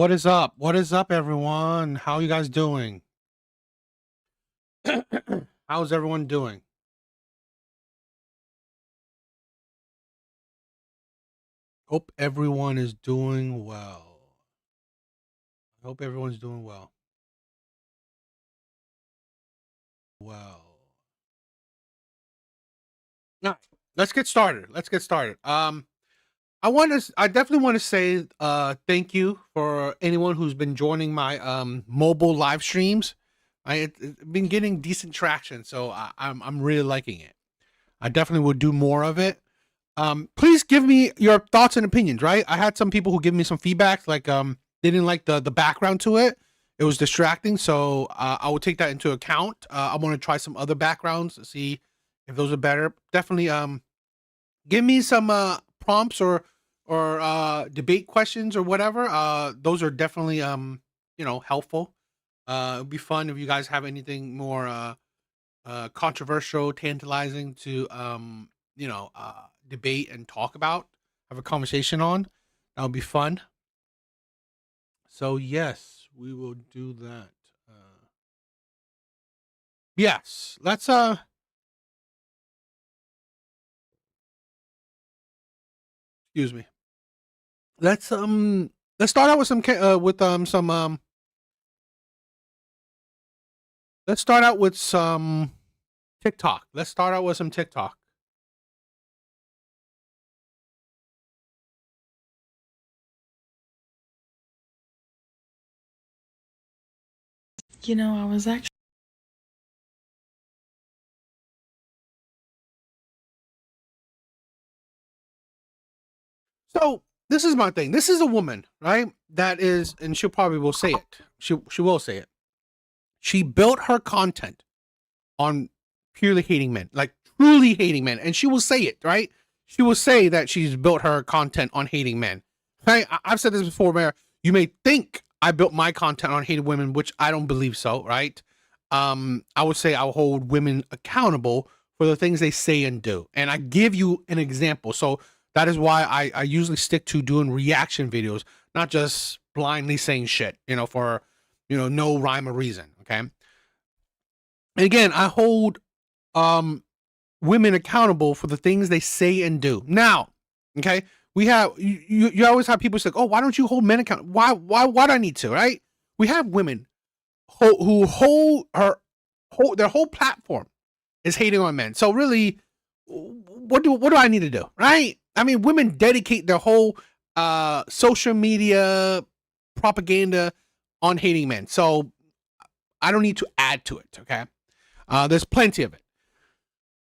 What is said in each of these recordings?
What is up? What is up, everyone? How you guys doing? How's everyone doing? Hope everyone is doing well. I hope everyone's doing well. Now, let's get started. I definitely want to say thank you for anyone who's been joining my mobile live streams. It's been getting decent traction, so I'm really liking it. I definitely will do more of it. Please give me your thoughts and opinions, right? I had some people who give me some feedback, like they didn't like the background to it. It was distracting, so I will take that into account. I want to try some other backgrounds, see if those are better. Definitely give me some prompts or debate questions or whatever. Those are definitely helpful. It would be fun if you guys have anything more controversial, tantalizing to debate and talk about, have a conversation on. That would be fun. So yes, we will do that. Yes, let's excuse me. Let's start out with some let's start out with some TikTok. I was actually... So this is my thing. This is a woman, right? That is, and she'll probably will say it. She will say it. She built her content on purely hating men, like truly hating men, and she will say it, right? She will say that she's built her content on hating men. Right? I've said this before, Mayor. You may think I built my content on hating women, which I don't believe so, right? I would say I'll hold women accountable for the things they say and do. And I give you an example. So that is why I usually stick to doing reaction videos, not just blindly saying shit, for, no rhyme or reason. Okay. And again, I hold women accountable for the things they say and do. Now, okay, we have you always have people say, "Oh, why don't you hold men accountable? Why do I need to?" Right? We have women who hold their whole platform is hating on men. So really, what do I need to do? Right? I mean, women dedicate their whole social media propaganda on hating men. So I don't need to add to it. Okay. There's plenty of it.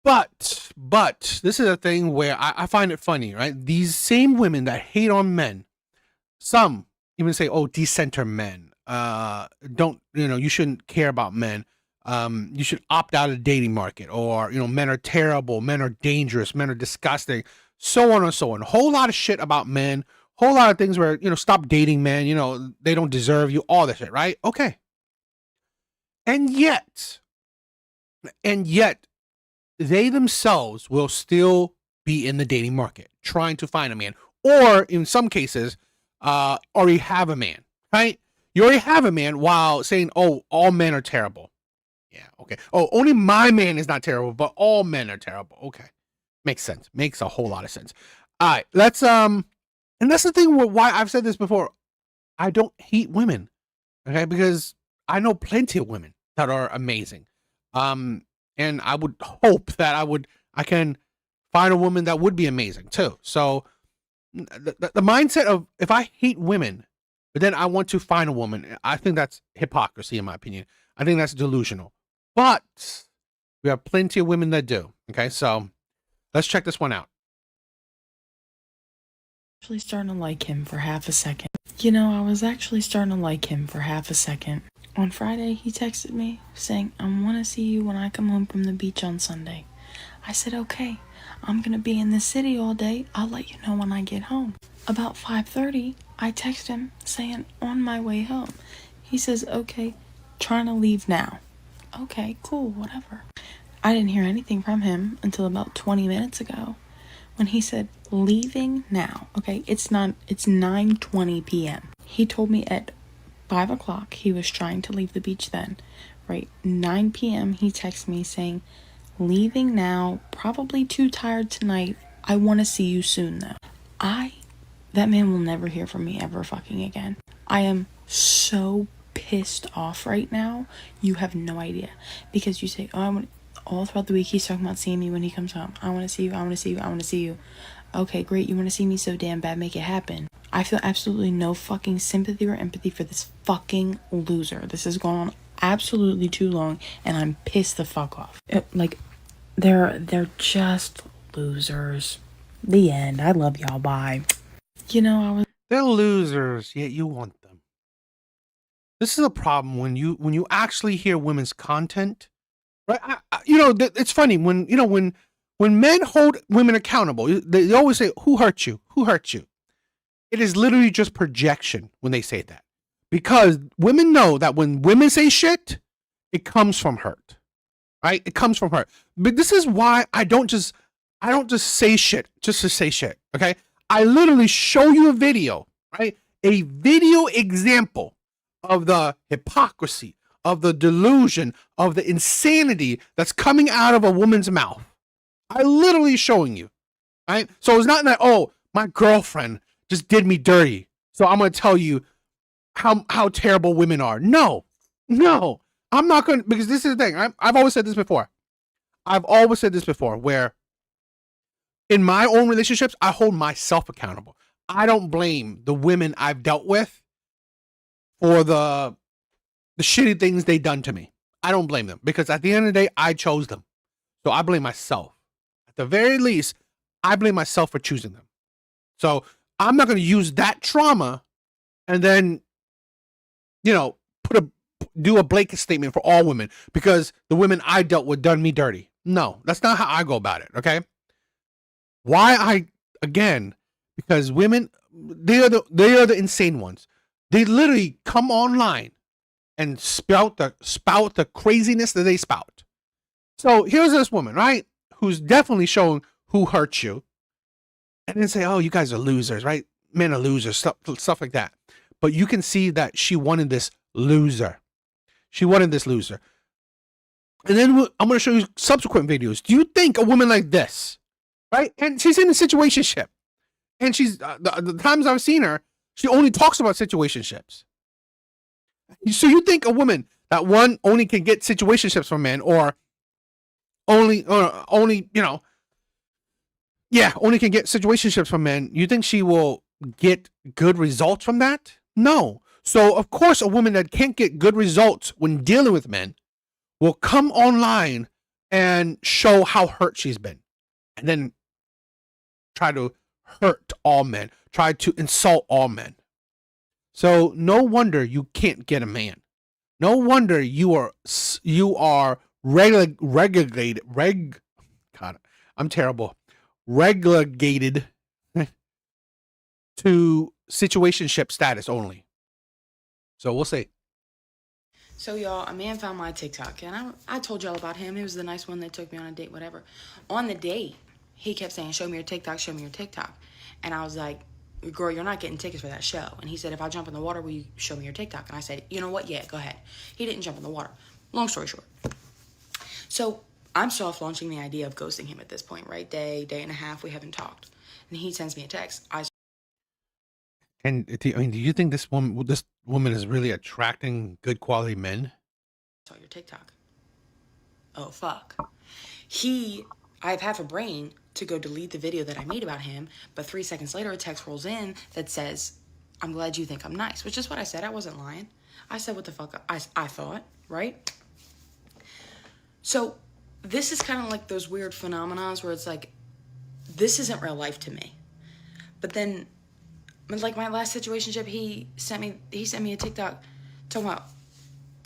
But this is a thing where I find it funny, right? These same women that hate on men, some even say, "Oh, decenter men. Don't you shouldn't care about men. You should opt out of the dating market, or men are terrible, men are dangerous, men are disgusting, so on and so on." A whole lot of shit about men, whole lot of things where stop dating men. They don't deserve you. All this shit, right? Okay. And yet, they themselves will still be in the dating market trying to find a man, or in some cases, already have a man, right? You already have a man while saying, "Oh, all men are terrible." Yeah, okay. Oh, only my man is not terrible, but all men are terrible. Okay. Makes sense. Makes a whole lot of sense. All right, let's and that's the thing why I've said this before. I don't hate women, okay? Because I know plenty of women that are amazing. And I would hope that I can find a woman that would be amazing too. So the mindset of, if I hate women, but then I want to find a woman, I think that's hypocrisy, in my opinion. I think that's delusional. But we have plenty of women that do. Okay, so let's check this one out. Actually starting to like him for half a second. I was actually starting to like him for half a second. On Friday, he texted me saying, "I want to see you when I come home from the beach on Sunday." I said, "Okay, I'm going to be in the city all day. I'll let you know when I get home." About 5:30, I text him saying, "On my way home." He says, "Okay, trying to leave now." Okay, cool, whatever. I didn't hear anything from him until about 20 minutes ago when he said, "Leaving now." Okay, it's 9:20 p.m. He told me at 5 o'clock he was trying to leave the beach then. Right, 9 p.m. he texted me saying, leaving now, probably too tired tonight. I want to see you soon though. That man will never hear from me ever fucking again. I am so pissed off right now. You have no idea. Because you say, all throughout the week he's talking about seeing me when he comes home. I want to see you, I want to see you, I want to see you. Okay, great, you want to see me so damn bad, make it happen. I feel absolutely no fucking sympathy or empathy for this fucking loser. This has gone on absolutely too long, and I'm pissed the fuck off. They're just losers. The end. I love y'all, bye. They're losers, yet you want them. This is a problem when you actually hear women's content, right? It's funny when men hold women accountable. They always say, "Who hurt you? Who hurt you?" It is literally just projection when they say that, because women know that when women say shit, it comes from hurt, right? It comes from hurt. But this is why I don't just say shit just to say shit. Okay, I literally show you a video, right? A video example of the hypocrisy, of the delusion, of the insanity that's coming out of a woman's mouth. I literally showing you, right? So it's not that, oh, my girlfriend just did me dirty, so I'm going to tell you how terrible women are. No, I'm not going to, because this is the thing. I've always said this before. Where in my own relationships, I hold myself accountable. I don't blame the women I've dealt with for the shitty things they done to me. I don't blame them, because at the end of the day, I chose them. So I blame myself. At the very least, I blame myself for choosing them. So I'm not going to use that trauma and then, do a blanket statement for all women because the women I dealt with done me dirty. No, that's not how I go about it. Okay. Because women, they are the insane ones. They literally come online and spout the craziness that they spout. So here's this woman, right, who's definitely showing who hurt you, and then say, "Oh, you guys are losers, right? Men are losers," stuff like that. But you can see that she wanted this loser. And then I'm going to show you subsequent videos. Do you think a woman like this, right? And she's in a situationship, and she's the times I've seen her, she only talks about situationships. So you think a woman that only can get situationships from men, or only can get situationships from men, you think she will get good results from that? No. So of course a woman that can't get good results when dealing with men will come online and show how hurt she's been, and then try to hurt all men, try to insult all men. So no wonder you can't get a man. No wonder you are relegated. God, I'm terrible. Relegated to situationship status only. So we'll see. So y'all, a man found my TikTok, and I told y'all about him. He was the nice one that took me on a date, whatever. On the date, he kept saying, "Show me your TikTok, show me your TikTok." And I was like, "Girl, you're not getting tickets for that show." And he said, "If I jump in the water, will you show me your TikTok?" And I said, "You know what? Yeah, go ahead." He didn't jump in the water. Long story short. So I'm soft launching the idea of ghosting him at this point, right? Day and a half, we haven't talked. And he sends me a text. And do you think this woman is really attracting good quality men? Saw your TikTok. Oh, fuck. I have half a brain to go delete the video that I made about him, but 3 seconds later, a text rolls in that says, "I'm glad you think I'm nice," which is what I said. I wasn't lying. I said what the fuck I thought, right? So this is kind of like those weird phenomenons where it's like, this isn't real life to me. But then, like my last situationship, he sent me a TikTok talking about,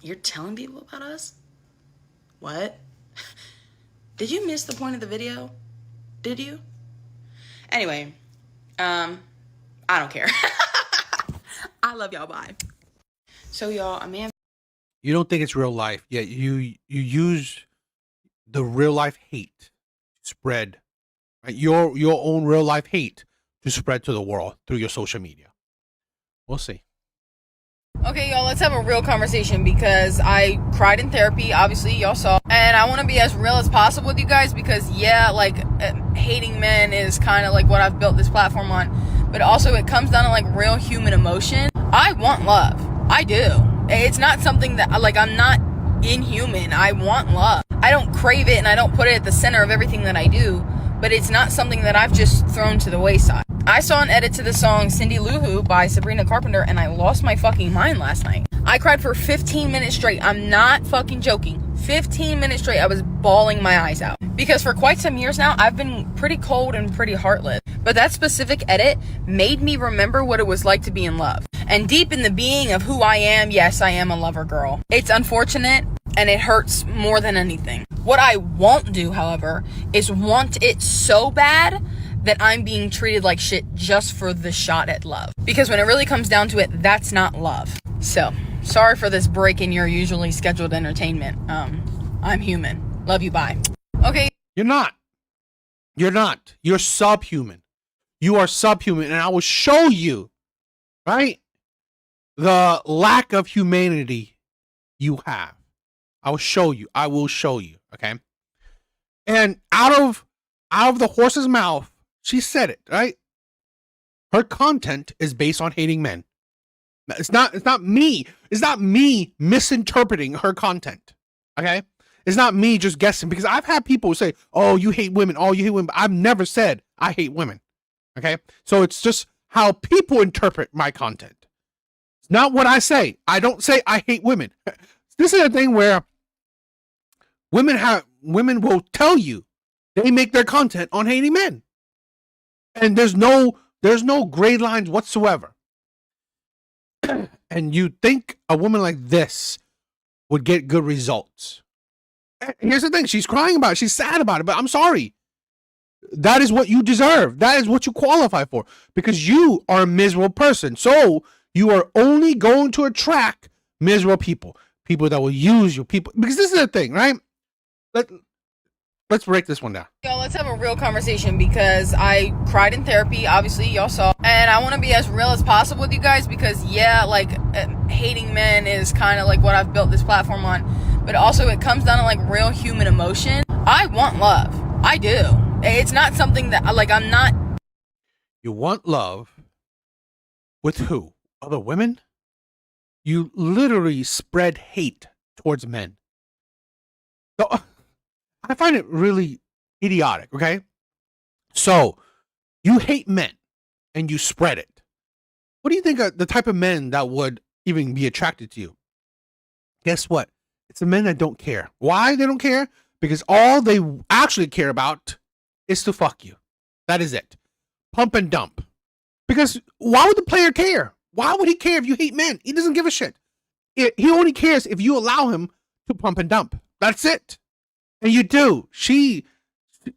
"You're telling people about us? What? Did you miss the point of the video? Did you?" Anyway, I don't care. I love y'all, bye. So y'all, a man. You don't think it's real life, yet you use the real life hate to spread, right? Your own real life hate to spread to the world through your social media. We'll see. Okay, y'all, let's have a real conversation because I cried in therapy, obviously, y'all saw. And I want to be as real as possible with you guys because, yeah, like, hating men is kind of like what I've built this platform on. But also, it comes down to, like, real human emotion. I want love. I do. It's not something that, like, I'm not inhuman. I want love. I don't crave it and I don't put it at the center of everything that I do. But it's not something that I've just thrown to the wayside. I saw an edit to the song Cindy Lou Who by Sabrina Carpenter and I lost my fucking mind last night. I cried for 15 minutes straight. I'm not fucking joking. 15 minutes straight, I was bawling my eyes out. Because for quite some years now, I've been pretty cold and pretty heartless. But that specific edit made me remember what it was like to be in love. And deep in the being of who I am, yes, I am a lover girl. It's unfortunate and it hurts more than anything. What I won't do, however, is want it so bad that I'm being treated like shit just for the shot at love. Because when it really comes down to it, that's not love. So, sorry for this break in your usually scheduled entertainment. I'm human. Love you, bye. Okay. You're not. You're not. You're subhuman. You are subhuman, and I will show you, right, the lack of humanity you have. I will show you. I will show you, okay? And out of the horse's mouth, she said it, right? Her content is based on hating men. It's not me. It's not me misinterpreting her content. Okay? It's not me just guessing because I've had people say, "Oh, you hate women. Oh, you hate women." But I've never said I hate women. Okay? So it's just how people interpret my content. It's not what I say. I don't say I hate women. This is a thing where women will tell you they make their content on hating men. And there's no gray lines whatsoever. And you think a woman like this would get good results. Here's the thing. She's crying about it. She's sad about it. But I'm sorry. That is what you deserve. That is what you qualify for. Because you are a miserable person. So you are only going to attract miserable people. People that will use you. People. Because this is the thing, right? Let's break this one down. Y'all, let's have a real conversation because I cried in therapy, obviously, y'all saw. And I want to be as real as possible with you guys because, yeah, like, hating men is kind of like what I've built this platform on. But also, it comes down to, like, real human emotion. I want love. I do. It's not something that, like, I'm not. You want love with who? Other women? You literally spread hate towards men. So, I find it really idiotic, okay? So, you hate men and you spread it. What do you think are the type of men that would even be attracted to you? Guess what? It's the men that don't care. Why they don't care? Because all they actually care about is to fuck you. That is it. Pump and dump. Because why would the player care? Why would he care if you hate men? He doesn't give a shit. He only cares if you allow him to pump and dump. That's it. And you do. She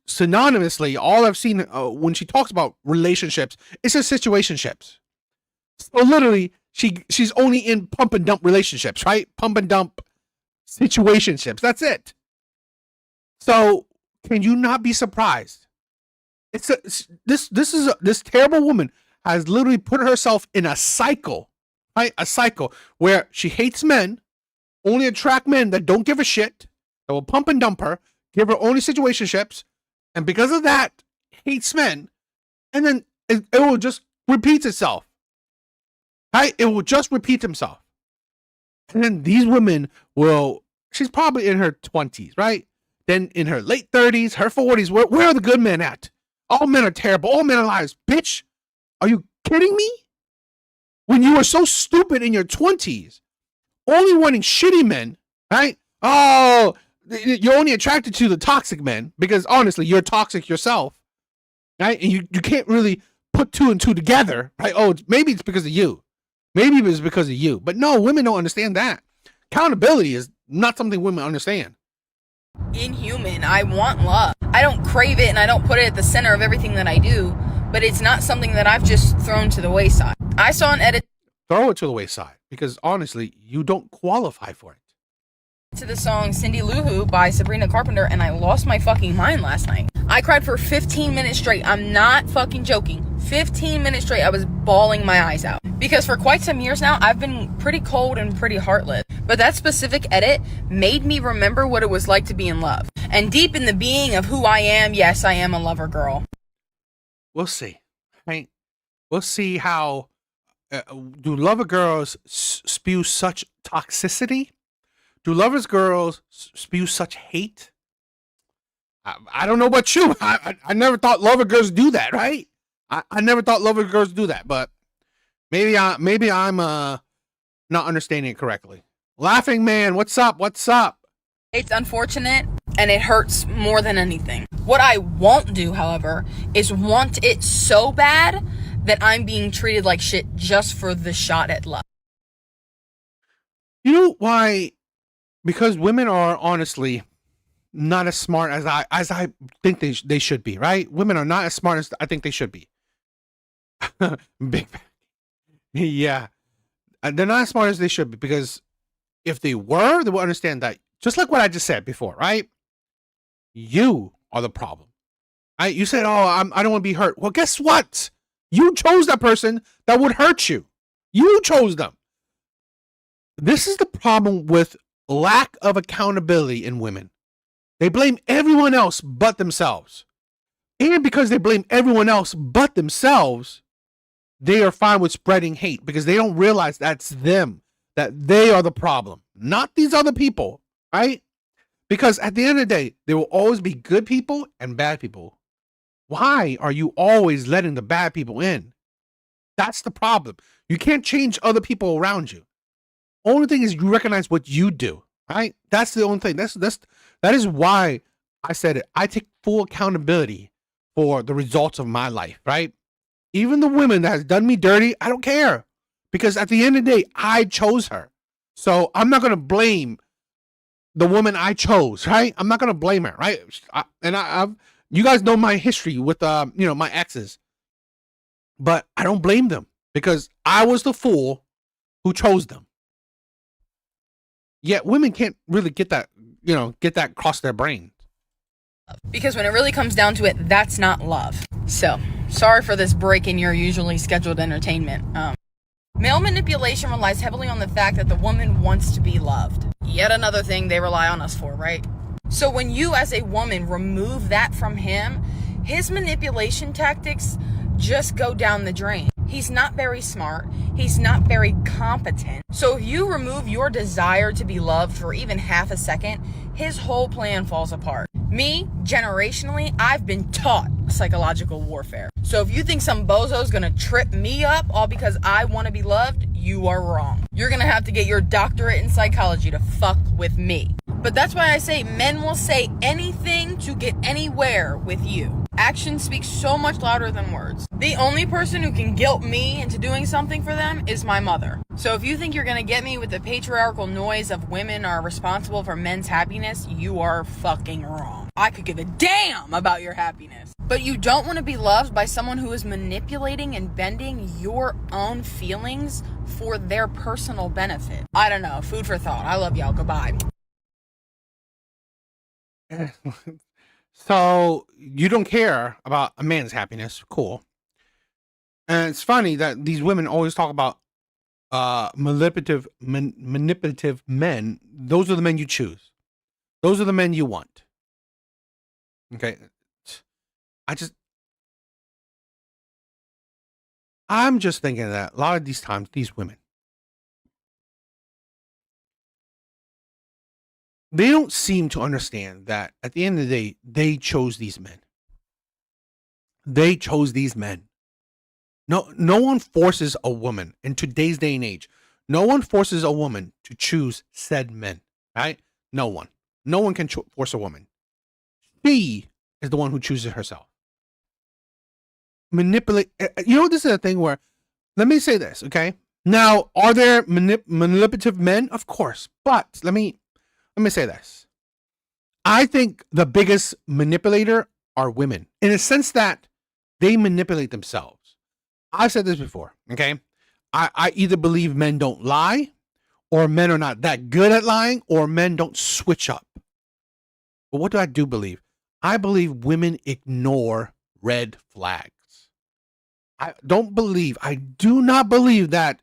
synonymously, all I've seen when she talks about relationships, it's just situationships. So literally, she's only in pump and dump relationships, right? Pump and dump situationships. That's it. So can you not be surprised? This terrible woman has literally put herself in a cycle, right? A cycle where she hates men, only attract men that don't give a shit. That will pump and dump her, give her only situationships, and because of that, hates men, and then it will just repeat itself. Right? It will just repeat himself. And then these women she's probably in her 20s, right? Then in her late 30s, her 40s, where are the good men at? All men are terrible. All men are liars. Bitch, are you kidding me? When you were so stupid in your 20s, only wanting shitty men, right? Oh, you're only attracted to the toxic men because honestly, you're toxic yourself, right? And you can't really put two and two together, right? Oh, maybe it's because of you. Maybe it's because of you. But no, women don't understand that. Accountability is not something women understand. Inhuman. I want love. I don't crave it and I don't put it at the center of everything that I do, but it's not something that I've just thrown to the wayside. I saw an edit. Throw it to the wayside because honestly, you don't qualify for it. To the song Cindy Lou Who by Sabrina Carpenter, and I lost my fucking mind last night. I cried for 15 minutes straight. I'm not fucking joking. 15 minutes straight, I was bawling my eyes out. Because for quite some years now, I've been pretty cold and pretty heartless. But that specific edit made me remember what it was like to be in love. And deep in the being of who I am, yes, I am a lover girl. We'll see. Right? We'll see how do lover girls spew such toxicity? Do lovers girls spew such hate? I don't know about you. I never thought lover girls do that, right? I never thought lover girls do that, but maybe I'm not understanding it correctly. Laughing man, what's up? What's up? It's unfortunate and it hurts more than anything. What I won't do, however, is want it so bad that I'm being treated like shit just for the shot at love. You know why? Because women are honestly not as smart as I think they should be, right? Women are not as smart as I think they should be. Big yeah. They're not as smart as they should be, because if they were, they would understand that, just like what I just said before, right? You are the problem. Right? You said, oh, I don't want to be hurt. Well, guess what? You chose that person that would hurt you. You chose them. This is the problem with lack of accountability in women. They blame everyone else but themselves. And because they blame everyone else but themselves, they are fine with spreading hate, because they don't realize that's them, that they are the problem, not these other people, right? Because at the end of the day, there will always be good people and bad people. Why are you always letting the bad people in? That's the problem. You can't change other people around you. Only thing is you recognize what you do, right? That's the only thing. That is why I said it. I take full accountability for the results of my life, right? Even the women that has done me dirty, I don't care, because at the end of the day, I chose her. So I'm not going to blame the woman I chose, right? I'm not going to blame her, right? I've you guys know my history with my exes, but I don't blame them, because I was the fool who chose them. Yet women can't really get that across their brain. Because when it really comes down to it, that's not love. So, sorry for this break in your usually scheduled entertainment. Male manipulation relies heavily on the fact that the woman wants to be loved. Yet another thing they rely on us for, right? So when you as a woman remove that from him, his manipulation tactics just go down the drain. He's not very smart. He's not very competent. So if you remove your desire to be loved for even half a second, his whole plan falls apart. Me, generationally, I've been taught psychological warfare. So if you think some bozo is gonna trip me up all because I want to be loved, you are wrong. You're gonna have to get your doctorate in psychology to fuck with me. But that's why I say men will say anything to get anywhere with you. Action speaks so much louder than words. The only person who can guilt me into doing something for them is my mother. So if you think you're gonna get me with the patriarchal noise of women are responsible for men's happiness, you are fucking wrong. I could give a damn about your happiness. But you don't want to be loved by someone who is manipulating and bending your own feelings for their personal benefit. I don't know. Food for thought. I love y'all. Goodbye. So you don't care about a man's happiness. Cool. And it's funny that these women always talk about manipulative men. Those are the men you choose. Those are the men you want. Okay. I'm just thinking that a lot of these times, these women, they don't seem to understand that at the end of the day, they chose these men. They chose these men. No one forces a woman in today's day and age. No one forces a woman to choose said men, right? No one. No one can force a woman. She is the one who chooses herself. Manipulate. This is a thing where, let me say this, okay? Now, are there manipulative men? Of course. But let me say this. I think the biggest manipulator are women, in a sense that they manipulate themselves. I've said this before, okay? I either believe men don't lie or men are not that good at lying, or men don't switch up. But what do I do believe? I believe women ignore red flags. I do not believe that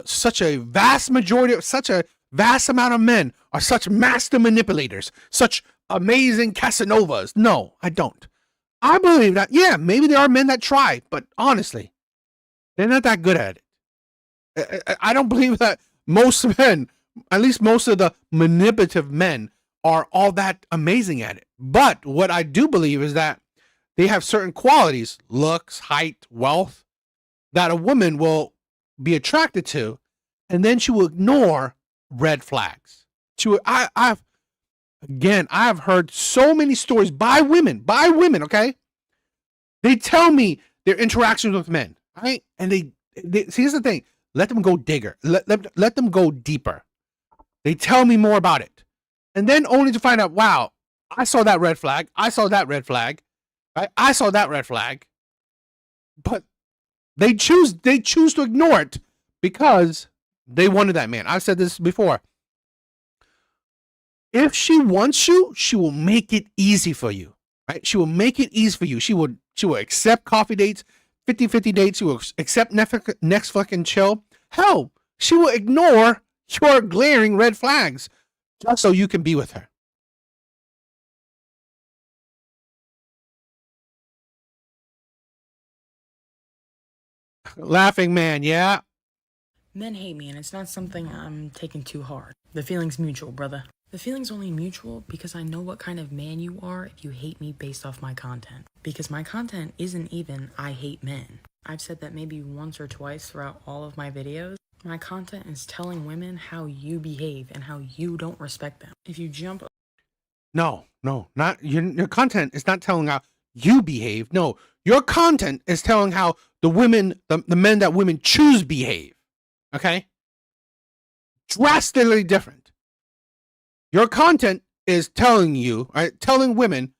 such a vast amount of men are such master manipulators, such amazing Casanovas. No, I don't. I believe that, yeah, maybe there are men that try, but honestly, they're not that good at it. I don't believe that most men, at least most of the manipulative men, are all that amazing at it. But what I do believe is that they have certain qualities, looks, height, wealth, that a woman will be attracted to, and then she will ignore red flags. I've heard so many stories by women, okay? They tell me their interactions with men, right? And they see, here's the thing, let them go digger. Let them go deeper. They tell me more about it. And then only to find out, wow, I saw that red flag. I saw that red flag. Right? I saw that red flag. But they choose to ignore it because they wanted that man. I've said this before. If she wants you, she will make it easy for you. Right? She will make it easy for you. She will accept coffee dates, 50-50 dates. She will accept next fucking chill. Hell, she will ignore your glaring red flags just so you can be with her. Laughing man, yeah. Men hate me, and it's not something I'm taking too hard. The feeling's mutual, brother. The feeling's only mutual because I know what kind of man you are if you hate me based off my content. Because my content isn't even I hate men. I've said that maybe once or twice throughout all of my videos. My content is telling women how you behave and how you don't respect them. If you jump... No, not your content is not telling how you behave. No, your content is telling how the men that women choose behave. Okay? Drastically different. Your content is telling you, right, telling women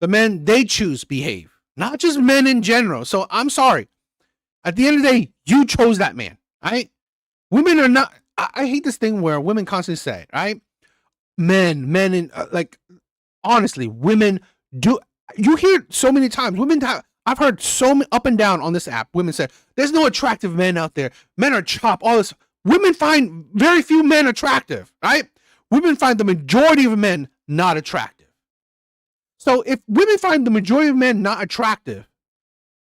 the men they choose behave, not just men in general. So I'm sorry. At the end of the day, you chose that man, right? Women are not, I hate this thing where women constantly say, right? Men in, honestly, women do, you hear so many times, I've heard so many up and down on this app, women say, there's no attractive men out there. Men are chop, all this. Women find very few men attractive, right? Women find the majority of men not attractive. So if women find the majority of men not attractive,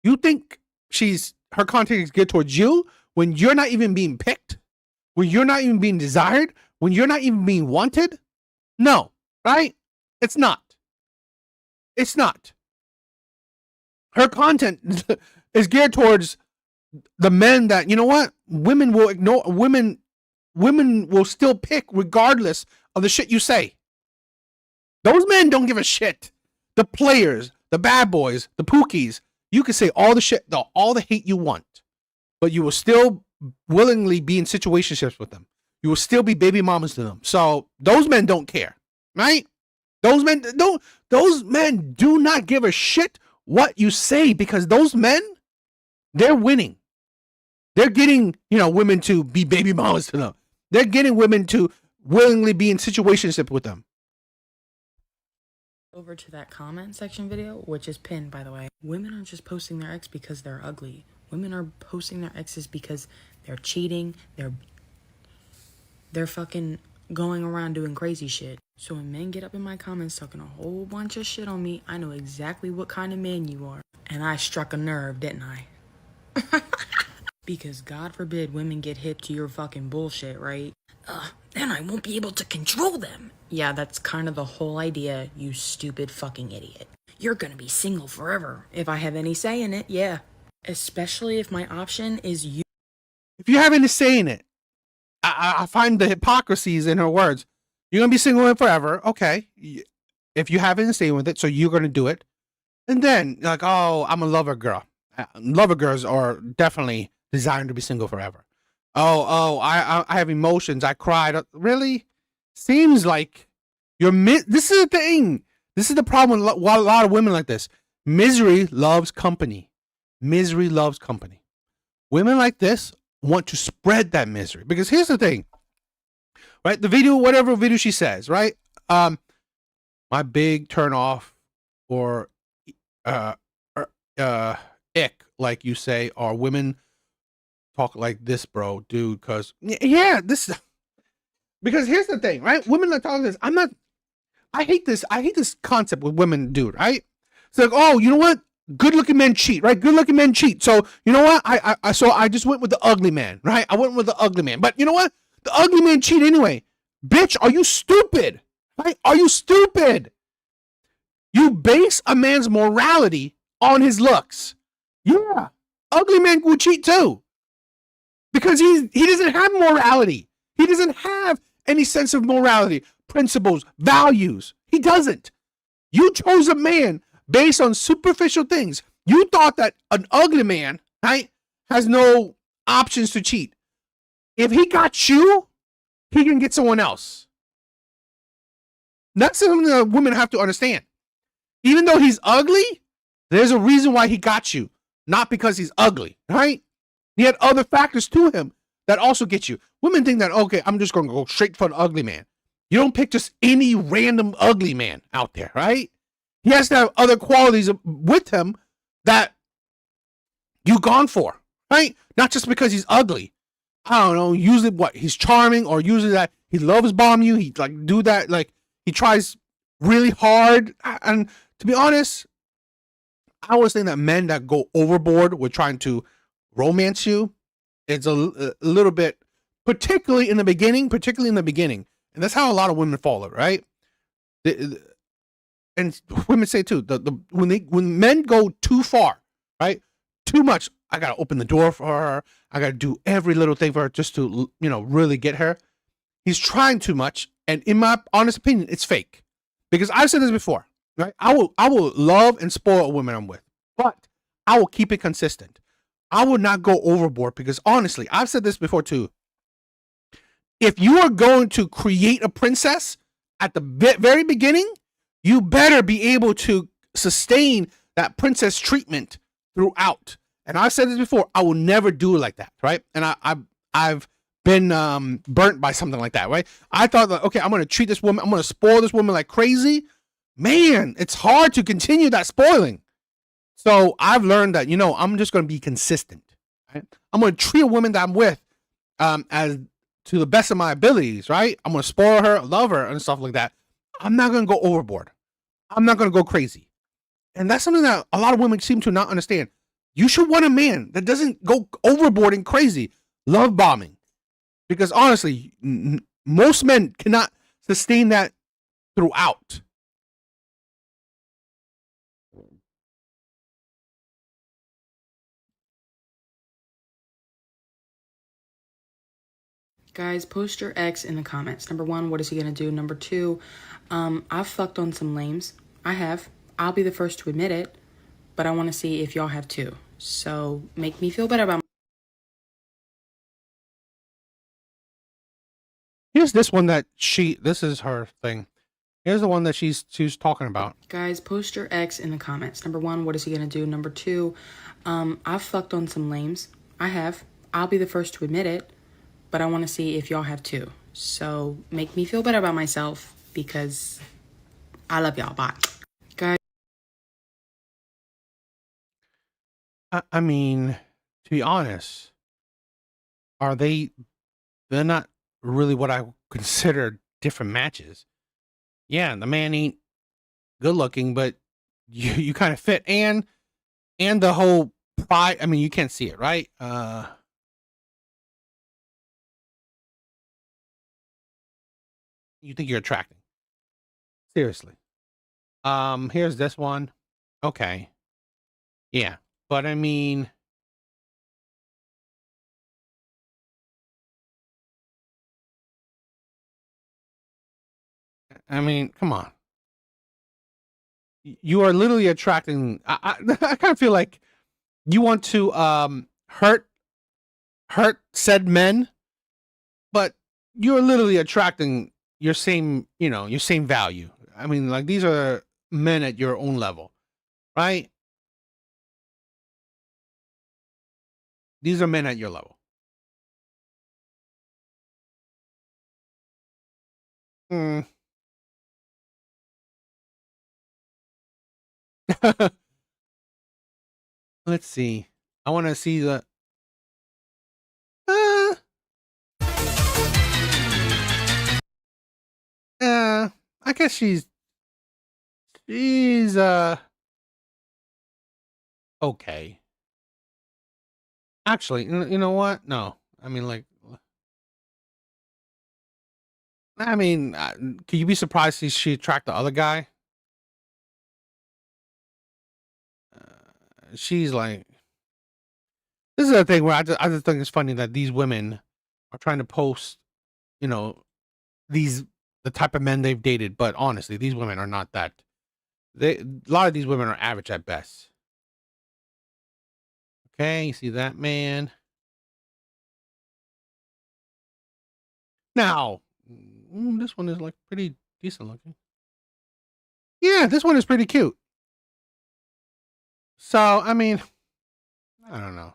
you think her content is geared towards you when you're not even being picked, when you're not even being desired, when you're not even being wanted? No, right? It's not. It's not. Her content is geared towards the men that, you know what? Women will ignore, women will still pick regardless of the shit you say. Those men don't give a shit. The players, the bad boys, the pookies, you can say all the shit, all the hate you want, but you will still willingly be in situationships with them. You will still be baby mamas to them. So those men don't care, right? Those men do not give a shit what you say, because those men, they're winning. They're getting, women to be baby mamas to them. They're getting women to willingly be in situationships with them. Over to that comment section video, which is pinned, by the way. Women aren't just posting their ex because they're ugly. Women are posting their exes because they're cheating, they're fucking going around doing crazy shit. So when men get up in my comments talking a whole bunch of shit on me, I know exactly what kind of man you are. And I struck a nerve, didn't I? Because God forbid women get hip to your fucking bullshit, right? Then I won't be able to control them. Yeah, that's kind of the whole idea, you stupid fucking idiot. You're gonna be single forever. If I have any say in it, yeah. Especially if my option is you. If you have any say in it, I find the hypocrisies in her words. You're gonna be single forever, okay? If you have any say with it, so you're gonna do it, and then like, oh, I'm a lover girl. Lover girls are definitely desiring to be single forever. I have emotions. I cried. Really? Seems like you're this is the thing. This is the problem with a lot of women like this. Misery loves company. Misery loves company. Women like this want to spread that misery, because here's the thing. right? The video, whatever video she says, right? My big turn off or uh, ick, like you say, are women talk like this, bro, dude. Because yeah, because here's the thing, right? Women that talk like this, I'm not. I hate this. I hate this concept with women, dude. Right? It's like, oh, you know what? Good looking men cheat, right? Good looking men cheat. So you know what? So I just went with the ugly man, right? I went with the ugly man. But you know what? The ugly man cheat anyway. Bitch, are you stupid? Right? Are you stupid? You base a man's morality on his looks. Yeah. Ugly man will cheat too. Because he doesn't have morality. He doesn't have any sense of morality, principles, values. He doesn't. You chose a man based on superficial things. You thought that an ugly man, right, has no options to cheat. If he got you, he can get someone else. That's something that women have to understand. Even though he's ugly, there's a reason why he got you. Not because he's ugly, right? He had other factors to him that also get you. Women think that, okay, I'm just going to go straight for the ugly man. You don't pick just any random ugly man out there, right? He has to have other qualities with him that you've gone for, right? Not just because he's ugly. I don't know, usually what, he's charming, or usually that he loves bomb you. He like do that, like he tries really hard. And to be honest, I always think that men that go overboard with trying to romance you, it's a little bit, particularly in the beginning, and that's how a lot of women fall, right? And women say too, when men go too far, right? Too much. I gotta open the door for her. I gotta do every little thing for her just to, really get her. He's trying too much, and in my honest opinion, it's fake. Because I've said this before, right? I will love and spoil a woman I'm with, but I will keep it consistent. I would not go overboard because honestly, I've said this before too. If you are going to create a princess at the very beginning, you better be able to sustain that princess treatment throughout. And I've said this before, I will never do it like that, right? And I've been burnt by something like that, right? I thought that, okay, I'm going to treat this woman, I'm going to spoil this woman like crazy. Man, it's hard to continue that spoiling. So I've learned that, I'm just going to be consistent. Right? I'm going to treat a woman that I'm with as to the best of my abilities, right? I'm going to spoil her, love her, and stuff like that. I'm not going to go overboard. I'm not going to go crazy. And that's something that a lot of women seem to not understand. You should want a man that doesn't go overboard and crazy, love bombing. Because honestly, most men cannot sustain that throughout. Guys, post your ex in the comments. Number one, what is he gonna do? Number two, I've fucked on some lames. I have. I'll be the first to admit it, but I want to see if y'all have too. So make me feel better about. Here's this one that this is her thing. Here's the one that she's talking about. Guys, post your ex in the comments. Number one, what is he gonna do? Number two, I've fucked on some lames. I have. I'll be the first to admit it, but I want to see if y'all have too. So make me feel better about myself because I love y'all. Bye. Guys. I mean, to be honest, they're not really what I consider different matches. Yeah, the man ain't good looking, but you kind of fit, and the whole pride. I mean, you can't see it, right? You think you're attracting. Seriously. Here's this one. Okay. Yeah. But I mean, come on. You are literally attracting. I kind of feel like you want to hurt said men, but you're literally attracting your same value. I mean, like, these are men at your own level, right? These are men at your level. Hmm. Let's see. I want to see the. Uh, I guess she's okay. Actually, you know what? No, I mean like, I mean, could you be surprised she attract the other guy? She's like, this is the thing where I just think it's funny that these women are trying to post, you know, these the type of men they've dated, but honestly, these women are not that. A lot of these women are average at best. Okay, you see that man now. This one is like pretty decent looking. Yeah, this one is pretty cute. So I mean, I don't know.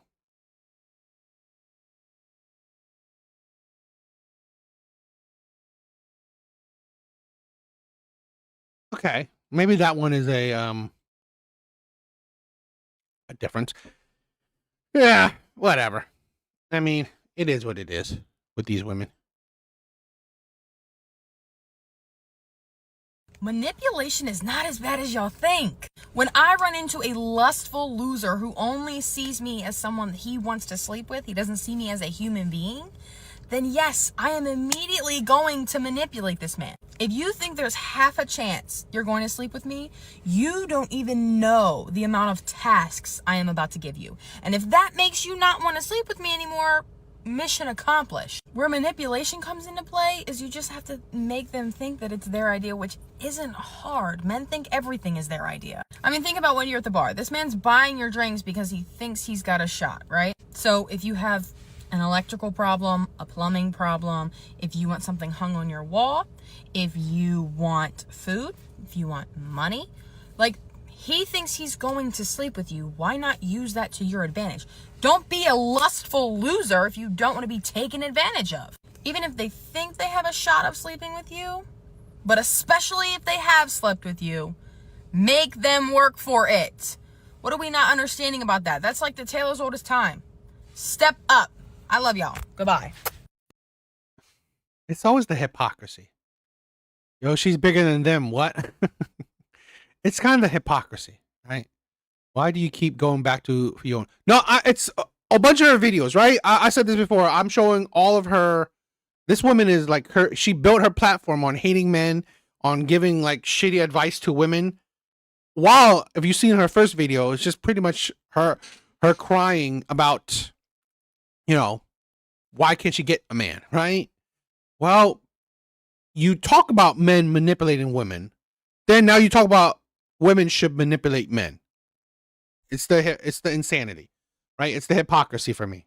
Okay, maybe that one is a difference. Yeah, whatever. I mean, it is what it is with these women. Manipulation is not as bad as y'all think. When I run into a lustful loser who only sees me as someone he wants to sleep with, he doesn't see me as a human being, then yes, I am immediately going to manipulate this man. If you think there's half a chance you're going to sleep with me, you don't even know the amount of tasks I am about to give you. And if that makes you not want to sleep with me anymore, mission accomplished. Where manipulation comes into play is you just have to make them think that it's their idea, which isn't hard. Men think everything is their idea. I mean, think about when you're at the bar. This man's buying your drinks because he thinks he's got a shot, right? So if you have an electrical problem, a plumbing problem, if you want something hung on your wall, if you want food, if you want money, like, he thinks he's going to sleep with you. Why not use that to your advantage? Don't be a lustful loser if you don't want to be taken advantage of. Even if they think they have a shot of sleeping with you, but especially if they have slept with you, make them work for it. What are we not understanding about that? That's like the Taylor's oldest time. Step up. I love y'all. Goodbye. It's always the hypocrisy. Yo, she's bigger than them. What? It's kind of hypocrisy, right? Why do you keep going back to your own? No, it's a bunch of her videos, right? I said this before. I'm showing all of her. This woman is like her. She built her platform on hating men, on giving like shitty advice to women. While if you've seen her first video, it's just pretty much her crying about, why can't she get a man, right? Well, you talk about men manipulating women, then now you talk about women should manipulate men. It's the insanity, right? It's the hypocrisy for me.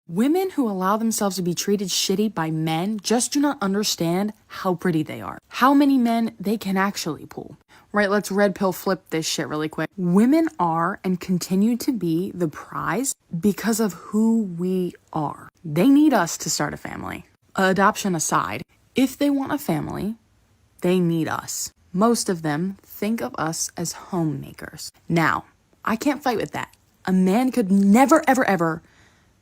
Women who allow themselves to be treated shitty by men just do not understand how pretty they are. How many men they can actually pull. Right, let's red pill flip this shit really quick. Women are and continue to be the prize because of who we are. They need us to start a family. Adoption aside, if they want a family, they need us. Most of them think of us as homemakers. Now, I can't fight with that. A man could never, ever, ever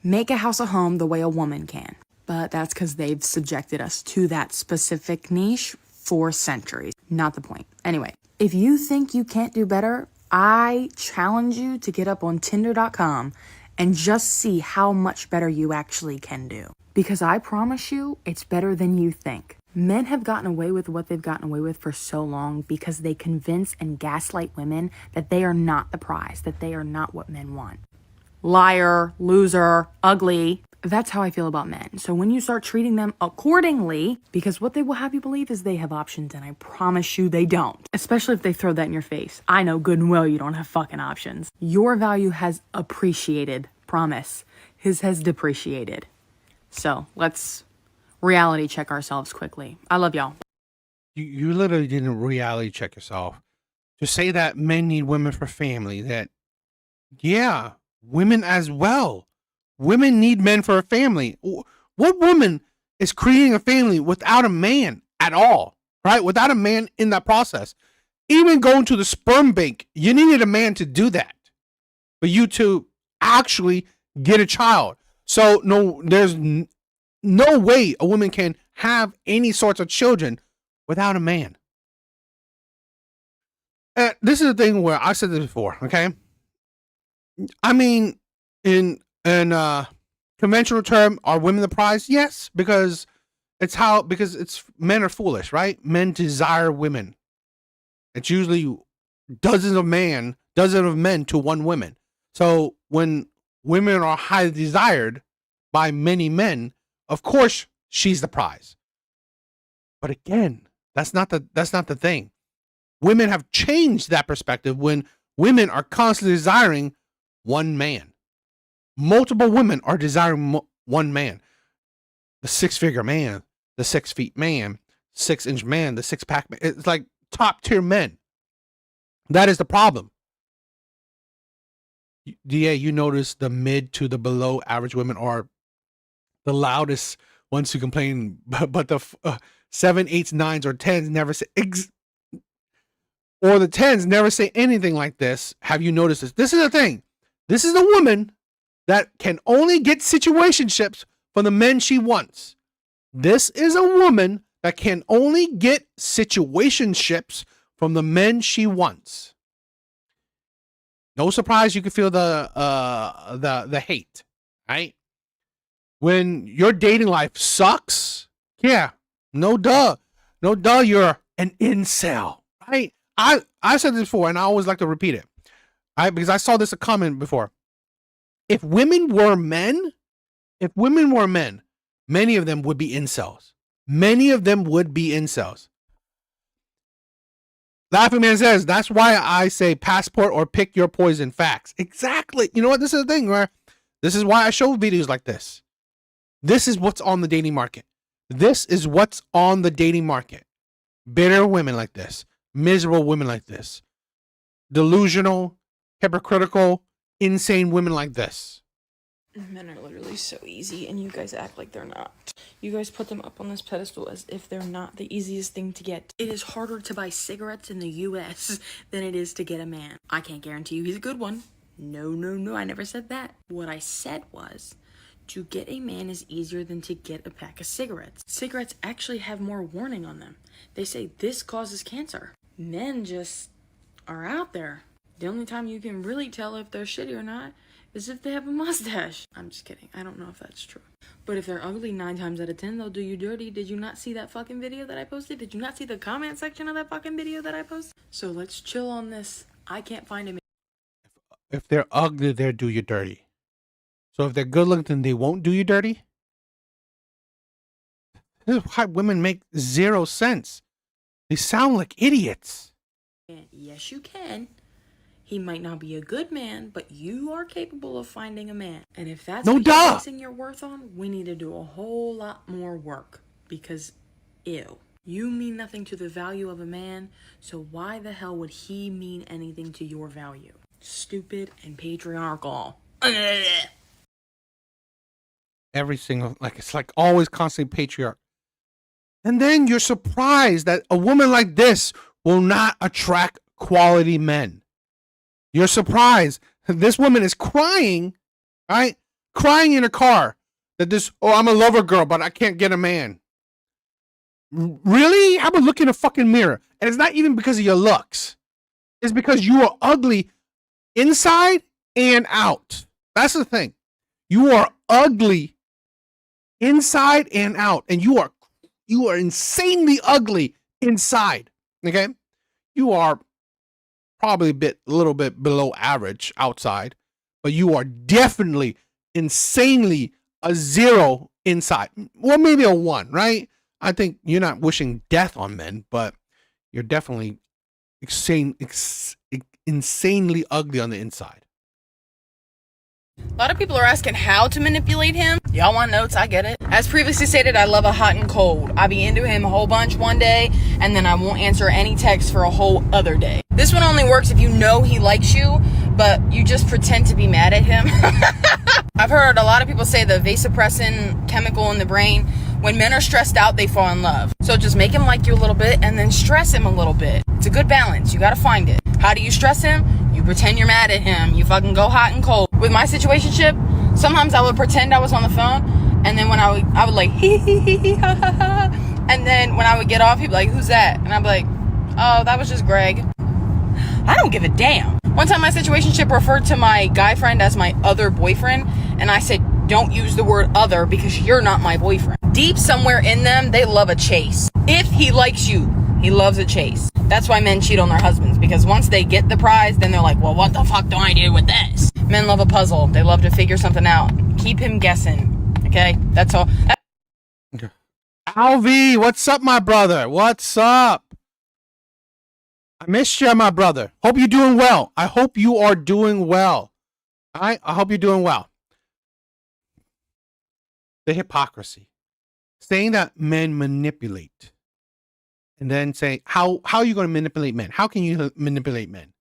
make a house a home the way a woman can. But that's because they've subjected us to that specific niche for centuries. Not the point. Anyway, if you think you can't do better, I challenge you to get up on Tinder.com and just see how much better you actually can do. Because I promise you, it's better than you think. Men have gotten away with what they've gotten away with for so long because they convince and gaslight women that they are not the prize, that they are not what men want. Liar, loser, ugly. That's how I feel about men. So when you start treating them accordingly, because what they will have you believe is they have options, and I promise you they don't. Especially if they throw that in your face. I know good and well you don't have fucking options. Your value has appreciated. Promise. His has depreciated. So let's reality check ourselves quickly. I love y'all. You literally didn't reality check yourself. To say that men need women for family, that, yeah, women as well. Women need men for a family. What woman is creating a family without a man at all, right? Without a man in that process. Even going to the sperm bank, you needed a man to do that for you to actually get a child. So no, there's no way a woman can have any sorts of children without a man. This is the thing where I said this before, okay? I mean, in conventional term, are women the prize? Yes, because it's men are foolish, right? Men desire women. It's usually dozens of men to one woman. So when women are highly desired by many men, of course she's the prize. But again, that's not the thing. Women have changed that perspective when women are constantly desiring one man. Multiple women are desiring one man. The 6-figure man, the 6 feet man, 6-inch man, the 6-pack man. It's like top tier men. That is the problem. DA, you notice the mid to the below average women are the loudest ones who complain, but the 7, 8s, 9s, or 10s never say, or the 10s never say anything like this. Have you noticed this? This is the thing. This is a woman that can only get situationships from the men she wants. This is a woman that can only get situationships from the men she wants. No surprise you can feel the hate, right? When your dating life sucks, yeah, no duh, you're an incel, right? I said this before, and I always like to repeat it, right? Because I saw this a comment before. If women were men, many of them would be incels. Many of them would be incels. Laughing Man says, that's why I say passport or pick your poison. Facts. Exactly. You know what? This is the thing where this is why I show videos like this. This is what's on the dating market. This is what's on the dating market. Bitter women like this. Miserable women like this. Delusional, hypocritical, insane women like this. Men are literally so easy, and you guys act like they're not. You guys put them up on this pedestal as if they're not the easiest thing to get. It is harder to buy cigarettes in the US than it is to get a man. I can't guarantee you he's a good one. No, I never said that. What I said was, to get a man is easier than to get a pack of cigarettes. Cigarettes actually have more warning on them. They say this causes cancer. Men just are out there. The only time you can really tell if they're shitty or not is if they have a mustache. I'm just kidding. I don't know if that's true. But if they're ugly 9 times out of 10, they'll do you dirty. Did you not see that fucking video that I posted? Did you not see the comment section of that fucking video that I posted? So let's chill on this. I can't find him. If they're ugly, they'll do you dirty. So if they're good looking, then they won't do you dirty? This is why women make 0 sense. They sound like idiots. Yes, you can. He might not be a good man, but you are capable of finding a man. And if that's what you're basing your worth on, we need to do a whole lot more work. Because, ew. You mean nothing to the value of a man, so why the hell would he mean anything to your value? Stupid and patriarchal. Every single, it's like always constantly patriarch. And then you're surprised that a woman like this will not attract quality men. You're surprised. This woman is crying, right? Crying in her car that I'm a lover girl, but I can't get a man. Really? How about look in a fucking mirror? And it's not even because of your looks. It's because you are ugly inside and out. That's the thing. You are ugly inside and out. And you are insanely ugly inside. Okay? You are probably a little bit below average outside, but you are definitely insanely a 0 inside. Well, maybe a 1, right? I think you're not wishing death on men, but you're definitely insanely ugly on the inside. A lot of people are asking how to manipulate him. Y'all want notes? I get it. As previously stated, I love a hot and cold. I be into him a whole bunch one day, and then I won't answer any text for a whole other day. This one only works if you know he likes you, but you just pretend to be mad at him. I've heard a lot of people say the vasopressin chemical in the brain When men are stressed out, they fall in love. So just make him like you a little bit and then stress him a little bit. It's a good balance. You gotta find it. How do you stress him? You pretend you're mad at him. You fucking go hot and cold. With my situationship, sometimes I would pretend I was on the phone, and then when I would like hee hee hee hee ha ha ha, and then when I would get off, he'd be like, who's that? And I'd be like, oh, that was just Greg. I don't give a damn. One time my situationship referred to my guy friend as my other boyfriend, and I said, don't use the word other because you're not my boyfriend. Deep somewhere in them, they love a chase. If he likes you, he loves a chase. That's why men cheat on their husbands, because once they get the prize, then they're like, well, what the fuck do I do with this? Men love a puzzle. They love to figure something out. Keep him guessing. Okay? That's all. Alvi, what's up, my brother? What's up? I missed you, my brother. Hope you're doing well. I hope you are doing well. All right? I hope you're doing well. The hypocrisy. Saying that men manipulate. And then say, how are you going to manipulate men? How can you manipulate men?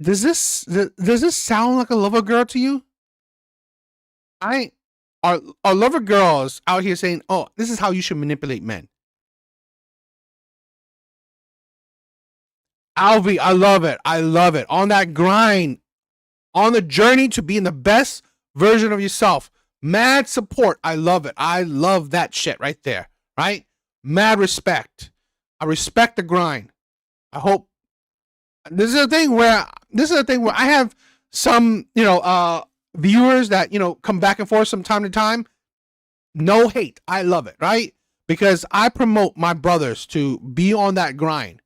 Does this sound like a lover girl to you? Are lover girls out here saying, oh, this is how you should manipulate men? Alvi, I love it. I love it. On that grind, on the journey to being the best version of yourself. Mad support. I love it. I love that shit right there. Right? Mad respect. I respect the grind. I hope this is a thing where I have some, viewers that, come back and forth from time to time. No hate. I love it, right? Because I promote my brothers to be on that grind.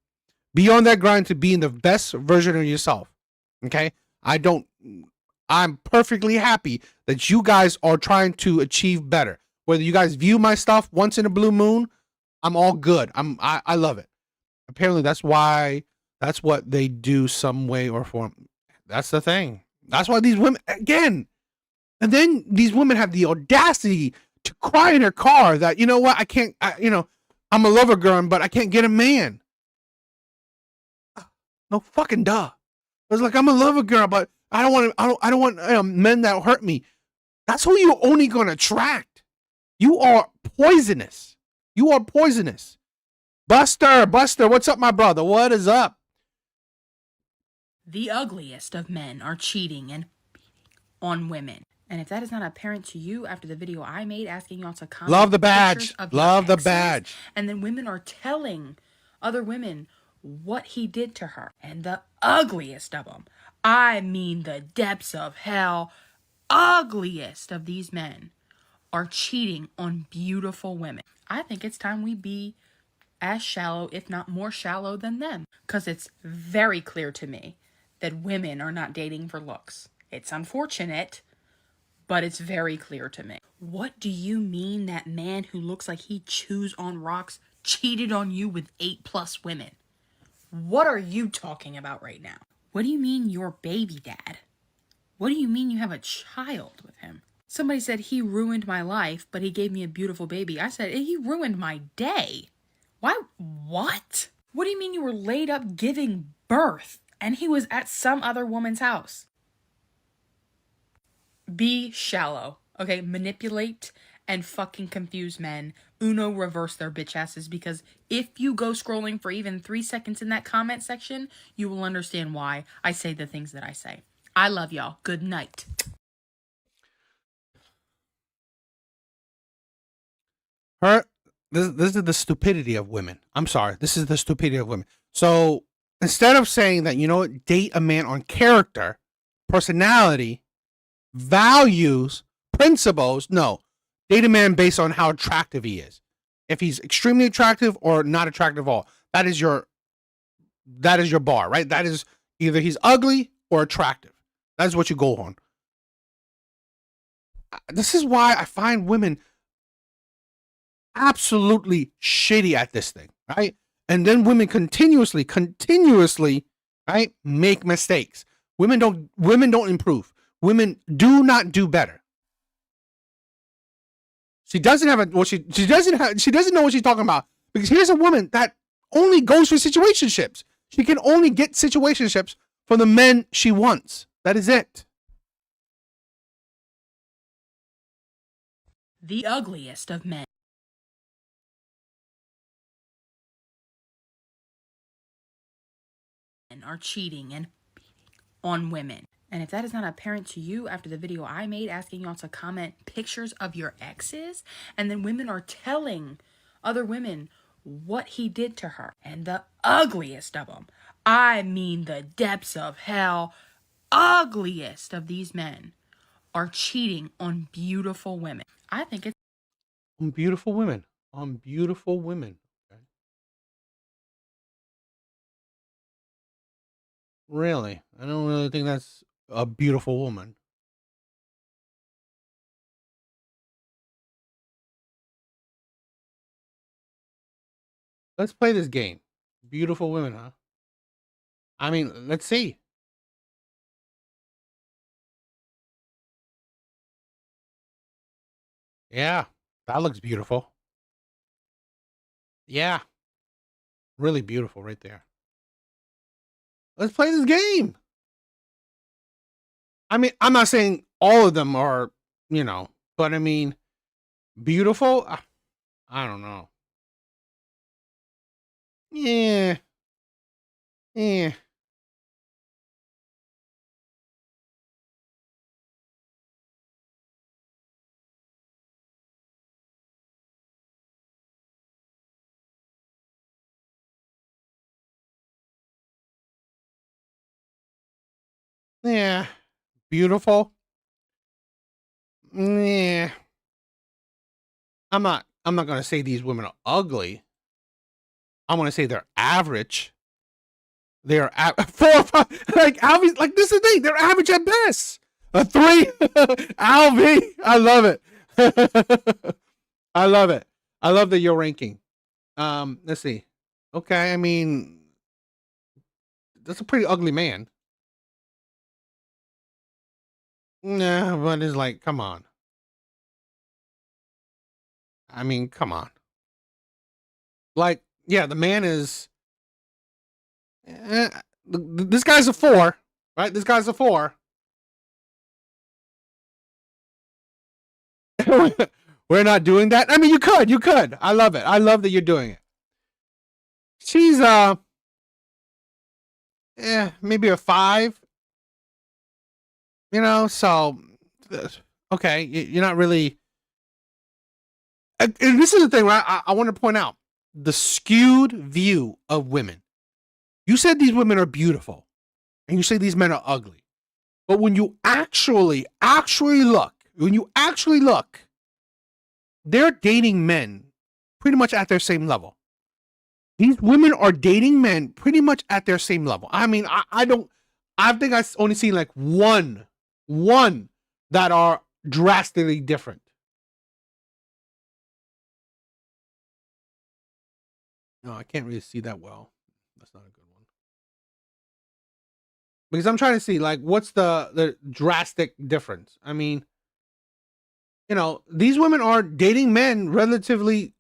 Be on that grind to being the best version of yourself. Okay? I'm perfectly happy that you guys are trying to achieve better. Whether you guys view my stuff once in a blue moon, I'm all good. I love it. Apparently that's what they do some way or form. That's the thing. That's why these women, again, and then these women have the audacity to cry in their car that, you know what, I'm a lover girl, but I can't get a man. No fucking duh. It's like, I'm a lover girl, but I don't want men that hurt me. That's who you're only going to attract. You are poisonous. You are poisonous. Buster, what's up, my brother? What is up? The ugliest of men are cheating and on women. And if that is not apparent to you after the video I made asking y'all to comment, love the badge. Love the badge. And then women are telling other women what he did to her. And the ugliest of them, I mean the depths of hell, ugliest of these men are cheating on beautiful women. I think it's time we be as shallow, if not more shallow than them. Because it's very clear to me that women are not dating for looks. It's unfortunate, but it's very clear to me. What do you mean that man who looks like he chews on rocks cheated on you with 8+ women? What are you talking about right now? What do you mean your baby dad? What do you mean you have a child with him? Somebody said he ruined my life, but he gave me a beautiful baby. I said, he ruined my day. Why? What? What do you mean you were laid up giving birth and he was at some other woman's house? Be shallow, okay? Manipulate and fucking confuse men. Uno reverse their bitch asses, because if you go scrolling for even 3 seconds in that comment section, you will understand why I say the things that I say. I love y'all. Good night. This is the stupidity of women. I'm sorry. This is the stupidity of women. So instead of saying that, date a man on character, personality, values, principles, no. Date a man based on how attractive he is. If he's extremely attractive or not attractive at all, that is your bar, right? That is either he's ugly or attractive. That is what you go on. This is why I find women absolutely shitty at this thing, right? And then women continuously, right, make mistakes. Women don't improve. Women do not do better. She doesn't know what she's talking about, because here's a woman that only goes for situationships. She can only get situationships from the men she wants. That is it. the ugliest of men are cheating and on women. And if that is not apparent to you after the video I made asking y'all to comment pictures of your exes, and then women are telling other women what he did to her, and the ugliest of them, I mean the depths of hell, ugliest of these men are cheating on beautiful women. I think it's On beautiful women. On beautiful women. Okay. Really? I don't really think that's a beautiful woman. Let's play this game. Beautiful women, huh? I mean, let's see. Yeah, that looks beautiful. Yeah, really beautiful right there. Let's play this game. I mean, I'm not saying all of them are, but I mean, beautiful. I don't know. Yeah. Yeah. Yeah. Beautiful. Yeah. I'm not gonna say these women are ugly. I'm gonna say they're average. They are 4 or 5, like average. Like this is the thing. They're average at best. A 3, Alvy. I love it. I love it. I love that you're ranking. Let's see. Okay, I mean, that's a pretty ugly man. Nah, but it's like, come on. I mean, come on. Like, yeah, the man is. This guy's a 4, right? This guy's a 4. We're not doing that. I mean, you could. I love it. I love that you're doing it. She's maybe a 5. So okay, you're not really. And this is the thing, right? I want to point out the skewed view of women. You said these women are beautiful, and you say these men are ugly. But when you actually look, they're dating men pretty much at their same level. These women are dating men pretty much at their same level. I mean, I think I've only seen like one that are drastically different. No, I can't really see that well. That's not a good one. Because I'm trying to see, like, what's the drastic difference? I mean, these women are dating men relatively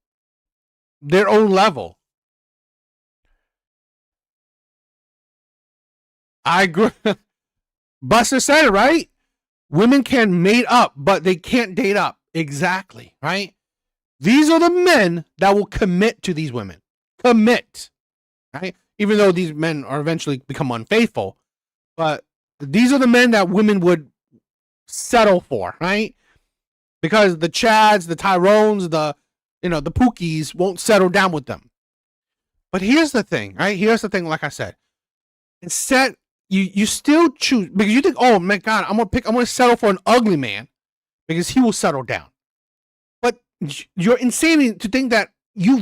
their own level. I agree. Buster said it, right? Women can mate up, but they can't date up. Exactly, right? These are the men that will commit to these women. Commit, right? Even though these men are eventually become unfaithful, but these are the men that women would settle for, right? Because the Chads, the Tyrones, the Pookies won't settle down with them. But here's the thing, right? Here's the thing, like I said. Instead, you still choose because you think, oh my God, I'm gonna settle for an ugly man because he will settle down. But you're insane to think that you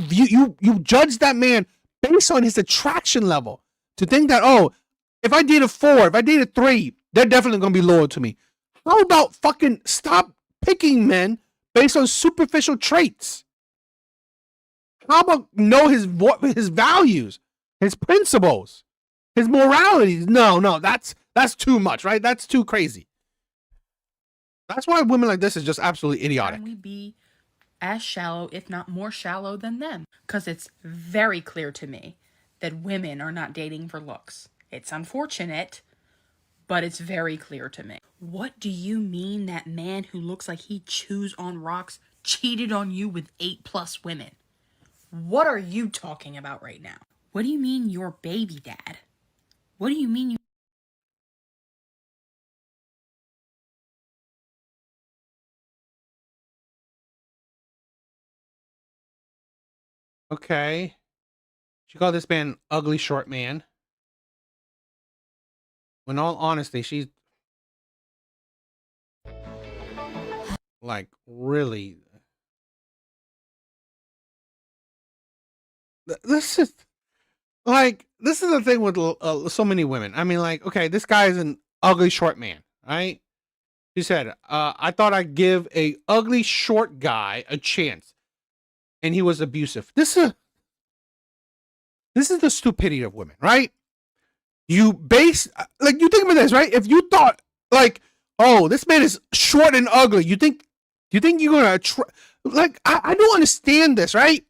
judge that man based on his attraction level. To think that, oh, if I date a 4, if I date a 3, they're definitely gonna be loyal to me. How about fucking stop picking men based on superficial traits? How about know his values, his principles, his moralities? No, that's too much, right? That's too crazy. That's why women like this is just absolutely idiotic. Can we be as shallow, if not more shallow than them? Because it's very clear to me that women are not dating for looks. It's unfortunate, but it's very clear to me. What do you mean that man who looks like he chews on rocks cheated on you with 8+ women. What are you talking about right now? What do you mean your baby dad? What do you mean you... Okay. She called this man ugly short man. In all honesty, she's like really. This is this is the thing with so many women. I mean, like, okay, this guy is an ugly short man, right? She said, I thought I'd give a ugly short guy a chance, and he was abusive. This is the stupidity of women, right? You base, like, you think about this, right? If you thought, like, oh, this man is short and ugly, you think you're gonna like, I don't understand this, right?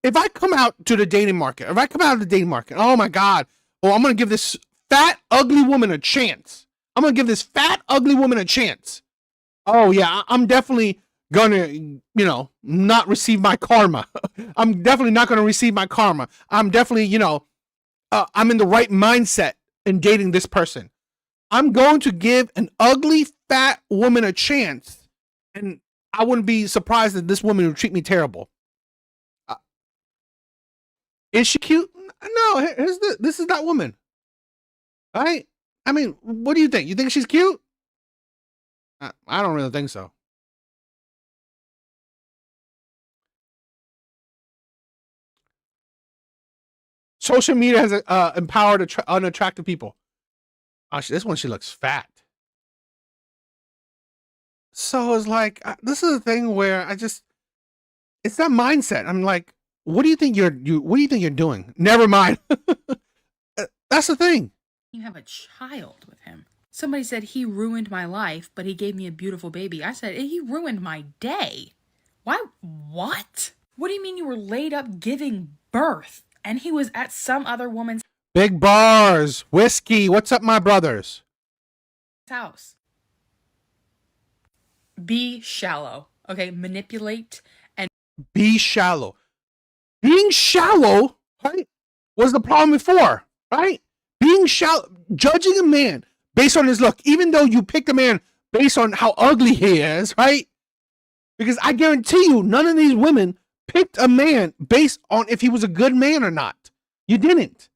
If I come out to the dating market, oh my God, oh, I'm gonna give this fat, ugly woman a chance. Oh yeah, I'm definitely gonna, not receive my karma. I'm definitely not gonna receive my karma. I'm definitely, I'm in the right mindset in dating this person. I'm going to give an ugly, fat woman a chance, and I wouldn't be surprised that this woman would treat me terrible. Is she cute? No, this is that woman. Right? I mean, what do you think? You think she's cute? I don't really think so. Social media has empowered unattractive people. Oh, this one, she looks fat. So it's like, this is a thing where it's that mindset. I'm like, what do you think you're doing? Never mind. That's the thing. You have a child with him. Somebody said he ruined my life, but he gave me a beautiful baby. I said, he ruined my day. Why? What? What do you mean you were laid up giving birth and he was at some other woman's big bars, whiskey? What's up, my brothers? House? Be shallow. Okay, manipulate and be shallow. Being shallow, right, was the problem before, right? Being shallow, judging a man based on his look, even though you picked a man based on how ugly he is, right? Because I guarantee you, none of these women picked a man based on if he was a good man or not. You didn't,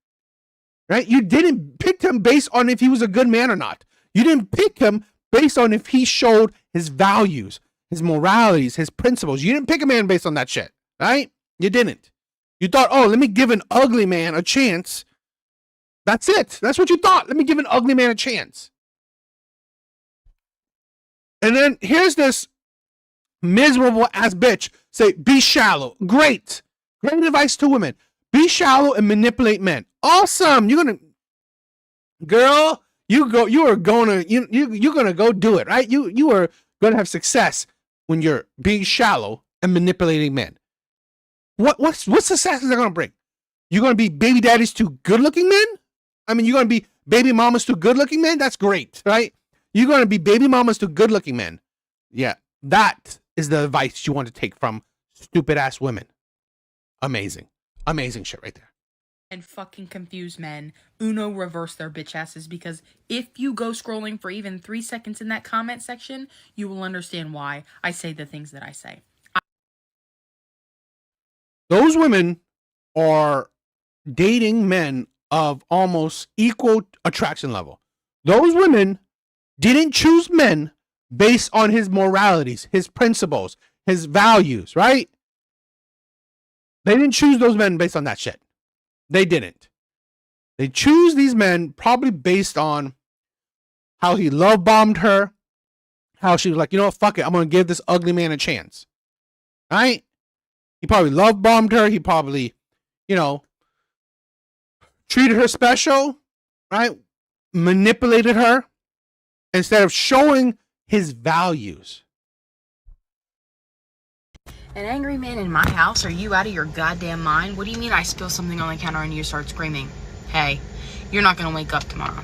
right? You didn't pick him based on if he was a good man or not. You didn't pick him based on if he showed his values, his moralities, his principles. You didn't pick a man based on that shit, right? You didn't. You thought, oh, let me give an ugly man a chance. That's it. That's what you thought. Let me give an ugly man a chance. And then here's this miserable ass bitch say, be shallow. Great. Great advice to women. Be shallow and manipulate men. Awesome. You're gonna, girl, you're gonna go do it, right? You are gonna have success when you're being shallow and manipulating men. What success is that gonna bring? You're gonna be baby daddies to good looking men? I mean, you're gonna be baby mamas to good looking men? That's great, right? You're gonna be baby mamas to good looking men. Yeah, that is the advice you want to take from stupid ass women. Amazing shit right there. And fucking confuse men. Uno reverse their bitch asses, because if you go scrolling for even 3 seconds in that comment section, you will understand why I say the things that I say. Those women are dating men of almost equal attraction level. Those women didn't choose men based on his moralities, his principles, his values, right? They didn't choose those men based on that shit. They didn't. They choose these men probably based on how he love bombed her, how she was like, you know what, fuck it, I'm gonna give this ugly man a chance. Right? He probably love bombed her. He probably, treated her special, right? Manipulated her instead of showing his values. An angry man in my house? Are you out of your goddamn mind? What do you mean I spill something on the counter and you start screaming? Hey, you're not gonna wake up tomorrow.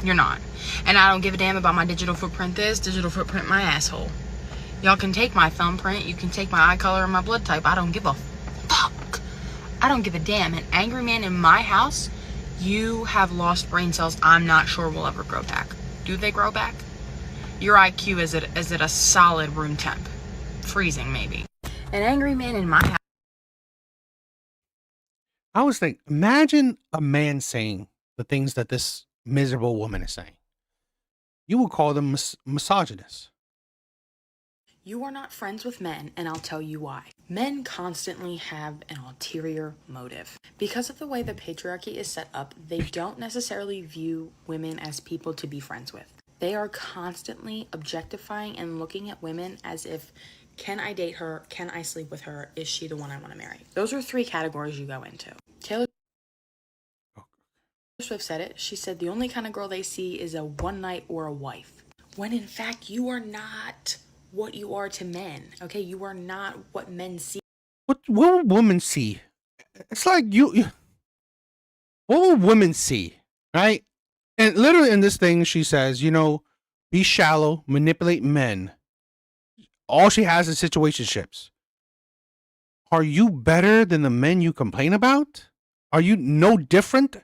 You're not. And I don't give a damn about my digital footprint this, digital footprint my asshole. Y'all can take my thumbprint, you can take my eye color and my blood type. I don't give a fuck. I don't give a damn. An angry man in my house, you have lost brain cells I'm not sure will ever grow back. Do they grow back? Your IQ is at a solid room temp. Freezing, maybe. An angry man in my house. I was thinking, imagine a man saying the things that this miserable woman is saying. You would call them misogynist. You are not friends with men, and I'll tell you why. Men constantly have an ulterior motive. Because of the way the patriarchy is set up, they don't necessarily view women as people to be friends with. They are constantly objectifying and looking at women as if, can I date her? Can I sleep with her? Is she the one I want to marry? Those are 3 categories you go into. Taylor Swift said it. She said the only kind of girl they see is a one night or a wife. When in fact, you are not what you are to men. Okay, you are not what men see. What will women see? It's like you what will women see, right? And literally in this thing, she says, be shallow, manipulate men. All she has is situationships. Are you better than the men you complain about? Are you no different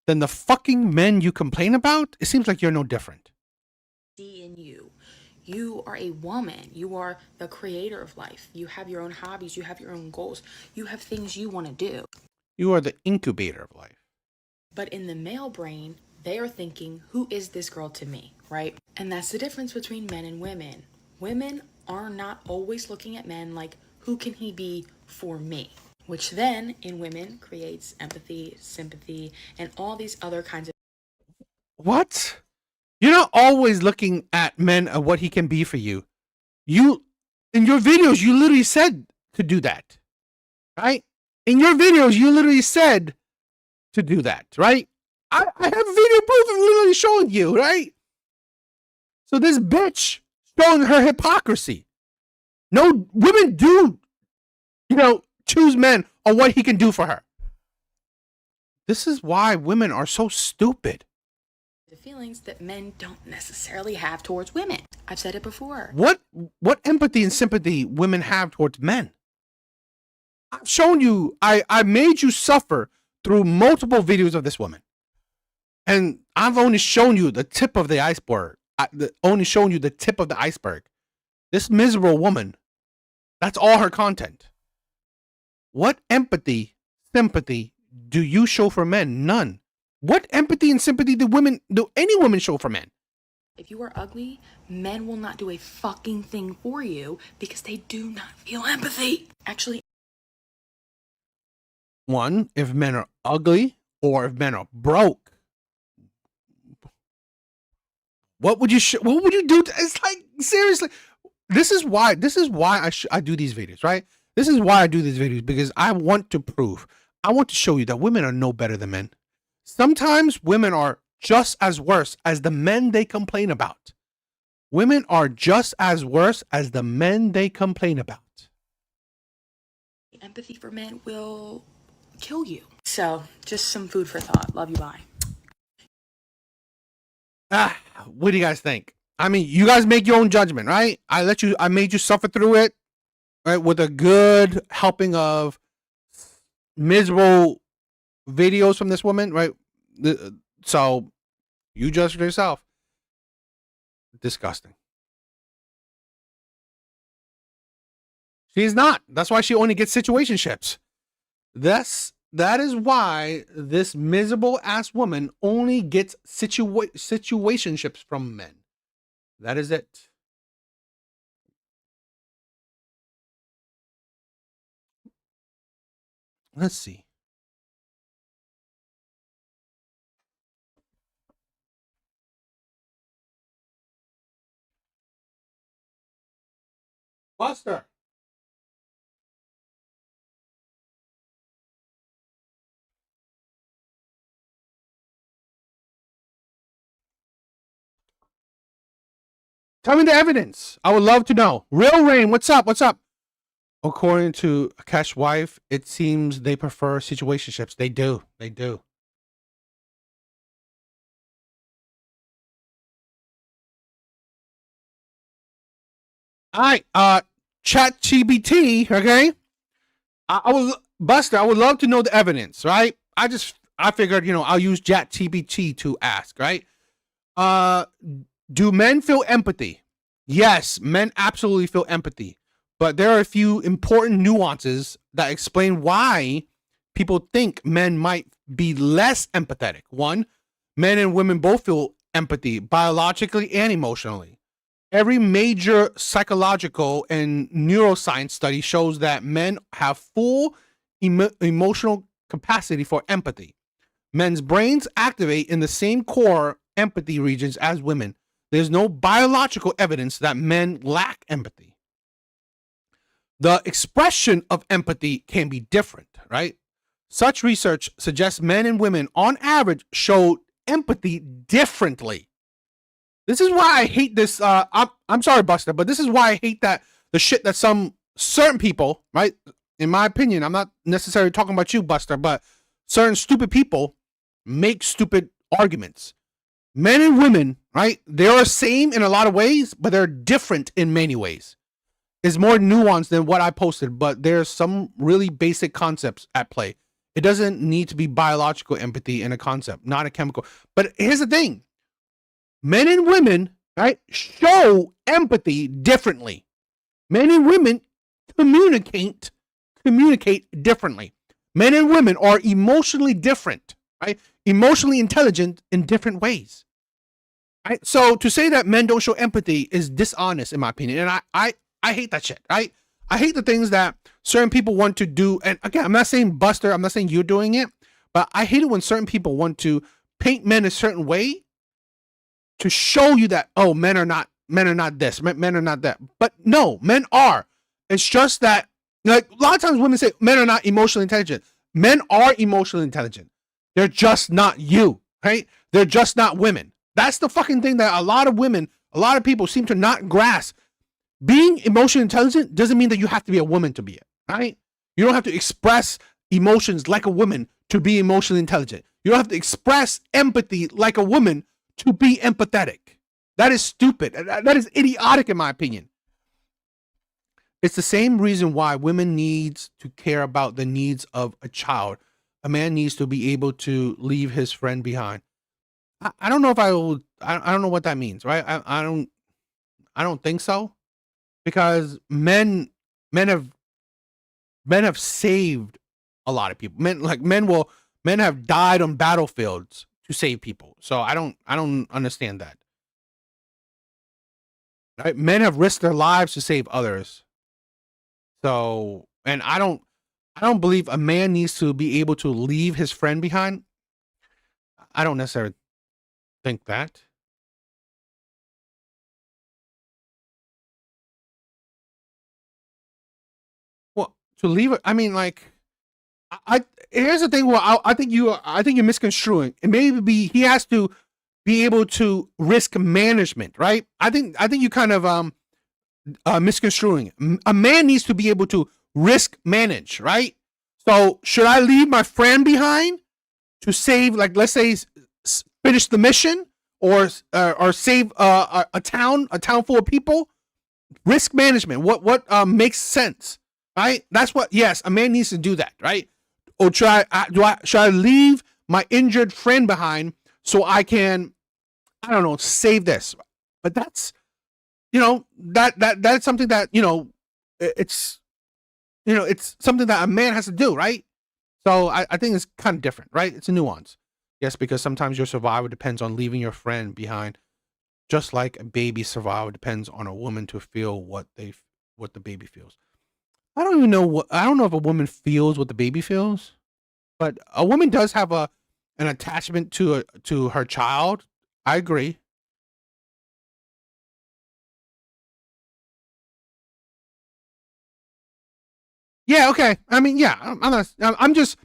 than the fucking men you complain about? It seems like you're no different. See in you. You are a woman. You are the creator of life. You have your own hobbies. You have your own goals. You have things you want to do. You are the incubator of life. But in the male brain, they are thinking, who is this girl to me, right? And that's the difference between men and women. Women are not always looking at men like, who can he be for me? Which then, in women, creates empathy, sympathy, and all these other kinds of... What? You're not always looking at men at what he can be for you. You, in your videos, you literally said to do that, right? In your videos, you literally said to do that, right? I have video proof of literally showing you, right? So this bitch showing her hypocrisy. No, women do, choose men on what he can do for her. This is why women are so stupid. The feelings that men don't necessarily have towards women. I've said it before. What empathy and sympathy women have towards men? I've shown you, I made you suffer through multiple videos of this woman. And I've only shown you the tip of the iceberg. Only shown you the tip of the iceberg. This miserable woman, that's all her content. What empathy, sympathy do you show for men? None. What empathy and sympathy do any women show for men? If you are ugly, men will not do a fucking thing for you because they do not feel empathy. Actually, one, if men are ugly or if men are broke, what would you do? It's like, seriously, this is why I do these videos, right? This is why I do these videos, because I want to show you that women are no better than men. Sometimes women are just as worse as the men they complain about. Women are just as worse as the men they complain about. empathy for men will kill you. So, just some food for thought. Love you, bye. What do you guys think? I mean, you guys make your own judgment, right? I made you suffer through it, right? With a good helping of miserable videos from this woman, right? So you judge for yourself. Disgusting. She's not. That's why she only gets situationships. That is why this miserable ass woman only gets situationships from men. That is it. Let's see. Buster. Tell me the evidence. I would love to know. Real Rain, what's up? What's up? According to Akash's wife, it seems they prefer situationships. They do. They do. All right, chat GBT, okay? I would, Buster, I would love to know the evidence, right? I figured, I'll use chat GBT to ask, right? Do men feel empathy? Yes, men absolutely feel empathy. But there are a few important nuances that explain why people think men might be less empathetic. One, men and women both feel empathy biologically and emotionally. Every major psychological and neuroscience study shows that men have full emotional capacity for empathy. Men's brains activate in the same core empathy regions as women. There's no biological evidence that men lack empathy. The expression of empathy can be different, right? Such research suggests men and women, on average, show empathy differently. This is why I hate this. I'm sorry, Buster, but this is why I hate that the shit that some certain people, right? In my opinion, I'm not necessarily talking about you, Buster, but certain stupid people make stupid arguments. Men and women, right? They're the same in a lot of ways, but they're different in many ways. It's more nuanced than what I posted, but there's some really basic concepts at play. It doesn't need to be biological empathy in a concept, not a chemical. But here's the thing. Men and women, right, show empathy differently. Men and women communicate differently. Men and women are emotionally different, right? Emotionally intelligent in different ways. Right? So to say that men don't show empathy is dishonest, in my opinion. And I hate that shit, right? I hate the things that certain people want to do. And again, I'm not saying Buster, I'm not saying you're doing it, but I hate it when certain people want to paint men a certain way to show you that, oh, men are not this, men are not that. But no, men are. It's just that, like, a lot of times women say men are not emotionally intelligent. Men are emotionally intelligent. They're just not you, right? They're just not women. That's the fucking thing that a lot of people seem to not grasp. Being emotionally intelligent doesn't mean that you have to be a woman to be it, right? You don't have to express emotions like a woman to be emotionally intelligent. You don't have to express empathy like a woman to be empathetic. That is stupid. That is idiotic in my opinion. It's the same reason why women needs to care about the needs of a child. A man needs to be able to leave his friend behind. I don't know if I will. I don't know what that means, right? I don't think so, because men have saved a lot of people. Men have died on battlefields to save people. So I don't understand that. Right? Men have risked their lives to save others. So, and I don't believe a man needs to be able to leave his friend behind. I don't necessarily think that. Well, to leave it, I mean, like, I here's the thing. Well, I think you're misconstruing. It may be he has to be able to risk management, right? I think you kind of misconstruing. A man needs to be able to risk manage, right? So should I leave my friend behind to save, like, let's say, finish the mission, or save a town full of people? Risk management. What makes sense, right? That's what. Yes, a man needs to do that, right? Or should I leave my injured friend behind so I can, I don't know, save this? But that's, that's something that, it's something that a man has to do, right? So I think it's kind of different, right? It's a nuance. Yes, because sometimes your survival depends on leaving your friend behind, just like a baby's survival depends on a woman to feel what the baby feels. I don't know if a woman feels what the baby feels, but a woman does have an attachment to her child. I agree. Yeah, okay. I mean, yeah, I'm not. I'm just.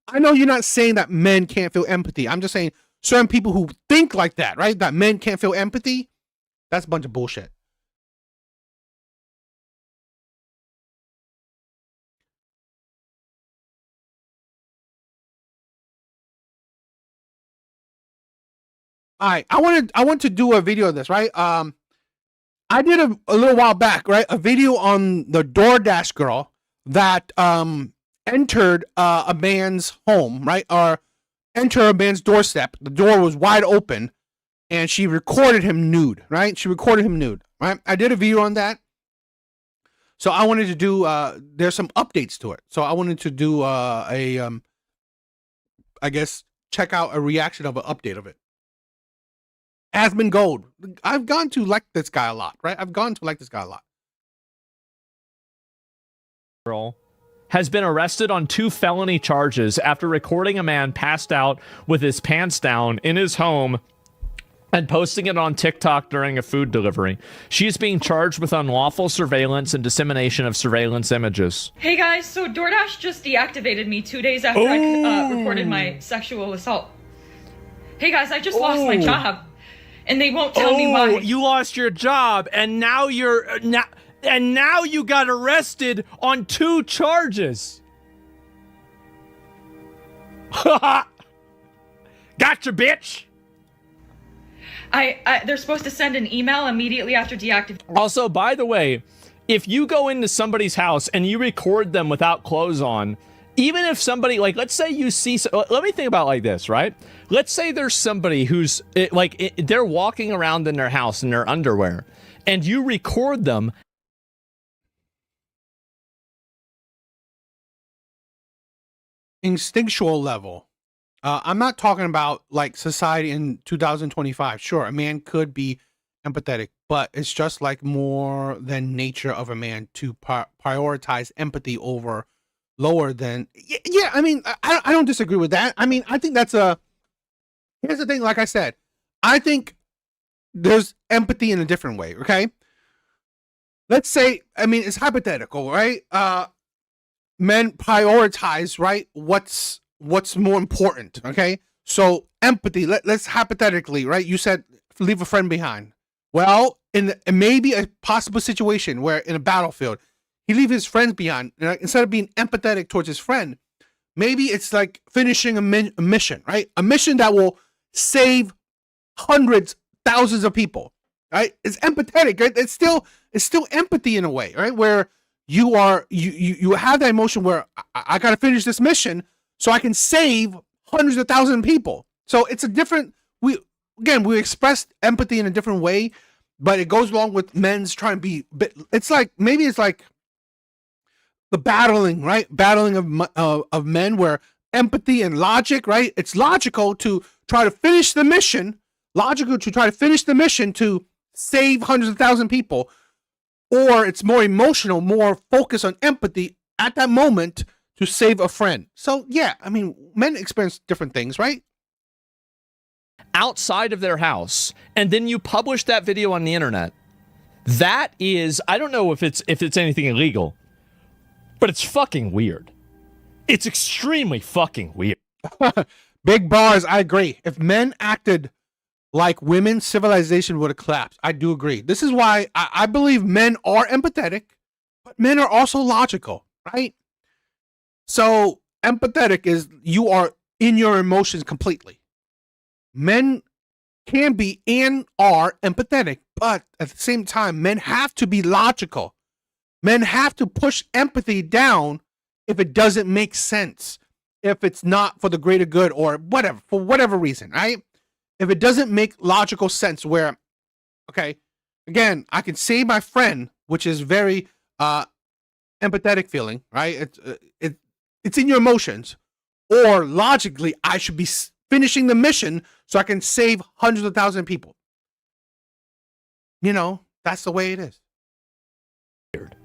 I know you're not saying that men can't feel empathy. I'm just saying certain people who think like that, right? That men can't feel empathy. That's a bunch of bullshit. All right, I want to do a video of this, right? I did a little while back, right? A video on the DoorDash girl that entered a man's home, right? Or enter a man's doorstep. The door was wide open, and she recorded him nude, right? She recorded him nude, right? I did a video on that. So I wanted to do, there's some updates to it. So I wanted to do I guess, check out a reaction of an update of it. Asmon Gold. I've gone to like this guy a lot, right? I've gone to like this guy a lot. Girl has been arrested on 2 felony charges after recording a man passed out with his pants down in his home and posting it on TikTok during a food delivery. She is being charged with unlawful surveillance and dissemination of surveillance images. Hey guys, so DoorDash just deactivated me 2 days after I reported my sexual assault. Hey guys, I just lost my job, and they won't tell me why. You lost your job, and now now you got arrested on 2 charges. Gotcha, bitch. They're supposed to send an email immediately after deactivation. Also, by the way, if you go into somebody's house and you record them without clothes on, even if somebody, like, let's say you see, let me think about it like this, right? Let's say there's somebody who's, they're walking around in their house in their underwear, and you record them. Instinctual level. I'm not talking about like society in 2025. Sure, a man could be empathetic, but it's just like more than nature of a man to prioritize empathy over lower than. Yeah, I mean, I don't disagree with that. I mean, I think that's here's the thing, like I said, I think there's empathy in a different way, okay? Let's say, I mean, it's hypothetical, right? Men prioritize, right? What's more important, okay? So empathy, let's hypothetically, right? You said leave a friend behind. Well, in maybe a possible situation where in a battlefield, he leave his friends behind. Instead of being empathetic towards his friend, maybe it's like finishing a mission, right? A mission that will save hundreds, thousands of people, right? It's empathetic, right? It's still empathy in a way, right? Where you have that emotion where I got to finish this mission so I can save hundreds of thousands of people. So it's a different, we express empathy in a different way, but it goes along with men's trying to be, it's like, maybe it's like the battling, right? Battling of men where empathy and logic, right? It's logical to try to finish the mission, to save hundreds of thousands of people, or it's more emotional, more focused on empathy at that moment to save a friend. So yeah, I mean, men experience different things, right? Outside of their house, and then you publish that video on the internet. That is, I don't know if it's anything illegal, but it's fucking weird. It's extremely fucking weird. Big bars, I agree. If men acted like women, civilization would have collapsed. I do agree. This is why I believe men are empathetic, but men are also logical, right? So empathetic is you are in your emotions completely. Men can be and are empathetic, but at the same time, men have to be logical. Men have to push empathy down if it doesn't make sense, if it's not for the greater good or whatever, for whatever reason, right? If it doesn't make logical sense where, okay, again, I can save my friend, which is very empathetic feeling, right? It's in your emotions, or logically, I should be finishing the mission so I can save hundreds of thousands of people. You know, that's the way it is. Weird.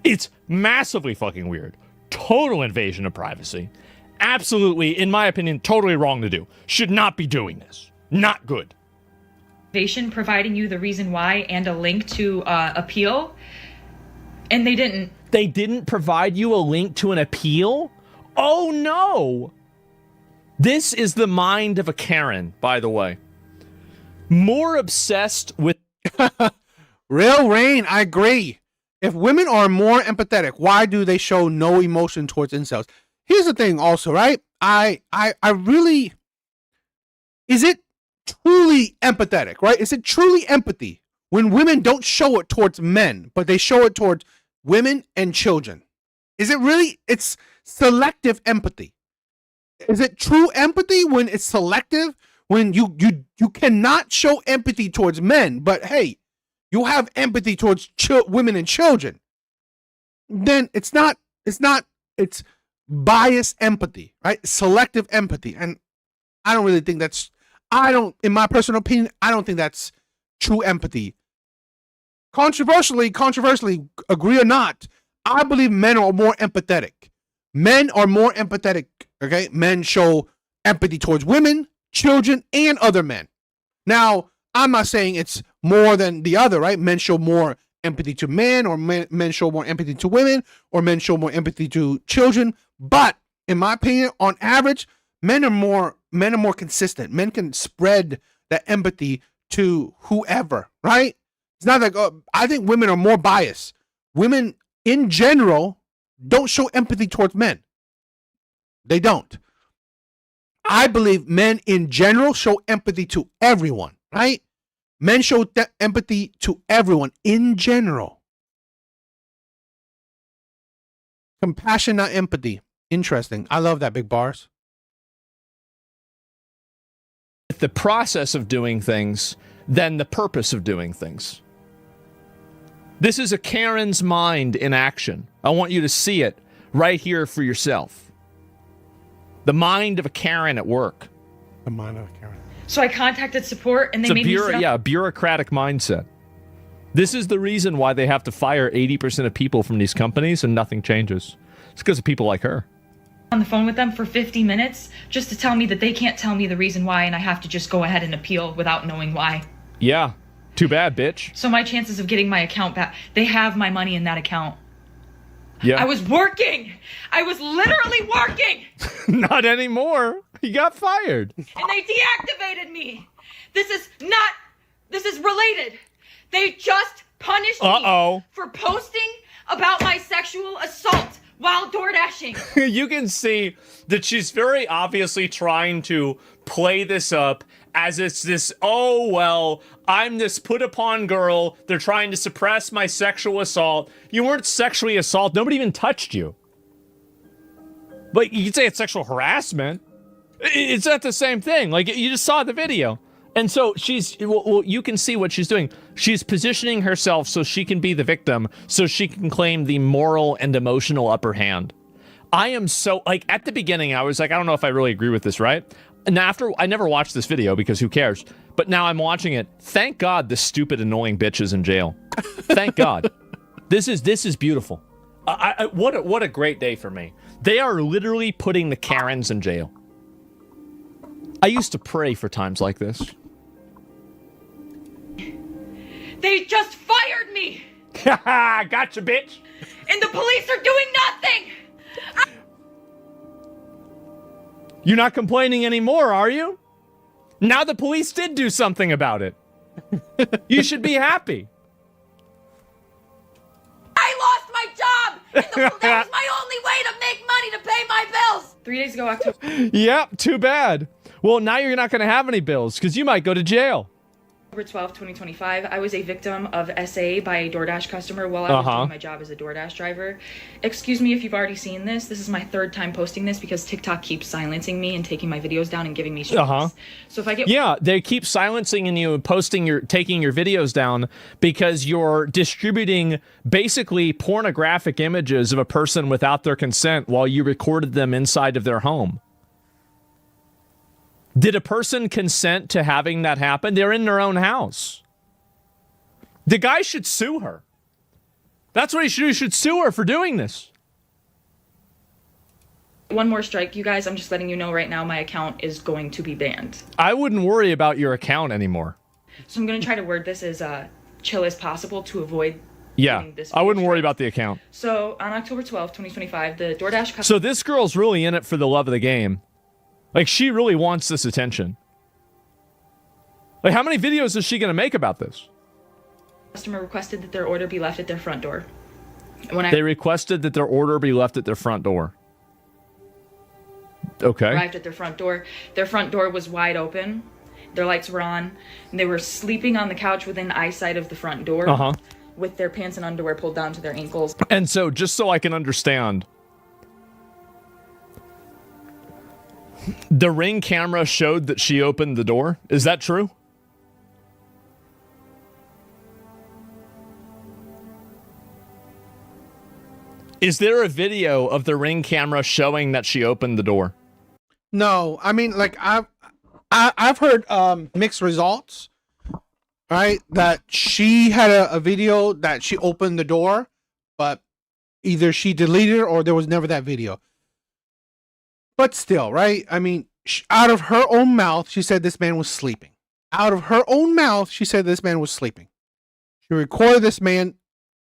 It's massively fucking weird. Total invasion of privacy. Absolutely, in my opinion, totally wrong to do. Should not be doing this. Not good. Providing you the reason why and a link to appeal, and they didn't. They didn't provide you a link to an appeal? Oh no! This is the mind of a Karen, by the way. More obsessed with... Real Rain, I agree. If women are more empathetic, why do they show no emotion towards incels? Here's the thing also, right? I really... Is it truly empathetic, right? Is it truly empathy when women don't show it towards men, but they show it towards women and children? Is it really? It's selective empathy. Is it true empathy when it's selective? When you cannot show empathy towards men, but hey, you have empathy towards women and children. Then it's biased empathy, right? Selective empathy. And I don't really think in my personal opinion, I don't think that's true empathy. Controversially, agree or not, I believe men are more empathetic. Men are more empathetic, okay? Men show empathy towards women, children, and other men. Now, I'm not saying it's more than the other, right? Men show more empathy to men, or men show more empathy to women, or men show more empathy to children. But in my opinion, on average, men are more consistent. Men can spread that empathy to whoever, right? It's not like, I think women are more biased. Women in general don't show empathy towards men. They don't. I believe men in general show empathy to everyone, right? Men show empathy to everyone in general. Compassion, not empathy. Interesting. I love that, Big Bars. The process of doing things than the purpose of doing things. This is a Karen's mind in action. I want you to see it right here for yourself. The mind of a Karen at work. The mind of a Karen. So I contacted support, and they made me sit up. A bureaucratic mindset. This is the reason why they have to fire 80% of people from these companies and nothing changes. It's because of people like her. On the phone with them for 50 minutes just to tell me that they can't tell me the reason why, and I have to just go ahead and appeal without knowing why. Yeah. Too bad, bitch. So my chances of getting my account back, they have my money in that account. Yeah. I was working. I was literally working. Not anymore. He got fired. And they deactivated me. This is related. They just punished me for posting about my sexual assault while door dashing. You can see that she's very obviously trying to play this up as it's this, oh, well, I'm this put upon girl. They're trying to suppress my sexual assault. You weren't sexually assaulted. Nobody even touched you. But you could say it's sexual harassment. It's not the same thing. Like, you just saw the video. And so you can see what she's doing. She's positioning herself so she can be the victim, so she can claim the moral and emotional upper hand. I am so, like, at the beginning, I was like, I don't know if I really agree with this, right? And after, I never watched this video because who cares? But now I'm watching it. Thank God this stupid, annoying bitch is in jail. Thank God. This is beautiful. What a great day for me. They are literally putting the Karens in jail. I used to pray for times like this. They just fired me. Gotcha, bitch. And the police are doing nothing. You're not complaining anymore, are you? Now the police did do something about it. You should be happy. I lost my job, and that was my only way to make money to pay my bills. 3 days ago, October Yep, too bad. Well, now you're not going to have any bills because you might go to jail. October 12th, 2025, I was a victim of SA by a DoorDash customer while I was doing my job as a DoorDash driver. Excuse me if you've already seen this. This is my third time posting this because TikTok keeps silencing me and taking my videos down and giving me strikes. So if I get... Yeah, they keep silencing and you taking your videos down because you're distributing basically pornographic images of a person without their consent while you recorded them inside of their home. Did a person consent to having that happen? They're in their own house. The guy should sue her. That's what he should do. He should sue her for doing this. One more strike, you guys. I'm just letting you know right now my account is going to be banned. I wouldn't worry about your account anymore. So I'm going to try to word this as chill as possible to avoid... Yeah, I wouldn't worry about the account. So on October 12th, 2025, the DoorDash customer... So this girl's really in it for the love of the game. Like, she really wants this attention. Like, how many videos is she going to make about this? Customer requested that their order be left at their front door. They requested that their order be left at their front door. Okay. Arrived at their front door was wide open, Their lights were on, and they were sleeping on the couch within eyesight of the front door with their pants and underwear pulled down to their ankles. And so, just so I can understand, the Ring camera showed that she opened the door. Is that true? Is there a video of the Ring camera showing that she opened the door? No, I mean, like I've heard mixed results, right? That she had a video that she opened the door, but either she deleted it or there was never that video. But still, right? I mean, out of her own mouth, she said this man was sleeping. Out of her own mouth, she said this man was sleeping. She recorded this man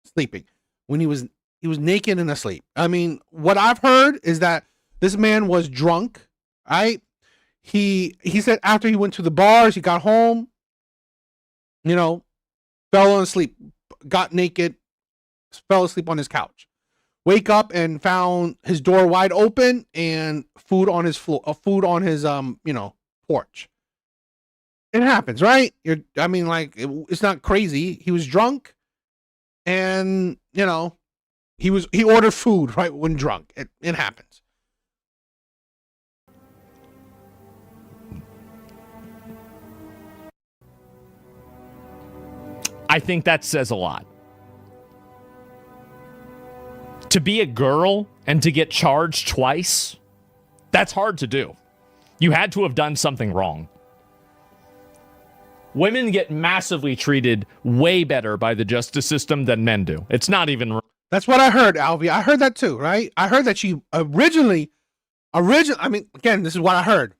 sleeping when he was naked and asleep. I mean, what I've heard is that this man was drunk, right? He said after he went to the bars, he got home, you know, fell asleep, got naked, fell asleep on his couch. Wake up and found his door wide open and food on his floor, food on his porch. It happens, right? I mean, like it's not crazy. He was drunk, and he ordered food right when drunk. It happens. I think that says a lot. To be a girl and to get charged twice, that's hard to do. You had to have done something wrong. Women get massively treated way better by the justice system than men do. It's not even... That's what I heard, Alvy. I heard that too, right? I heard that she originally, I mean, again, this is what I heard.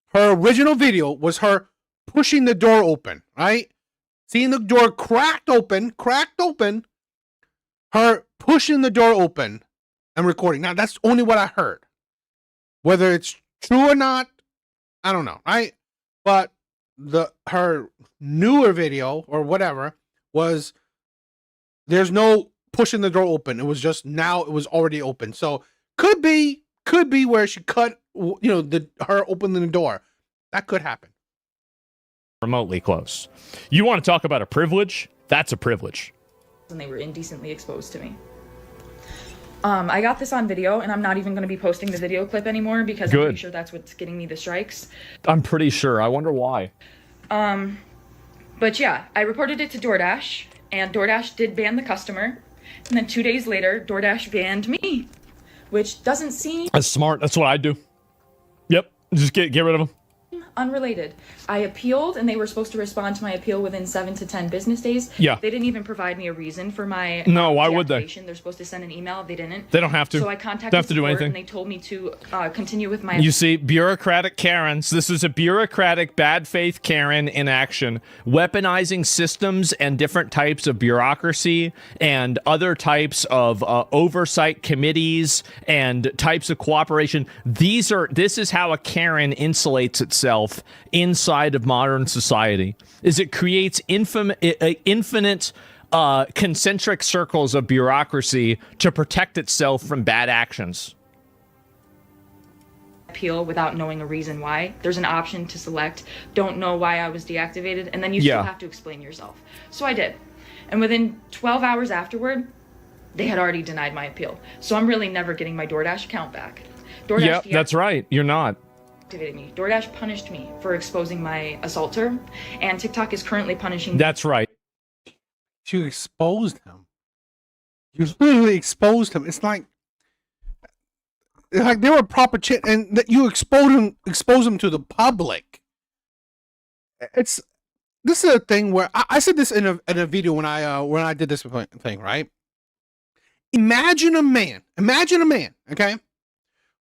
Her original video was her pushing the door open, right? Seeing the door cracked open, her pushing the door open and recording. Now, that's only what I heard. Whether it's true or not, I don't know, right? But her newer video or whatever was there's no pushing the door open. It was just now it was already open. So could be where she cut, her opening the door. That could happen. Remotely close. You want to talk about a privilege? That's a privilege. And they were indecently exposed to me. I got this on video, and I'm not even going to be posting the video clip anymore because I'm pretty sure that's what's getting me the strikes. I'm pretty sure. I wonder why. But yeah, I reported it to DoorDash, and DoorDash did ban the customer. And then 2 days later, DoorDash banned me, which doesn't seem... That's smart. That's what I do. Yep. Just get rid of them. Unrelated. I appealed, and they were supposed to respond to my appeal within 7 to 10 business days. Yeah. They didn't even provide me a reason for my No, why would they? They're supposed to send an email. They didn't. They don't have to. So I contacted They have to do support, anything. and they told me to continue with my... You see, bureaucratic Karens. This is a bureaucratic bad faith Karen in action, weaponizing systems and different types of bureaucracy and other types of oversight committees and types of cooperation. This is how a Karen insulates itself inside of modern society. Is it creates infinite concentric circles of bureaucracy to protect itself from bad actions. Appeal without knowing a reason why. There's an option to select don't know why I was deactivated, and then you still have to explain yourself. So I did, and within 12 hours afterward they had already denied my appeal. So I'm really never getting my DoorDash account back. Yep, that's right. You're not. Me. DoorDash punished me for exposing my assaulter, and TikTok is currently punishing... That's right. You exposed him. You literally exposed him. It's like they were proper and that you expose him to the public. This is a thing where I said this in a video when I did this thing, right? Imagine a man, okay?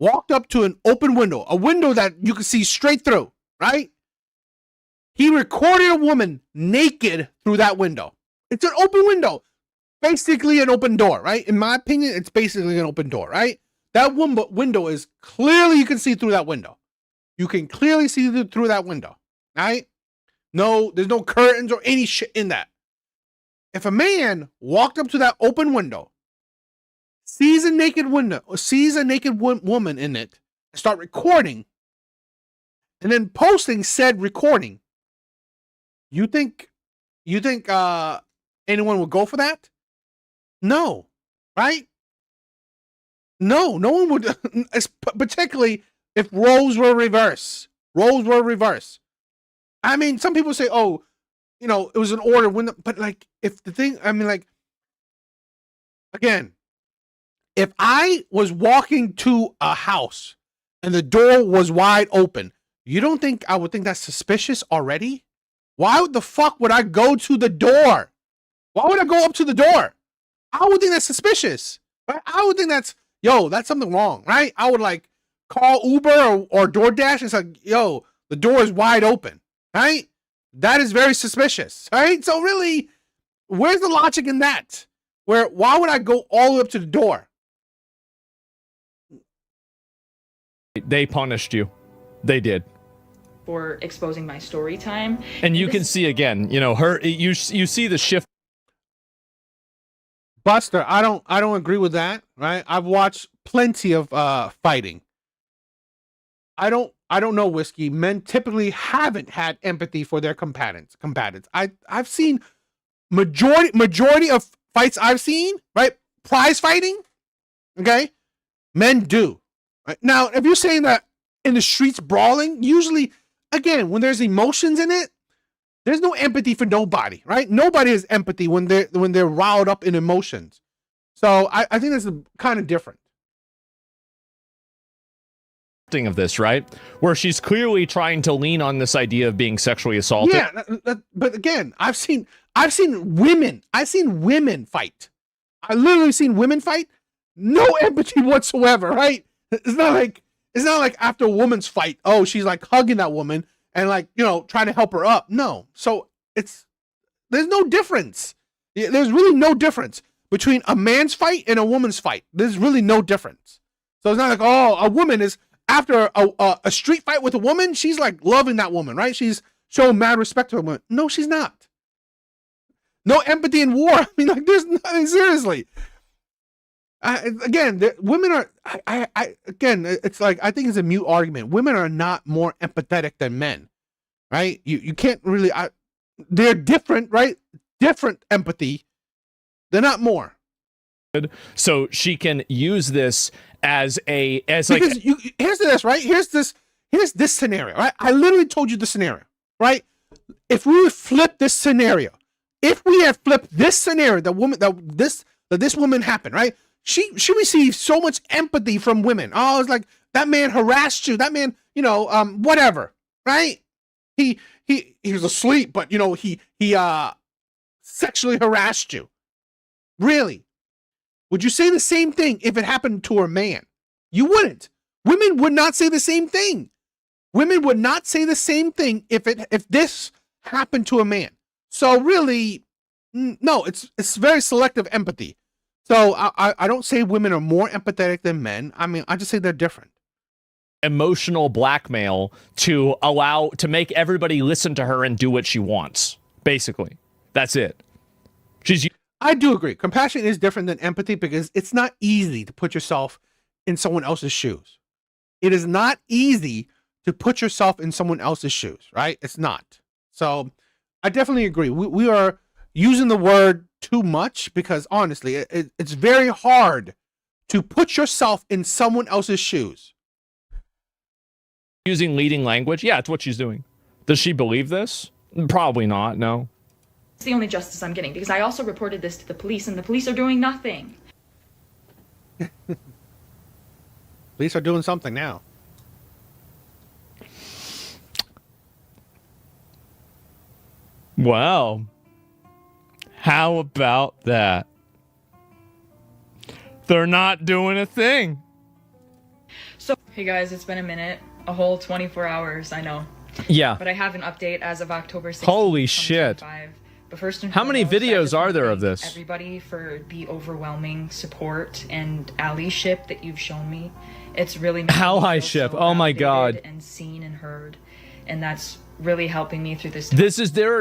Walked up to an open window, a window that you could see straight through, right? He recorded a woman naked through that window. It's an open window, basically an open door, right? In my opinion, it's basically an open door, right? That window is clearly, you can see through that window. You can clearly see through that window, right? No, there's no curtains or any shit in that. If a man walked up to that open window, sees a naked woman in it, and start recording, and then posting said recording. You think anyone would go for that? No, right? No one would, particularly if roles were reversed. Roles were reversed. I mean, some people say, oh, you know, it was an order when, but like, if the thing, I mean, like, again, if I was walking to a house and the door was wide open, you don't think I would think that's suspicious already? Why the fuck would I go to the door? Why would I go up to the door? I would think that's suspicious. Right? I would think that's something wrong, right? I would like call Uber or DoorDash and it's like, yo, the door is wide open, right? That is very suspicious, right? So really, where's the logic in that? Why would I go all the way up to the door? They punished you. They did. For exposing my story time. And you can see again, you know, you see the shift. Buster, I don't agree with that, right? I've watched plenty of fighting. I don't know, Whiskey. Men typically haven't had empathy for their combatants. I've seen majority of fights I've seen, right? Prize fighting, okay? Men do. Right? Now, if you're saying that in the streets brawling, usually, again, when there's emotions in it, there's no empathy for nobody, right? Nobody has empathy when they're riled up in emotions. So I think that's kind of different. Of this, right? Where she's clearly trying to lean on this idea of being sexually assaulted. Yeah, but again, I've seen women fight. I literally seen women fight. No empathy whatsoever, right? It's not like after a woman's fight, oh, she's like hugging that woman and like, you know, trying to help her up. No. So there's no difference. There's really no difference between a man's fight and a woman's fight. There's really no difference. So it's not like, oh, a woman is after a street fight with a woman, she's like loving that woman, right? She's showing mad respect to a woman. No, she's not. No empathy in war. I mean, like, there's nothing, seriously. Again, women are, again, it's like, I think it's a mute argument. Women are not more empathetic than men, right? You can't really, they're different, right? Different empathy. They're not more. So she can use this as because like, here's this, right? Here's this scenario, right? I literally told you the scenario, right? If we would flip this scenario, if we had flipped this scenario, that this woman happened, right? She received so much empathy from women. Oh, it's like, that man harassed you. That man, you know, whatever, right? He was asleep, but you know, he sexually harassed you. Really? Would you say the same thing if it happened to a man? You wouldn't. Women would not say the same thing. Women would not say the same thing if this happened to a man. So really, no, it's very selective empathy. So I don't say women are more empathetic than men. I mean, I just say they're different. Emotional blackmail to make everybody listen to her and do what she wants. Basically, that's it. I do agree. Compassion is different than empathy because it's not easy to put yourself in someone else's shoes. It is not easy to put yourself in someone else's shoes, right? It's not. So I definitely agree. We are using the word too much because honestly, it's very hard to put yourself in someone else's shoes. Using leading language? Yeah, it's what she's doing. Does she believe this? Probably not, no. It's the only justice I'm getting because I also reported this to the police and the police are doing nothing. Police are doing something now. Wow. How about that? They're not doing a thing. So, hey guys, it's been a minute. A whole 24 hours, I know. Yeah. But I have an update as of October 16th. Holy shit. But first and how many foremost, videos are there of this? Everybody for the overwhelming support and allyship that you've shown me. It's really allyship. So oh my god. And seen and heard, and that's really helping me through this. There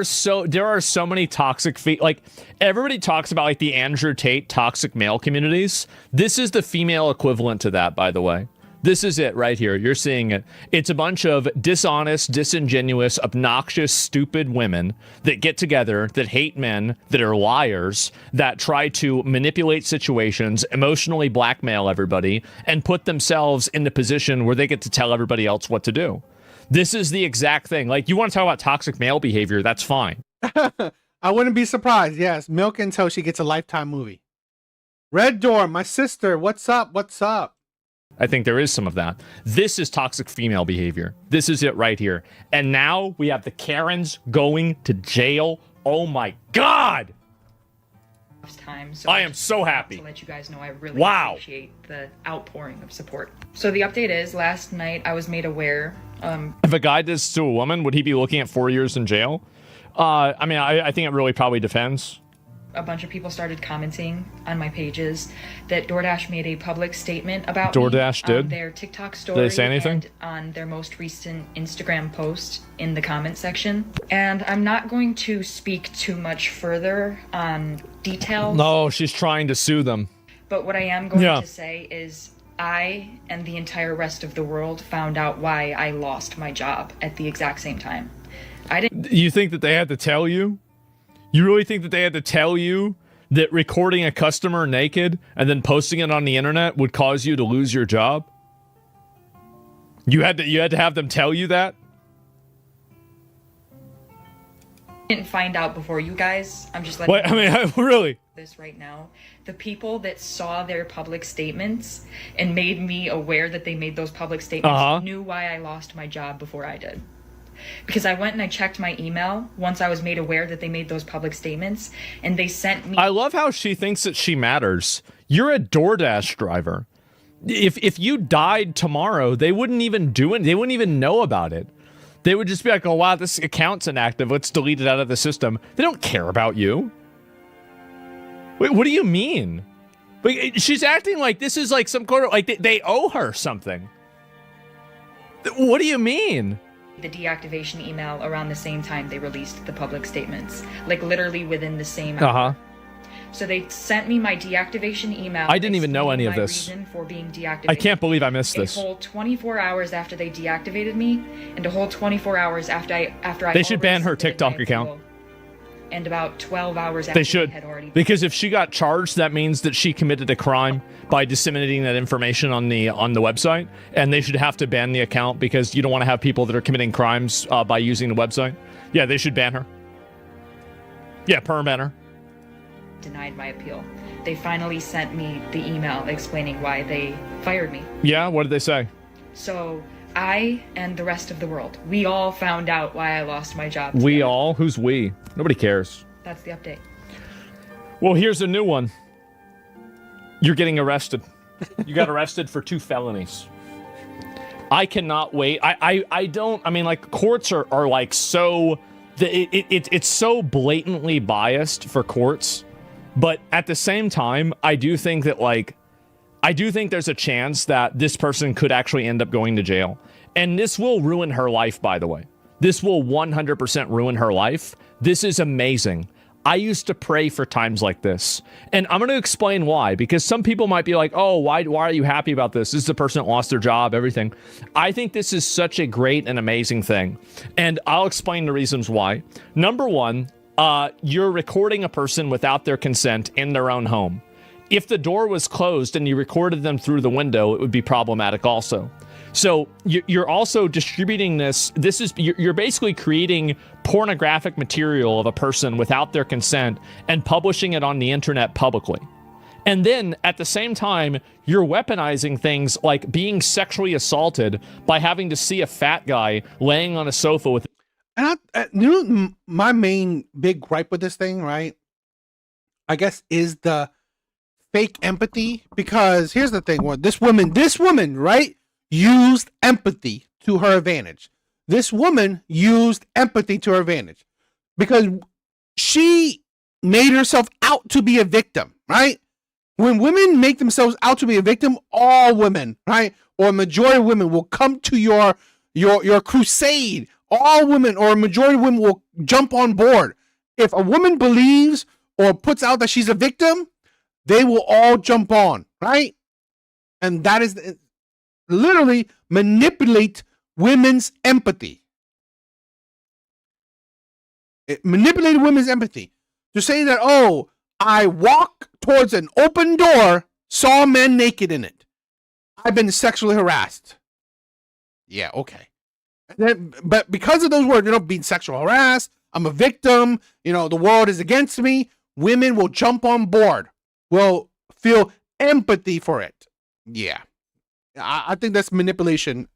are so many toxic like everybody talks about like the Andrew Tate toxic male communities. This is the female equivalent to that, by the way. This is it right here. You're seeing it. It's a bunch of dishonest, disingenuous, obnoxious, stupid women that get together, that hate men, that are liars, that try to manipulate situations, emotionally blackmail everybody, and put themselves in the position where they get to tell everybody else what to do. This is the exact thing. Like, you want to talk about toxic male behavior, that's fine. I wouldn't be surprised. Yes, milk until she gets a Lifetime movie. Red Door, my sister, what's up? What's up? I think there is some of that. This is toxic female behavior. This is it right here. And now we have the Karens going to jail. Oh my God! Time, so I am so happy to let you guys know I really appreciate the outpouring of support. So the update is, last night I was made aware. If a guy does this to a woman, would he be looking at 4 years in jail? I mean, I think it really probably depends. A bunch of people started commenting on my pages that DoorDash made a public statement about DoorDash me did? on their TikTok story. Did they say anything? And on their most recent Instagram post in the comment section. And I'm not going to speak too much further on details. No, she's trying to sue them. But what I am going to say is I and the entire rest of the world found out why I lost my job at the exact same time. I didn't. You think that they had to tell you? You really think that they had to tell you that recording a customer naked and then posting it on the internet would cause you to lose your job? You had to have them tell you that? Didn't find out before you guys. I'm just letting Wait, I mean, really? This right now. The people that saw their public statements and made me aware that they made those public statements knew why I lost my job before I did. Because I went and I checked my email once I was made aware that they made those public statements, and they sent me. I love how she thinks that she matters. You're a DoorDash driver. If you died tomorrow, they wouldn't even do it. They wouldn't even know about it. They would just be like, oh, wow, this account's inactive. Let's delete it out of the system. They don't care about you. Wait, what do you mean? Like, she's acting like this is like some kind of, like they owe her something. What do you mean? The deactivation email around the same time they released the public statements, like literally within the same hour. So they sent me my deactivation email. I didn't even know any of this. Reason for being deactivated. I can't believe I missed this. A whole 24 hours after they deactivated me, and a whole 24 hours after I. They should ban her TikTok account. And about 12 hours after they should, had already. Because if she got charged, that means that she committed a crime by disseminating that information on the website, and they should have to ban the account because you don't want to have people that are committing crimes by using the website. Yeah, they should ban her. Yeah, perm-ban her. Denied my appeal. They finally sent me the email explaining why they fired me. Yeah, what did they say? So I and the rest of the world, we all found out why I lost my job together. We all? Who's we? Nobody cares. That's the update. Well, here's a new one. You're getting arrested. You got arrested for 2 felonies. I cannot wait. I don't, I mean, like, courts are like so, it's so blatantly biased for courts. But at the same time, I do think that, like, I do think there's a chance that this person could actually end up going to jail. And this will ruin her life, by the way. This will 100% ruin her life. This is amazing. I used to pray for times like this. And I'm going to explain why. Because some people might be like, oh, why are you happy about this? This is the person that lost their job, everything. I think this is such a great and amazing thing. And I'll explain the reasons why. Number one, you're recording a person without their consent in their own home. If the door was closed and you recorded them through the window, it would be problematic also. So you're also distributing this. You're basically creating pornographic material of a person without their consent and publishing it on the internet publicly. And then at the same time, you're weaponizing things like being sexually assaulted by having to see a fat guy laying on a sofa with. And you know, my main big gripe with this thing, right? I guess is the fake empathy, because here's the thing: this woman, right, used empathy to her advantage. This woman used empathy to her advantage because she made herself out to be a victim, right? When women make themselves out to be a victim, all women, right, or a majority of women will come to your crusade. All women or a majority of women will jump on board. If a woman believes or puts out that she's a victim, they will all jump on, right? And that is literally manipulate women's empathy. It manipulated women's empathy to say that, oh, I walk towards an open door, saw men naked in it. I've been sexually harassed. Yeah, okay. But because of those words, being sexual harassed, I'm a victim, the world is against me, women will jump on board, will feel empathy for it. Yeah. I think that's manipulation.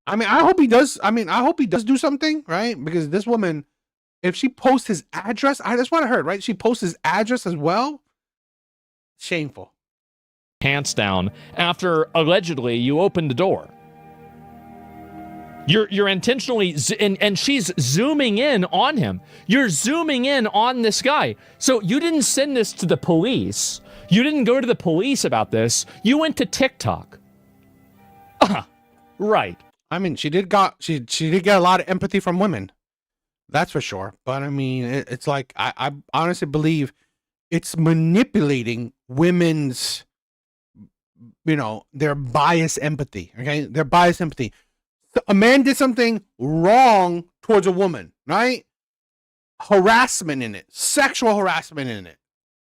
I hope he does. I hope he does do something, right? Because this woman, if she posts his address, that's what I heard, right? She posts his address as well. Shameful. Pants down after allegedly you opened the door. You're intentionally and she's zooming in on him. You're zooming in on this guy. So you didn't send this to the police. You didn't go to the police about this. You went to TikTok. Right. She did get a lot of empathy from women. That's for sure. But it's like I honestly believe it's manipulating women's their biased empathy. Okay? Their biased empathy. A man did something wrong towards a woman, right? Harassment in it, sexual harassment in it.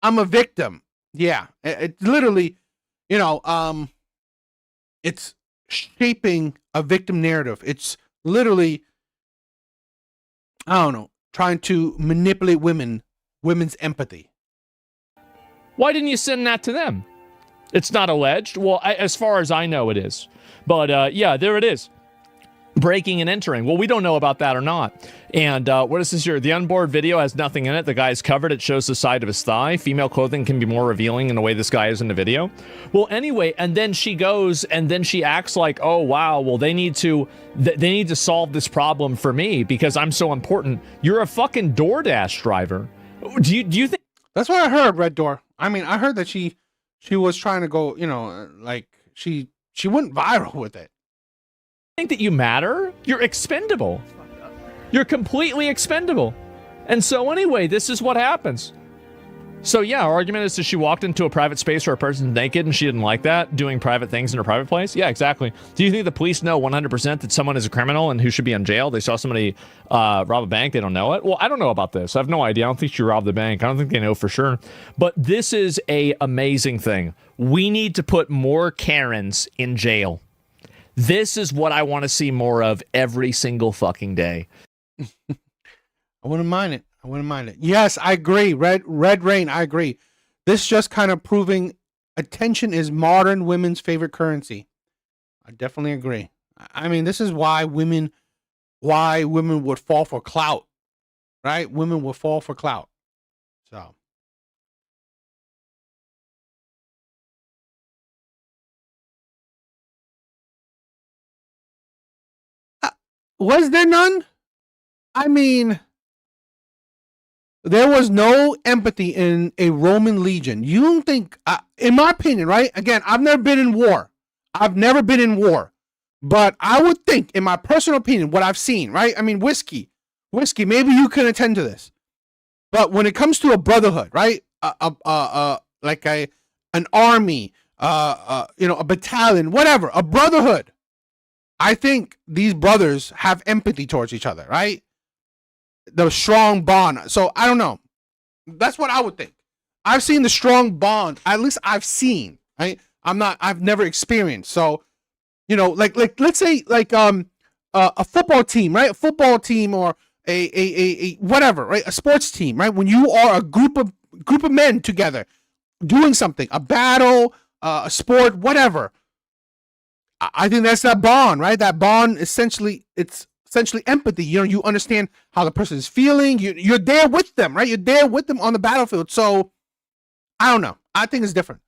I'm a victim. Yeah, it literally, it's shaping a victim narrative. It's literally, I don't know, trying to manipulate women's empathy. Why didn't you send that to them? It's not alleged. Well, as far as I know, it is. But yeah, there it is. Breaking and entering. Well, we don't know about that or not. And what is this here? The onboard video has nothing in it. The guy's covered. It shows the side of his thigh. Female clothing can be more revealing in the way this guy is in the video. Well, anyway, and then she goes and then she acts like, oh, wow, well, they need to solve this problem for me because I'm so important. You're a fucking DoorDash driver. Do you think? That's what I heard, Red Door. I heard that she was trying to go, like she went viral with it. Think that you matter? You're expendable. You're completely expendable. And so anyway, this is what happens. So yeah, our argument is that she walked into a private space where a person's naked and she didn't like that, doing private things in her private place? Yeah, exactly. Do you think the police know 100% that someone is a criminal and who should be in jail? They saw somebody rob a bank, they don't know it? Well, I don't know about this. I have no idea. I don't think she robbed the bank. I don't think they know for sure. But this is a amazing thing. We need to put more Karens in jail. This is what I want to see more of every single fucking day. I wouldn't mind it. Yes, I agree. Red Rain, I agree. This just kind of proving attention is modern women's favorite currency. I definitely agree. This is why women would fall for clout, right? Women will fall for clout. So. Was there none? There was no empathy in a Roman legion. You don't think, in my opinion, right? Again, I've never been in war. But I would think, in my personal opinion, what I've seen, right? Whiskey, maybe you can attend to this. But when it comes to a brotherhood, right? Like an army, a battalion, whatever, a brotherhood. I think these brothers have empathy towards each other, right? The strong bond. So I don't know. That's what I would think. I've seen the strong bond. At least I've seen, right? I've never experienced. So, like let's say like a football team, right? A football team or a whatever, right? A sports team, right? When you are a group of men together doing something, a battle, a sport, whatever. I think that's that bond, right? That bond essentially, it's essentially empathy. You understand how the person is feeling. You're there with them, right? You're there with them on the battlefield. So I don't know. I think it's different.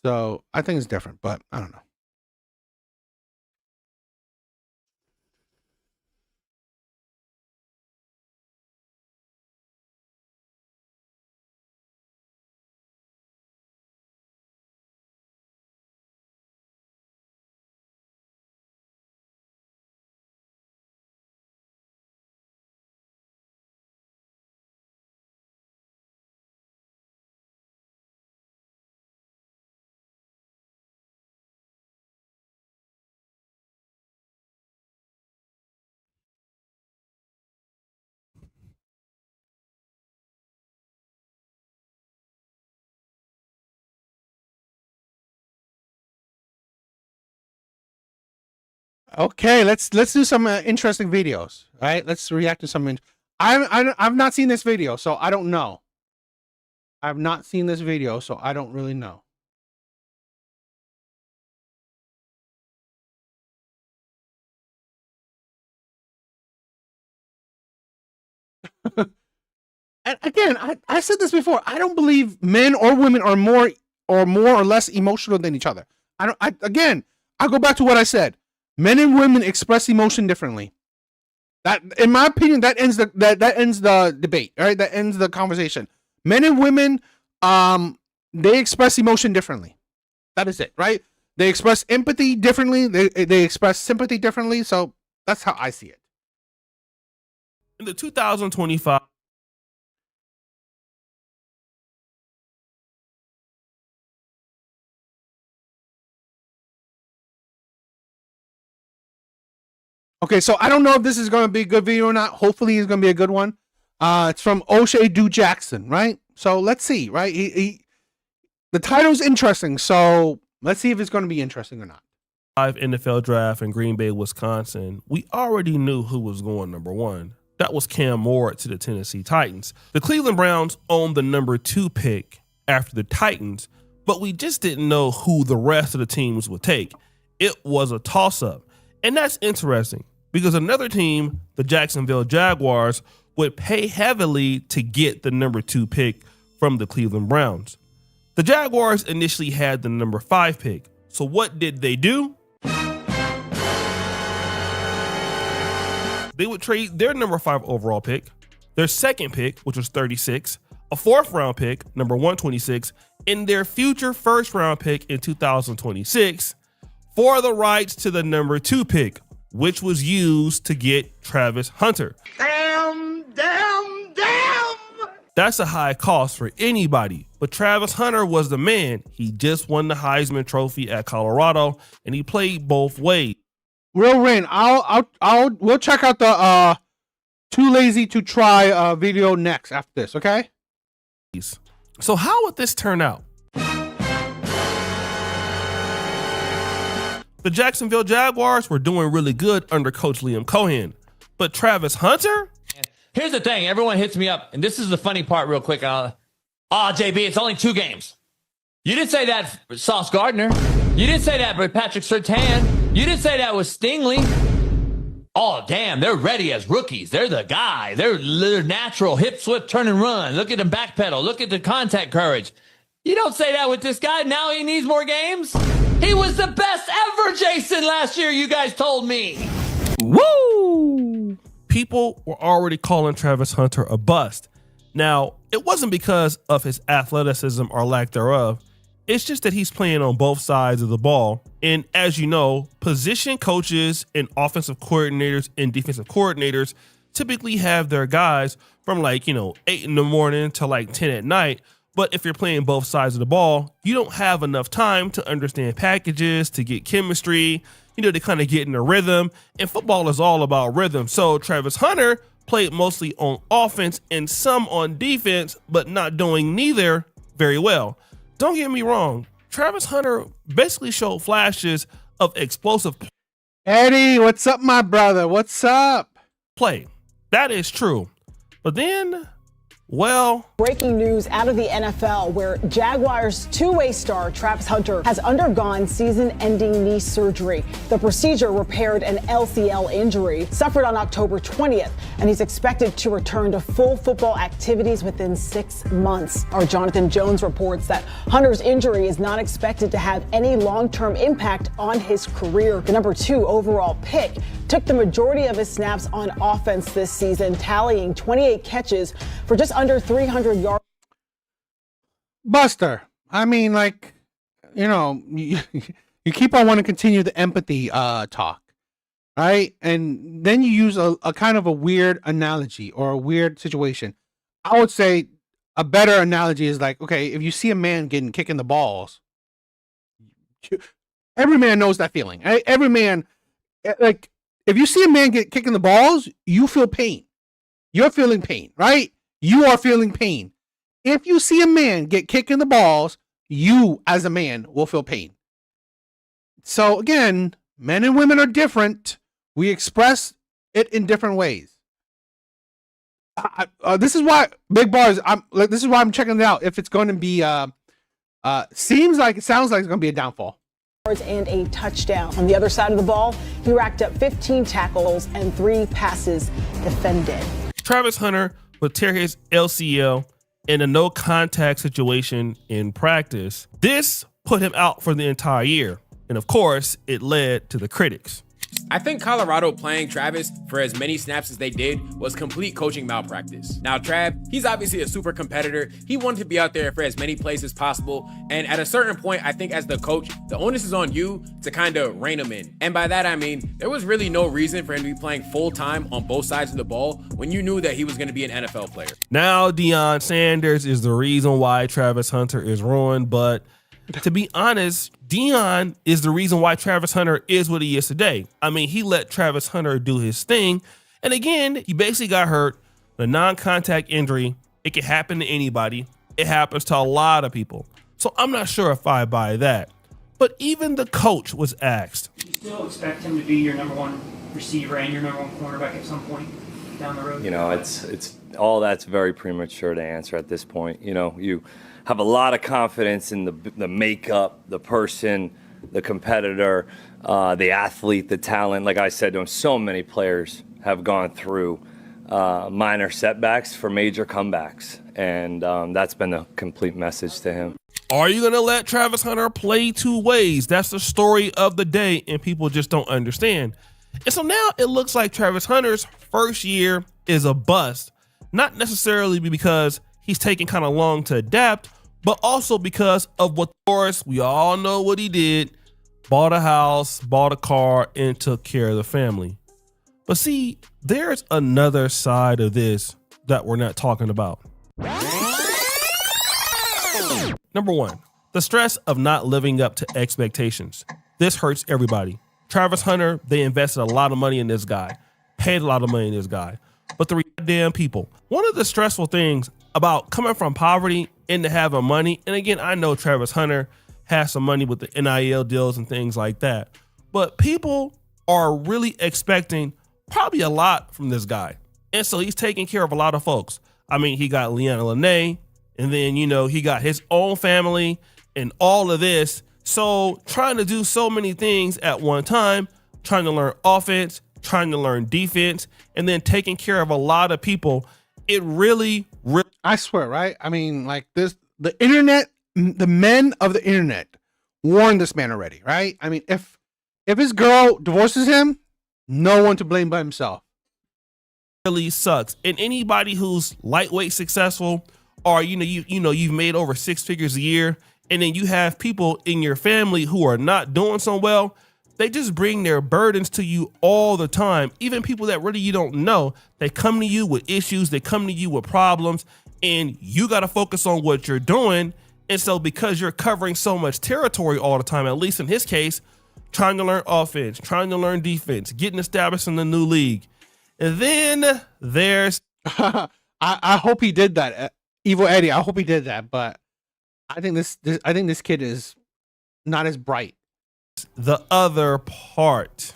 But I don't know. Okay, let's do some interesting videos. All right, let's react to some. I've not seen this video, so I don't know. I've not seen this video, so I don't really know. And again, I said this before. I don't believe men or women are more or less emotional than each other. Again, I go back to what I said. Men and women express emotion differently. That, in my opinion, that ends the debate. All right, that ends the conversation. Men and women, they express emotion differently. That is it, right? They express empathy differently. They express sympathy differently. So that's how I see it. In the 2025. Okay, so I don't know if this is going to be a good video or not. Hopefully, it's going to be a good one. It's from O'Shea Do Jackson, right? So let's see, right? The title's interesting, so let's see if it's going to be interesting or not. NFL draft in Green Bay, Wisconsin, we already knew who was going number 1. That was Cam Moore to the Tennessee Titans. The Cleveland Browns owned the number 2 pick after the Titans, but we just didn't know who the rest of the teams would take. It was a toss-up. And that's interesting because another team, the Jacksonville Jaguars, would pay heavily to get the number 2 pick from the Cleveland Browns. The Jaguars initially had the number 5 pick. So what did they do? They would trade their number 5 overall pick, their second pick, which was 36, a 4th round pick, number 126, and their future 1st round pick in 2026 for the rights to the number 2 pick, which was used to get Travis Hunter. Damn! That's a high cost for anybody, but Travis Hunter was the man. He just won the Heisman Trophy at Colorado, and he played both ways. Real Rain, we'll check out the Too Lazy to Try video next after this, okay? So how would this turn out? The Jacksonville Jaguars were doing really good under Coach Liam Cohen, but Travis Hunter? Here's the thing. Everyone hits me up, and this is the funny part real quick. JB, it's only 2 games. You didn't say that for Sauce Gardner. You didn't say that with Patrick Surtain. You didn't say that with Stingley. Oh, damn, they're ready as rookies. They're the guy. They're natural, hip, swift, turn and run. Look at the backpedal. Look at the contact courage. You don't say that with this guy. Now he needs more games. He was the best ever, Jason, last year, you guys told me. Woo! People were already calling Travis Hunter a bust. Now, it wasn't because of his athleticism or lack thereof. It's just that he's playing on both sides of the ball. And as you know, position coaches and offensive coordinators and defensive coordinators typically have their guys from 8 in the morning to 10 at night. But if you're playing both sides of the ball, you don't have enough time to understand packages, to get chemistry, to kind of get in a rhythm. And football is all about rhythm. So Travis Hunter played mostly on offense and some on defense, but not doing neither very well. Don't get me wrong. Travis Hunter basically showed flashes of explosive Eddie, what's up, my brother? What's up? Play. That is true. But then, well, breaking news out of the NFL where Jaguars two-way star Travis Hunter has undergone season-ending knee surgery. The procedure repaired an LCL injury suffered on October 20th, and he's expected to return to full football activities within 6 months. Our Jonathan Jones reports that Hunter's injury is not expected to have any long-term impact on his career. The number 2 overall pick took the majority of his snaps on offense this season, tallying 28 catches for just under 300 yards. Buster, I mean, you keep on wanting to continue the empathy talk, right? And then you use a kind of a weird analogy or a weird situation. I would say a better analogy is okay, if you see a man getting kicked in the balls, every man knows that feeling. Right? Every man, if you see a man get kicked in the balls, you feel pain. You're feeling pain, right? You are feeling pain. If you see a man get kicked in the balls, you as a man will feel pain. So again, Men and women are different. We express it in different ways. This is why Big Bars. This is why I'm checking it out. If it's going to be, sounds like it's going to be a downfall. And a touchdown. On the other side of the ball, he racked up 15 tackles and 3 passes defended. Travis Hunter would tear his LCL in a no contact situation in practice. This put him out for the entire year. And of course, it led to the critics. I think Colorado playing Travis for as many snaps as they did was complete coaching malpractice. Now, Trav, he's obviously a super competitor. He wanted to be out there for as many plays as possible. And at a certain point, I think as the coach, the onus is on you to kind of rein him in. And by that, I mean, there was really no reason for him to be playing full time on both sides of the ball when you knew that he was going to be an NFL player. Now, Deion Sanders is the reason why Travis Hunter is ruined. But to be honest, Deion is the reason why Travis Hunter is what he is today. I mean, he let Travis Hunter do his thing. And again, he basically got hurt. The non-contact injury, it can happen to anybody. It happens to a lot of people. So I'm not sure if I buy that. But even the coach was asked. Do you still expect him to be your number one receiver and your number one cornerback at some point down the road? You know, it's all that's very premature to answer at this point. You know, you have a lot of confidence in the makeup, the person, the competitor, the athlete, the talent. Like I said to him, so many players have gone through minor setbacks for major comebacks. And that's been the complete message to him. Are you going to let Travis Hunter play two ways? That's the story of the day, and people just don't understand. And so now it looks like Travis Hunter's first year is a bust, not necessarily because he's taking kind of long to adapt, but also because of what, of course, we all know what he did. Bought a house, bought a car, and took care of the family. But see, there's another side of this that we're not talking about. Number one, the stress of not living up to expectations. This hurts everybody. Travis Hunter, they invested a lot of money in this guy, paid a lot of money in this guy. But the damn people, one of the stressful things about coming from poverty into having money, and again, I know Travis Hunter has some money with the NIL deals and things like that, but people are really expecting probably a lot from this guy. And so he's taking care of a lot of folks. I mean, he got Leanna Lene, and then, you know, he got his own family and all of this. So trying to do so many things at one time, trying to learn offense, trying to learn defense, and then taking care of a lot of people, it really, I swear, right? I mean, like this, the internet, the men of the internet warned this man already, right? I mean, if his girl divorces him, no one to blame but himself. Really sucks. And anybody who's lightweight successful, or you've made over 6 figures a year, and then you have people in your family who are not doing so well, they just bring their burdens to you all the time. Even people that really you don't know, they come to you with issues, they come to you with problems, and you got to focus on what you're doing. And so because you're covering so much territory all the time, at least in his case, trying to learn offense, trying to learn defense, getting established in the new league. And then there's... I hope he did that. Evil Eddie, I hope he did that, but I think this kid is not as bright. The other part.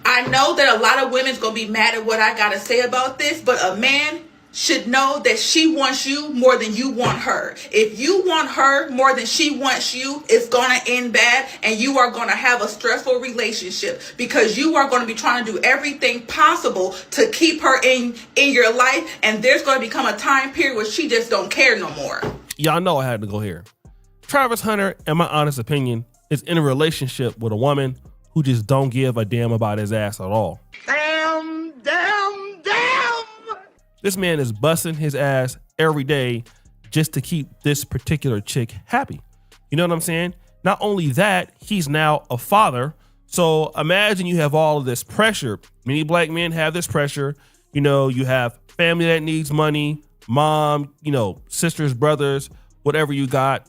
I know that a lot of women's gonna be mad at what I gotta say about this, but a man should know that she wants you more than you want her. If you want her more than she wants you, it's gonna end bad, and you are gonna have a stressful relationship because you are gonna be trying to do everything possible to keep her in your life, and there's gonna become a time period where she just don't care no more. Y'all know I had to go here. Travis Hunter, in my honest opinion, is in a relationship with a woman who just don't give a damn about his ass at all. Damn. This man is busting his ass every day just to keep this particular chick happy. You know what I'm saying? Not only that, he's now a father. So imagine you have all of this pressure. Many black men have this pressure. You know, you have family that needs money, mom, sisters, brothers, whatever you got.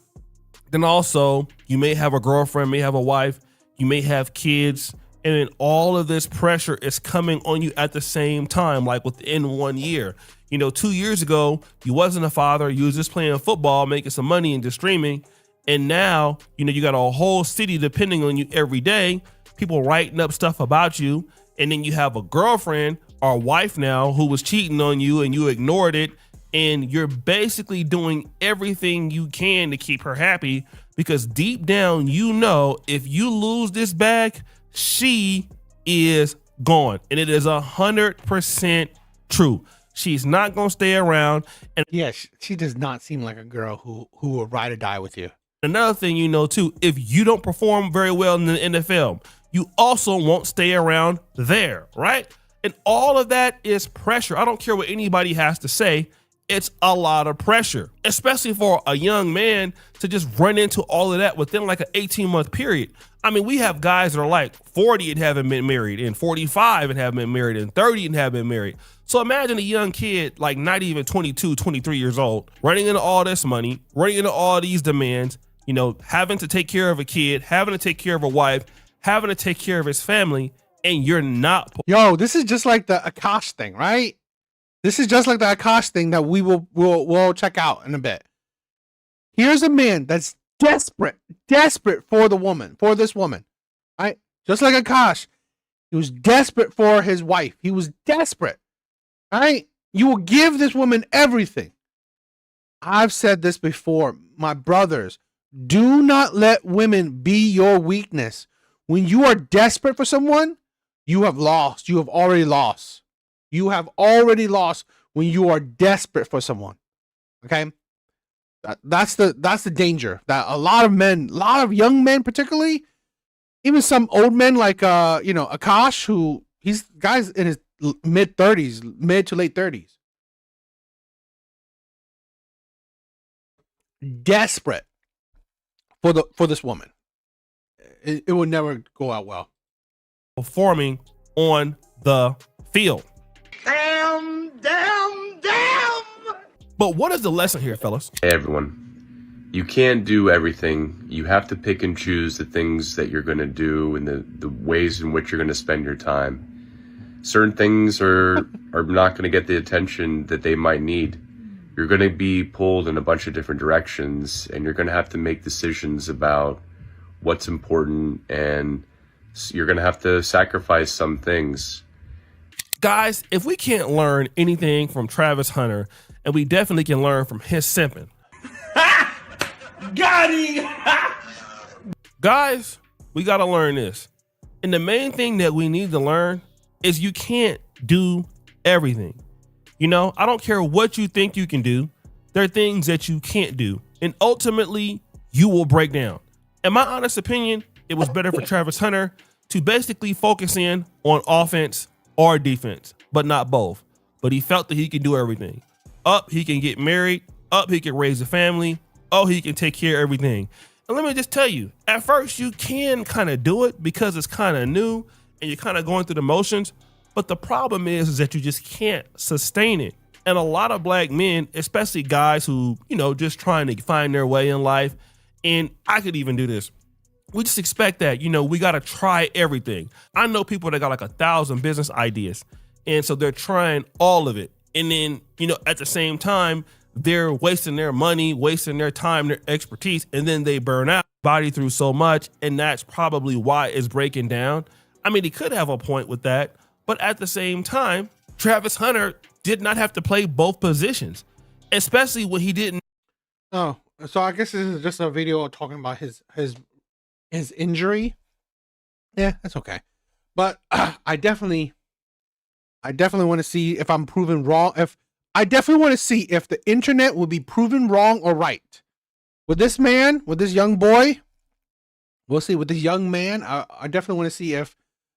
Then also you may have a girlfriend, may have a wife, you may have kids, and then all of this pressure is coming on you at the same time, like within 1 year. 2 years ago, you wasn't a father, you was just playing football, making some money and just streaming. And now, you got a whole city depending on you every day. people writing up stuff about you, and then you have a girlfriend or wife now who was cheating on you and you ignored it, and you're basically doing everything you can to keep her happy because deep down you know if you lose this bag, she is gone. And it is 100% true. She's not gonna stay around. And yeah, she does not seem like a girl who will ride or die with you. Another thing you know too, if you don't perform very well in the NFL, you also won't stay around there, right? And all of that is pressure. I don't care what anybody has to say. It's a lot of pressure, especially for a young man to just run into all of that within like an 18-month period. I mean, we have guys that are like 40 and haven't been married, and 45 and haven't been married, and 30 and haven't been married. So imagine a young kid, like not even 22, 23 years old, running into all this money, running into all these demands, you know, having to take care of a kid, having to take care of a wife, having to take care of his family, and you're not. Yo, this is just like the Akash thing, right? This is just like the Akash thing that we'll check out in a bit. Here's a man that's desperate for this woman, right? Just like Akash, he was desperate for his wife. He was desperate, right? You will give this woman everything. I've said this before, my brothers. Do not let women be your weakness. When you are desperate for someone, you have lost. You have already lost. You have already lost when you are desperate for someone. Okay? That's the danger. That a lot of men, a lot of young men particularly, even some old men like Akash, who he's guys in his mid to late 30s. Desperate for this woman. It will never go out well. Performing on the field. Damn. But what is the lesson here, fellas? Hey everyone, you can't do everything. You have to pick and choose the things that you're going to do and the ways in which you're going to spend your time. Certain things are not going to get the attention that they might need. You're going to be pulled in a bunch of different directions, and you're going to have to make decisions about what's important, and you're going to have to sacrifice some things. Guys, if we can't learn anything from Travis Hunter, and we definitely can learn from his simping. Got him! Guys, we got to learn this. And the main thing that we need to learn is you can't do everything. You know, I don't care what you think you can do. There are things that you can't do. And ultimately, you will break down. In my honest opinion, it was better for Travis Hunter to basically focus in on offense or defense, but not both. But he felt that he could do everything. Up, he can get married. Up, he can raise a family. Oh, he can take care of everything. And let me just tell you, at first you can kind of do it because it's kind of new and you're kind of going through the motions. But the problem is that you just can't sustain it. And a lot of black men, especially guys who, you know, just trying to find their way in life. And I could even do this. We just expect that, you know, we got to try everything. I know people that got like 1,000 business ideas. And so they're trying all of it. And then, you know, at the same time, they're wasting their money, wasting their time, their expertise, and then they burn out, body through so much. And that's probably why it's breaking down. I mean, he could have a point with that. But at the same time, Travis Hunter did not have to play both positions, especially when he didn't. Oh, so I guess this is just a video talking about his injury. Yeah, that's okay. But I definitely want to see if I'm proven wrong. I definitely want to see if the internet will be proven wrong or right. With this man, with this young boy, we'll see. With this young man, I definitely want to see if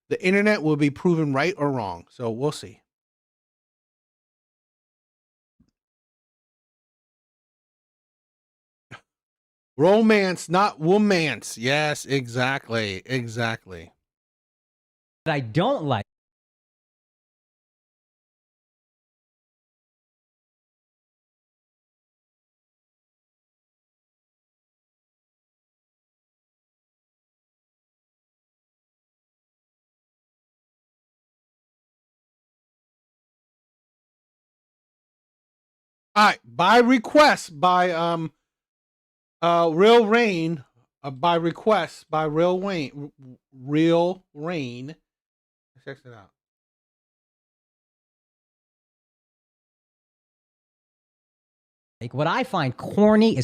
the internet will be proven right or wrong. So we'll see. Romance, not womance. Yes, exactly. I don't like. All right, by request, by Real Rain, by request by Real Rain. Check it out. Like what I find corny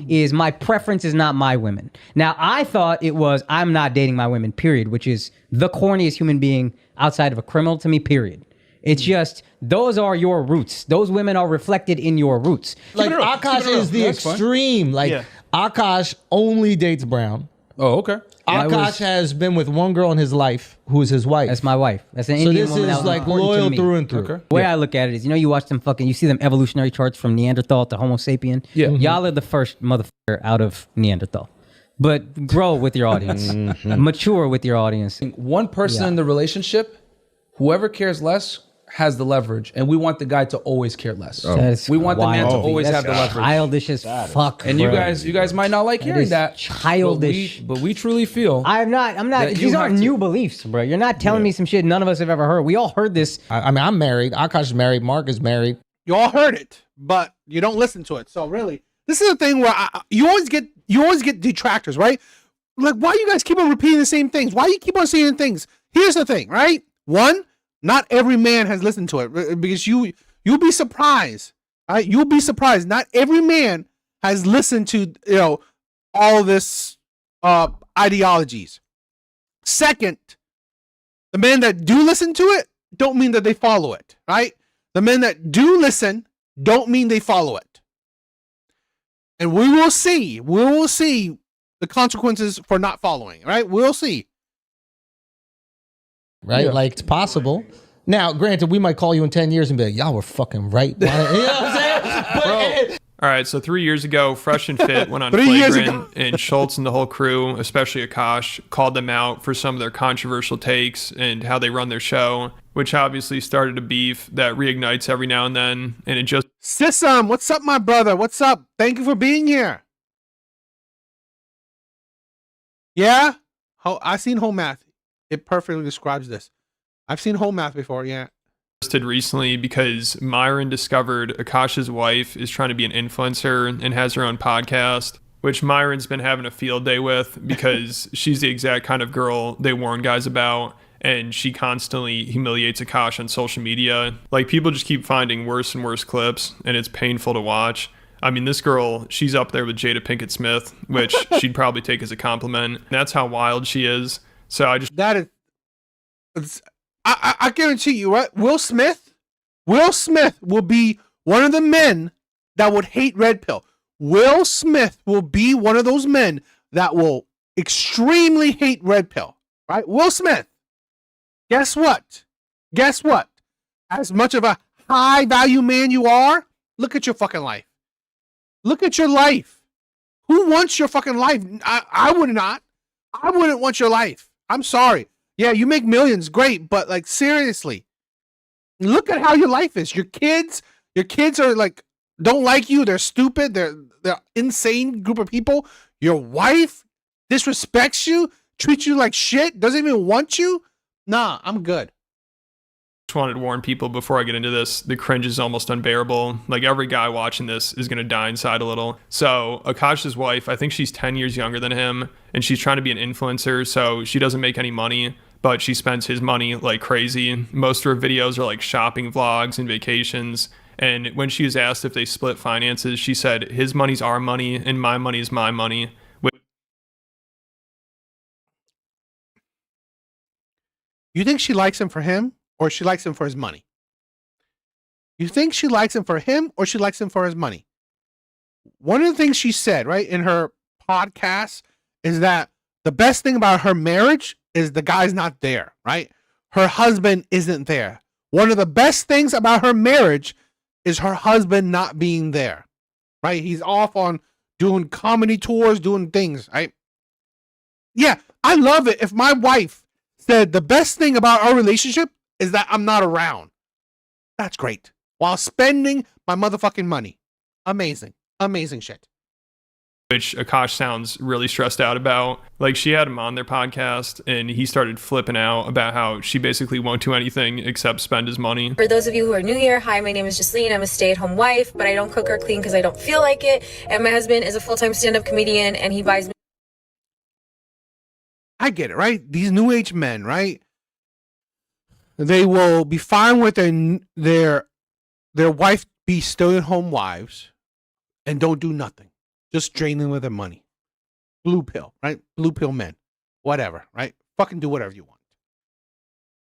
is my preference is not my women. Now I thought it was I'm not dating my women, period, which is the corniest human being outside of a criminal to me, period. It's just those are your roots. Those women are reflected in your roots. Like Akash is the extreme. Like Akash only dates brown. Oh, okay. Akash has been with one girl in his life who is his wife. That's my wife. That's an Indian woman. So this is like loyal through and through. Okay. The way I look at it is, you watch them you see them evolutionary charts from Neanderthal to Homo sapien. Yeah. Y'all are the first motherfucker out of Neanderthal. But grow with your audience. Mature with your audience. One person in the relationship, whoever cares less has the leverage, and we want the guy to always care less. We want the man to always have the leverage. Childish as fuck. And you guys might not like hearing that. Childish. But we truly feel. I'm not. These aren't new beliefs, bro. You're not telling me some shit none of us have ever heard. We all heard this. I mean, I'm married. Akash is married. Mark is married. You all heard it, but you don't listen to it. So really, this is the thing where you always get detractors, right? Like, why you guys keep on repeating the same things? Why you keep on saying things? Here's the thing, right? One, not every man has listened to it, because you'll be surprised. Right? You'll be surprised. Not every man has listened to all this ideologies. Second, the men that do listen to it don't mean that they follow it. Right? The men that do listen don't mean they follow it. And we will see the consequences for not following. Right? We'll see. Right? Yeah. Like, it's possible. Now, granted, we might call you in 10 years and be like, y'all were fucking right. You know what I'm saying? But, all right, so 3 years ago, Fresh and Fit went on Flagrant, and Schultz and the whole crew, especially Akash, called them out for some of their controversial takes and how they run their show, which obviously started a beef that reignites every now and then, and it just... Sisam, what's up, my brother? What's up? Thank you for being here. Yeah? I seen Home Math. It perfectly describes this. I've seen Home Math before, yeah. Recently because Myron discovered Akash's wife is trying to be an influencer and has her own podcast, which Myron's been having a field day with because she's the exact kind of girl they warn guys about, and she constantly humiliates Akash on social media. Like, people just keep finding worse and worse clips, and it's painful to watch. I mean, this girl, she's up there with Jada Pinkett Smith, which she'd probably take as a compliment. That's how wild she is. So I just... I guarantee you, right? Will Smith will be one of the men that would hate Redpill. Will Smith will be one of those men that will extremely hate Redpill, right? Will Smith. Guess what? As much of a high value man you are, look at your fucking life. Look at your life. Who wants your fucking life? I would not. I wouldn't want your life. I'm sorry. Yeah, you make millions, great, but like, seriously, look at how your life is. Your kids are like, don't like you. They're stupid. They're insane group of people. Your wife disrespects you, treats you like shit, doesn't even want you. Nah, I'm good. Just wanted to warn people before I get into this, the cringe is almost unbearable. Like, every guy watching this is going to die inside a little. So Akash's wife, I think she's 10 years younger than him, and she's trying to be an influencer, so she doesn't make any money, but she spends his money like crazy. Most of her videos are like shopping vlogs and vacations. And when she was asked if they split finances, she said, his money's our money and my money is my money. You think she likes him for him, or she likes him for his money? You think she likes him for him, or she likes him for his money? One of the things she said, right, in her podcast is that the best thing about her marriage is the guy's not there, right? Her husband isn't there. One of the best things about her marriage is her husband not being there, right? He's off on doing comedy tours, doing things, right? Yeah, I love it if my wife said the best thing about our relationship is that I'm not around. That's great. While spending my motherfucking money. Amazing. Amazing shit. Which Akash sounds really stressed out about. Like, she had him on their podcast and he started flipping out about how she basically won't do anything except spend his money. For those of you who are new here, hi, my name is Jasleen. I'm a stay-at-home wife, but I don't cook or clean because I don't feel like it. And my husband is a full-time stand-up comedian, and he buys me. I get it, right? These new age men, right? They will be fine with their wife be stay-at-home wives and don't do nothing. Just drain them with their money. Blue pill, right? Blue pill men. Whatever, right? Fucking do whatever you want.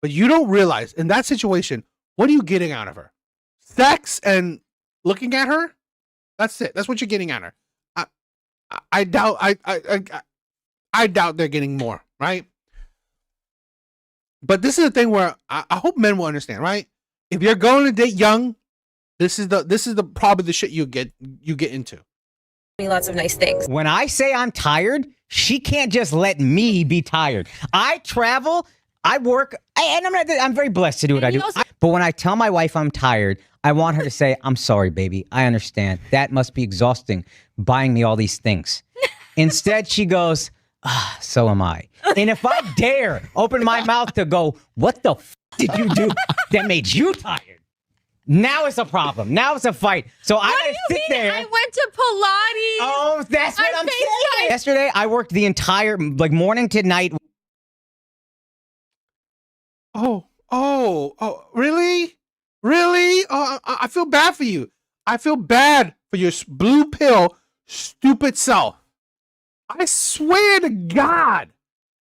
But you don't realize in that situation, what are you getting out of her? Sex and looking at her? That's it. That's what you're getting at her. I doubt I doubt they're getting more, right? But this is the thing where I hope men will understand, right? If you're going to date young, this is the probably the shit you get into. Lots of nice things. When I say I'm tired, she can't just let me be tired. I travel, I work, and I'm very blessed to do what I do. But when I tell my wife I'm tired, I want her to say, I'm sorry, baby. I understand. That must be exhausting, buying me all these things. Instead, she goes, so am I. And if I dare open my mouth to go, what the did you do that made you tired? Now it's a problem. Now it's a fight. So I gotta sit there. I went to Pilates. Oh, that's what I'm saying. Yesterday, I worked the entire morning to night. Oh, really? Really? Oh, I feel bad for you. I feel bad for your blue pill, stupid self. I swear to God,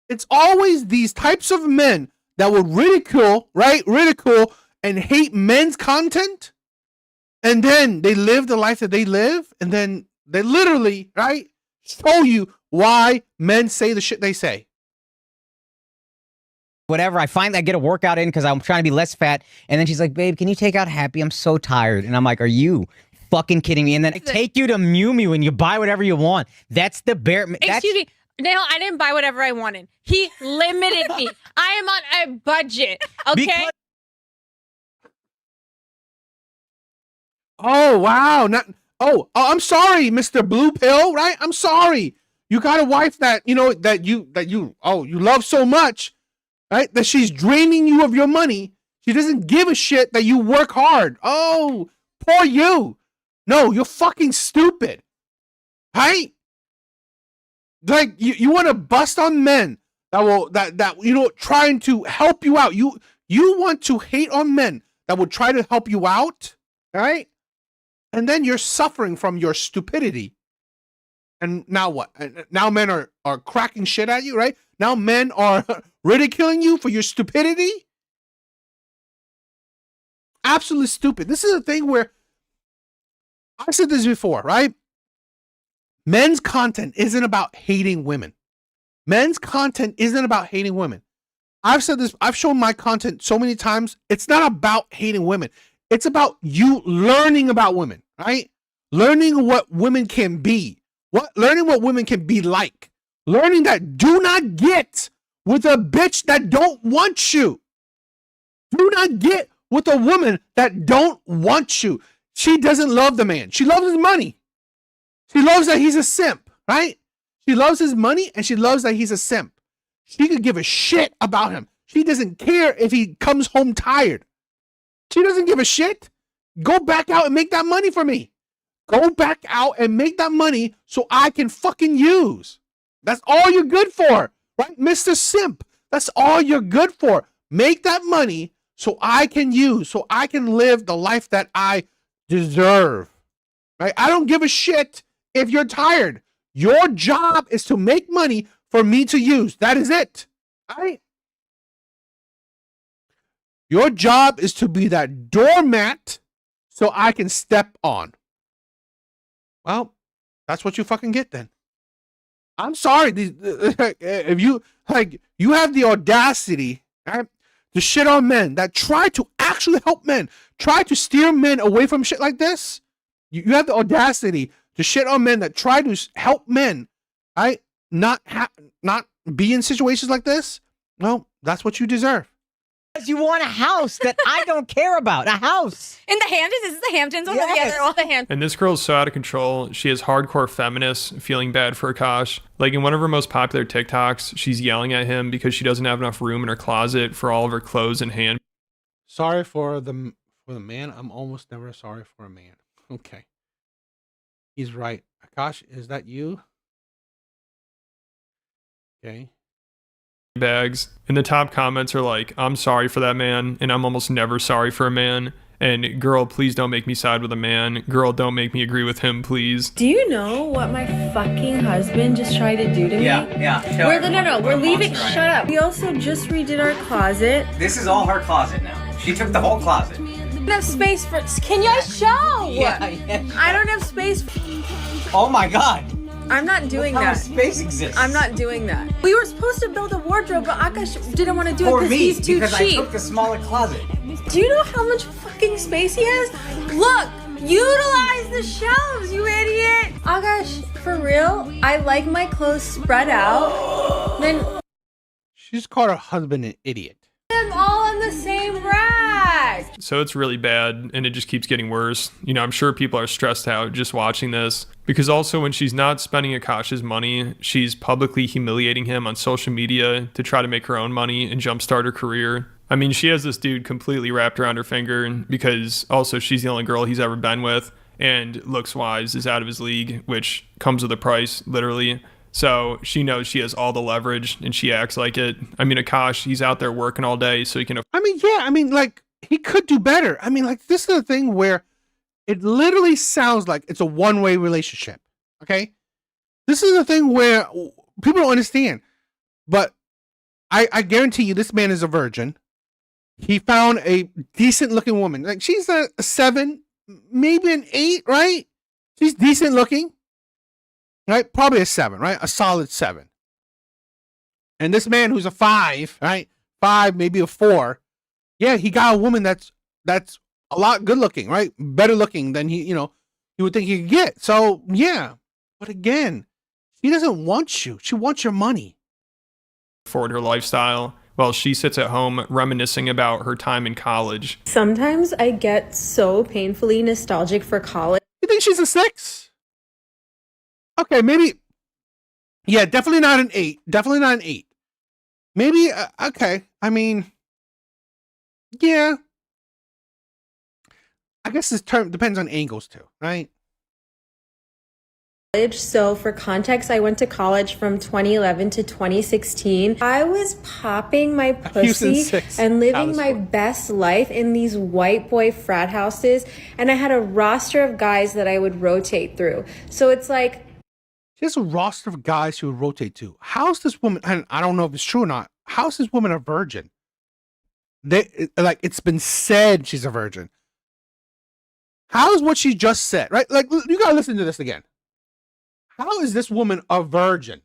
it's always these types of men that will ridicule, right? Ridicule and hate men's content. And then they live the life that they live. And then they literally, right, show you why men say the shit they say. Whatever, I finally get a workout in because I'm trying to be less fat. And then she's like, babe, can you take out happy? I'm so tired. And I'm like, are you fucking kidding me? And then I take you to Mew Mew and you buy whatever you want. That's the bare... Excuse me. No, I didn't buy whatever I wanted. He limited me. I am on a budget. Okay? Oh, wow. I'm sorry, Mr. Blue Pill, right? I'm sorry. You got a wife that, you love so much, right? That she's draining you of your money. She doesn't give a shit that you work hard. Oh, poor you. No, you're fucking stupid. Right? Like you want to bust on men that trying to help you out. You want to hate on men that will try to help you out, right? And then you're suffering from your stupidity. And now what? Now men are cracking shit at you, right? Now men are ridiculing you for your stupidity. Absolutely stupid. This is a thing where I said this before, right? Men's content isn't about hating women. Men's content isn't about hating women. I've said this, I've shown my content so many times. It's not about hating women. It's about you learning about women, right? Learning what women can be. Learning what women can be like. Learning that do not get with a bitch that don't want you. Do not get with a woman that don't want you. She doesn't love the man. She loves his money. She loves that he's a simp, right? She loves his money and she loves that he's a simp. She could give a shit about him. She doesn't care if he comes home tired. She doesn't give a shit. Go back out and make that money for me. Go back out and make that money so I can fucking use. That's all you're good for, right? Mr. Simp, that's all you're good for. Make that money so I can use, so I can live the life that I deserve, right? I don't give a shit if you're tired. Your job is to make money for me to use. That is it, right? Your job is to be that doormat so I can step on. Well, that's what you fucking get then. I'm sorry. If you have the audacity, right, to shit on men that try to actually help men, try to steer men away from shit like this. You have the audacity to shit on men that try to help men, right? Not be in situations like this. No, that's what you deserve. Because you want a house that I don't care about. A house. In the Hamptons? Is this the Hamptons? Yes. Yeah, they're all the Hamptons. And this girl's so out of control. She has hardcore feminists feeling bad for Akash. Like in one of her most popular TikToks, she's yelling at him because she doesn't have enough room in her closet for all of her clothes and hand. Sorry for the man. I'm almost never sorry for a man. Okay. He's right. Akash, is that you? Okay. bags. And the top comments are like, I'm sorry for that man, and I'm almost never sorry for a man. And girl, please don't make me side with a man. Girl, don't make me agree with him, please. Do you know what my fucking husband just tried to do to me? Yeah. We're leaving. Shut up. We also just redid our closet. This is all her closet now. She took the whole closet. I don't have space for. Can you show? Yeah. I don't have space. Oh my god. I'm not doing Look how that. Space exists. I'm not doing that. We were supposed to build a wardrobe, but Akash didn't want to do it For because me, he's too because cheap. I took the smaller closet. Do you know how much fucking space he has? Look, utilize the shelves, you idiot. Akash, for real, I like my clothes spread out. Then She just called her husband an idiot. them all in the same rack. So it's really bad, and it just keeps getting worse. You know, I'm sure people are stressed out just watching this, because also when she's not spending Akash's money, she's publicly humiliating him on social media to try to make her own money and jumpstart her career. I mean, she has this dude completely wrapped around her finger because also she's the only girl he's ever been with, and looks-wise is out of his league, which comes with a price, literally. So she knows she has all the leverage, and she acts like it. I mean, Akash, he's out there working all day, so he can... Like, he could do better. I mean, like, this is the thing where it literally sounds like it's a one-way relationship, okay? This is the thing where people don't understand. But I guarantee you this man is a virgin. He found a decent-looking woman. Like, she's a 7, maybe an 8, right? She's decent-looking. Right? Probably a 7, right? A solid 7. And this man who's a 5, right? 5, maybe a 4. Yeah, he got a woman that's a lot good looking, right? Better looking than he would think he could get. So, yeah. But again, she doesn't want you. She wants your money. afford her lifestyle while she sits at home reminiscing about her time in college. Sometimes I get so painfully nostalgic for college. You think she's a 6? Okay, maybe. Yeah, definitely not an 8. Definitely not an 8. Maybe, okay. I mean, yeah. I guess this term depends on angles too, right? So for context, I went to college from 2011 to 2016. I was popping my pussy and living my best life in these white boy frat houses. And I had a roster of guys that I would rotate through. So it's like, she has a roster of guys she would rotate to. How's this woman, and I don't know if it's true or not, how's this woman a virgin? It's been said she's a virgin. How's what she just said, right? Like, you gotta listen to this again. How is this woman a virgin?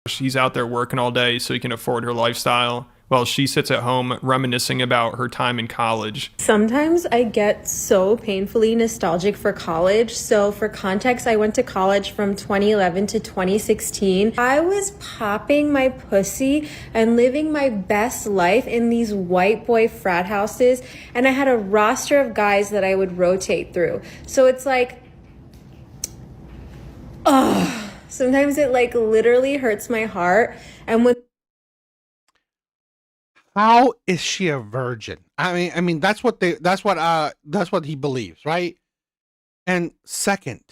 She's out there working all day so he can afford her lifestyle while she sits at home reminiscing about her time in college. sometimes I get so painfully nostalgic for college. So for context, I went to college from 2011 to 2016. I was popping my pussy and living my best life in these white boy frat houses. And I had a roster of guys that I would rotate through. So it's like, sometimes it like literally hurts my heart. And when How is she a virgin? I mean that's what he believes, right? And second,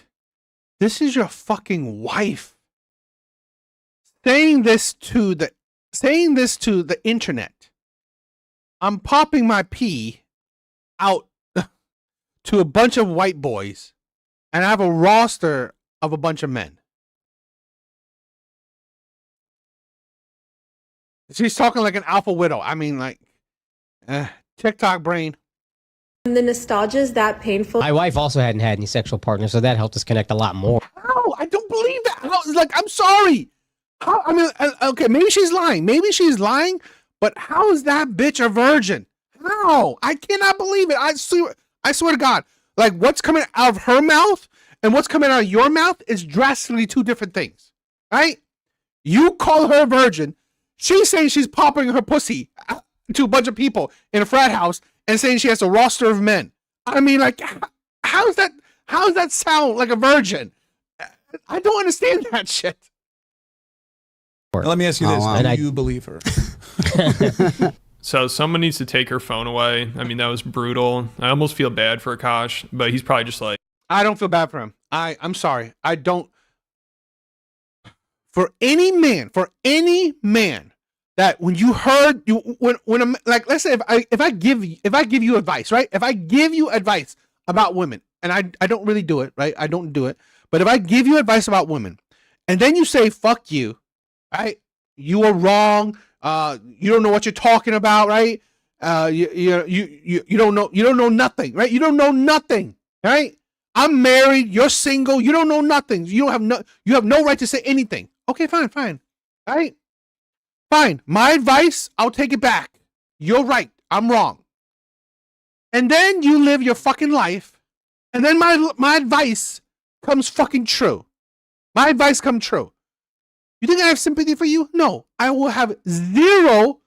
this is your fucking wife saying this to the internet. I'm popping my pee out to a bunch of white boys, and I have a roster of a bunch of men. She's talking like an alpha widow. I mean, like, TikTok brain. the nostalgia is that painful. My wife also hadn't had any sexual partners, so that helped us connect a lot more. How? I don't believe that. How? Like, I'm sorry. How? I mean, okay, maybe she's lying. But how is that bitch a virgin? How? I cannot believe it. I swear to God. Like, what's coming out of her mouth and what's coming out of your mouth is drastically two different things, right? You call her a virgin. She's saying she's popping her pussy to a bunch of people in a frat house and saying she has a roster of men. I mean, like, how does that sound like a virgin? I don't understand that shit. Now, let me ask you this. wow. Do you believe her? So someone needs to take her phone away. I mean, that was brutal. I almost feel bad for Akash, but he's probably just like... I don't feel bad for him. I'm sorry. I don't. For any man that when you heard you when I'm like, let's say if I give you advice, right? If I give you advice about women, and I don't really do it, right? I don't do it, but if I give you advice about women, and then you say fuck you, right? You are wrong. You don't know what you're talking about, right? You don't know nothing, right? You don't know nothing, right? I'm married. You're single. You don't know nothing. You have no right to say anything. Okay, fine, right? Fine. My advice, I'll take it back. You're right. I'm wrong. And then you live your fucking life, and then my advice comes fucking true. My advice comes true. You think I have sympathy for you? No. I will have zero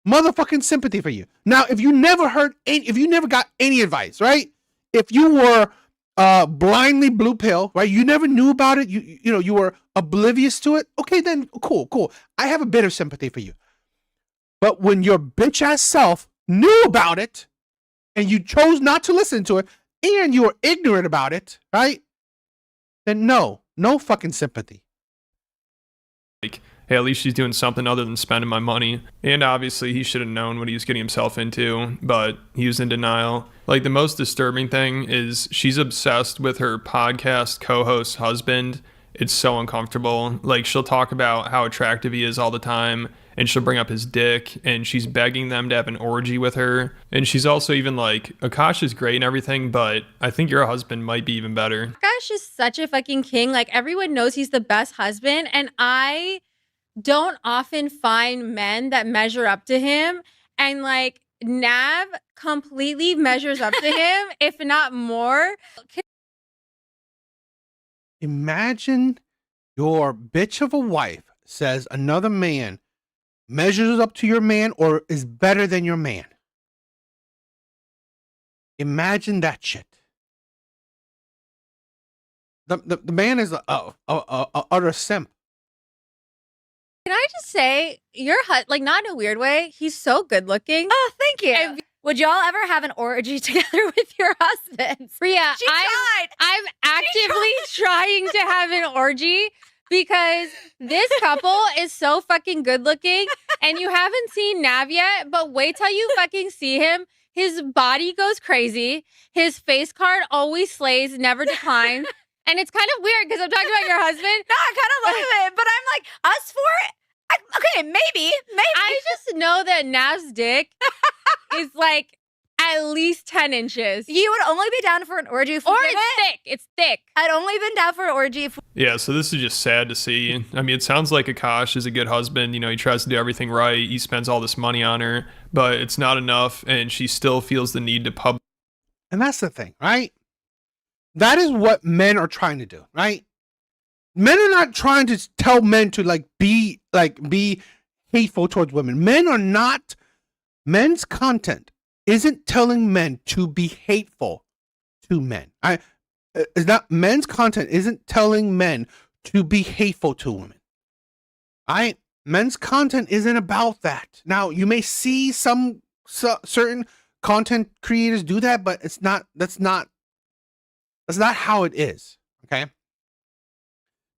motherfucking sympathy for you. Now, if you never got any advice, right? If you were blindly blue pill, right? You never knew about it. You were oblivious to it. Okay, then cool. I have a bit of sympathy for you. But when your bitch ass self knew about it and you chose not to listen to it and you were ignorant about it, right? Then no fucking sympathy. Like, hey, at least she's doing something other than spending my money. And obviously he should have known what he was getting himself into, but he was in denial. Like, the most disturbing thing is she's obsessed with her podcast co-host's husband. It's so uncomfortable. Like, she'll talk about how attractive he is all the time, and she'll bring up his dick, and she's begging them to have an orgy with her. And she's also even like, Akash is great and everything, but I think your husband might be even better. Akash is such a fucking king. Like, everyone knows he's the best husband, and I don't often find men that measure up to him. And like, Nav completely measures up to him, if not more. Imagine your bitch of a wife says another man measures up to your man or is better than your man. Imagine that shit. The man is a utter simp. Can I just say, like, not in a weird way, he's so good looking. Oh, thank you. Would y'all ever have an orgy together with your husbands? Rhea, She tried. I'm actively trying to have an orgy because this couple is so fucking good looking, and you haven't seen Nav yet, but wait till you fucking see him. His body goes crazy. His face card always slays, never declines. And it's kind of weird because I'm talking about your husband. No, I kind of love it, but I'm like, us for it? Okay, maybe. I just know that Nav's dick is like at least 10 inches. You would only be down for an orgy if we or did it's it. thick. It's thick. I'd only been down for an orgy if Yeah, so this is just sad to see. I mean, it sounds like Akash is a good husband. You know, he tries to do everything right. He spends all this money on her, but it's not enough, and she still feels the need to And that's the thing, right? That is what men are trying to do, right? Men are not trying to tell men to be hateful towards women. Men's content isn't telling men to be hateful to men. Men's content isn't telling men to be hateful to women. Men's content isn't about that. Now, you may see some certain content creators do that, but that's not how it is. Okay.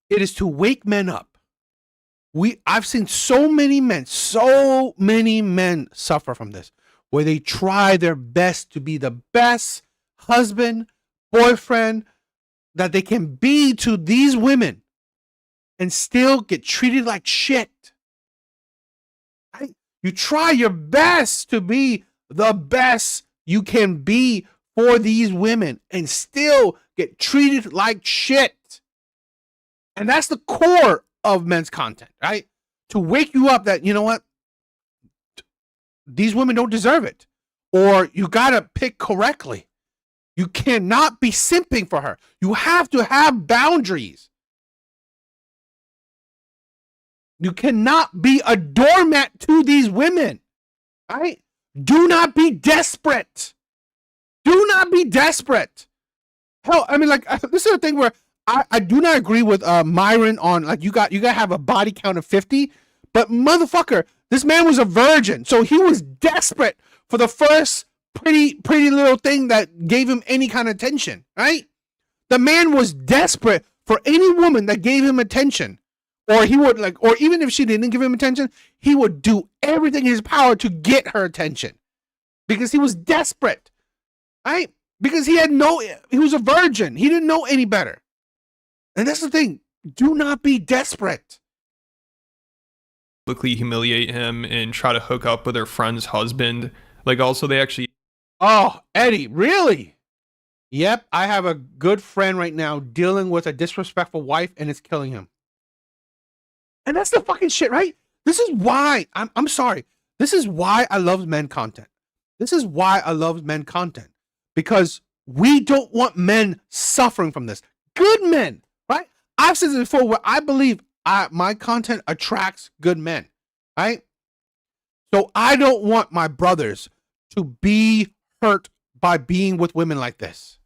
It is to wake men up. I've seen so many men suffer from this, where they try their best to be the best husband, boyfriend that they can be to these women and still get treated like shit. Right? You try your best to be the best you can be for these women and still get treated like shit. And that's the core of men's content, right? To wake you up that, you know what? These women don't deserve it. Or you got to pick correctly. You cannot be simping for her. You have to have boundaries. You cannot be a doormat to these women, right? Do not be desperate. Do not be desperate. Hell, I mean, this is a thing where I do not agree with Myron on you got to have a body count of 50, but motherfucker, this man was a virgin, so he was desperate for the first pretty little thing that gave him any kind of attention, right? The man was desperate for any woman that gave him attention, or he would or even if she didn't give him attention, he would do everything in his power to get her attention because he was desperate, right? Because he was a virgin. He didn't know any better. And that's the thing. Do not be desperate. Publicly humiliate him and try to hook up with her friend's husband. Like, also, they actually. Oh, Eddie, really? Yep, I have a good friend right now dealing with a disrespectful wife, and it's killing him. And that's the fucking shit, right? This is why I'm sorry. This is why I love men content. This is why I love men content, because we don't want men suffering from this. Good men, right? I've said this before, where I believe my content attracts good men, right? So I don't want my brothers to be hurt by being with women like this.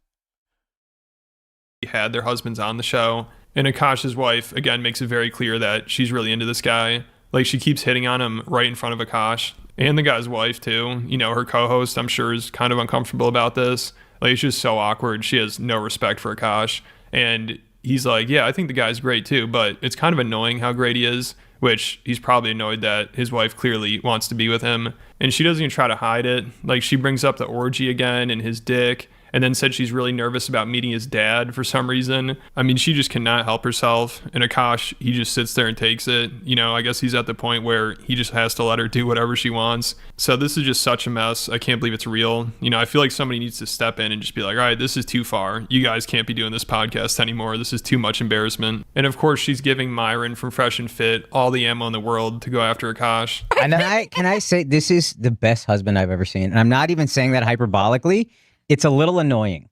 Had their husbands on the show, and Akash's wife again makes it very clear that she's really into this guy. Like, she keeps hitting on him right in front of Akash and the guy's wife too. You know, her co-host, I'm sure, is kind of uncomfortable about this. Like, it's just so awkward. She has no respect for Akash, and he's like, yeah, I think the guy's great too, but it's kind of annoying how great he is, which he's probably annoyed that his wife clearly wants to be with him. And she doesn't even try to hide it. Like, she brings up the orgy again and his dick, and then said she's really nervous about meeting his dad for some reason. I mean, she just cannot help herself. And Akash, he just sits there and takes it. You know, I guess he's at the point where he just has to let her do whatever she wants. So this is just such a mess. I can't believe it's real. You know, I feel like somebody needs to step in and just be like, all right, this is too far. You guys can't be doing this podcast anymore. This is too much embarrassment. And of course, she's giving Myron from Fresh and Fit all the ammo in the world to go after Akash. And can I say, this is the best husband I've ever seen. And I'm not even saying that hyperbolically. It's a little annoying.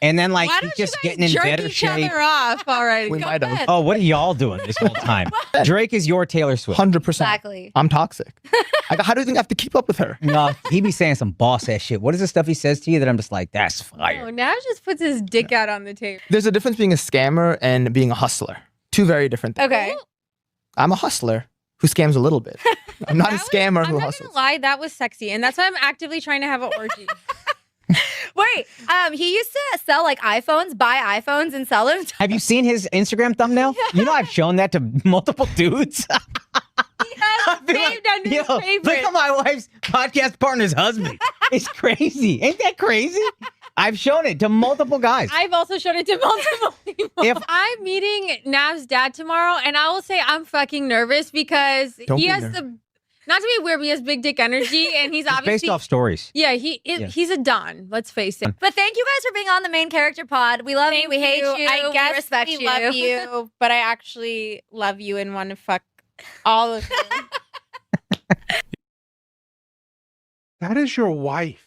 And then, like, he's just getting in better shape. Off already. We might have. Oh, what are y'all doing this whole time? Drake is your Taylor Swift. 100%. Exactly. I'm toxic. How do you think I have to keep up with her? No, he be saying some boss ass shit. What is the stuff he says to you that I'm just like, that's fire? Oh, Nav just puts his dick out on the table. There's a difference being a scammer and being a hustler. Two very different things. Okay. I'm a hustler who scams a little bit. I'm not a scammer who I'm not hustles. gonna lie, that was sexy, and that's why I'm actively trying to have an orgy. Wait, he used to sell like iPhones, buy iPhones and sell them. Have you seen his Instagram thumbnail? You know, I've shown that to multiple dudes. Saved under his favorite. Look at my wife's podcast partner's husband. It's crazy. Ain't that crazy? I've shown it to multiple guys. I've also shown it to multiple people. I'm meeting Nav's dad tomorrow, and I will say I'm fucking nervous because he has the. Not to be weird, but he has big dick energy, and he's obviously based off stories. Yeah, he's a don. Let's face it. But thank you guys for being on the Main Character Pod. We love you. We hate you. I guess we respect we you. love you, but I actually love you and want to fuck all of you. That is your wife.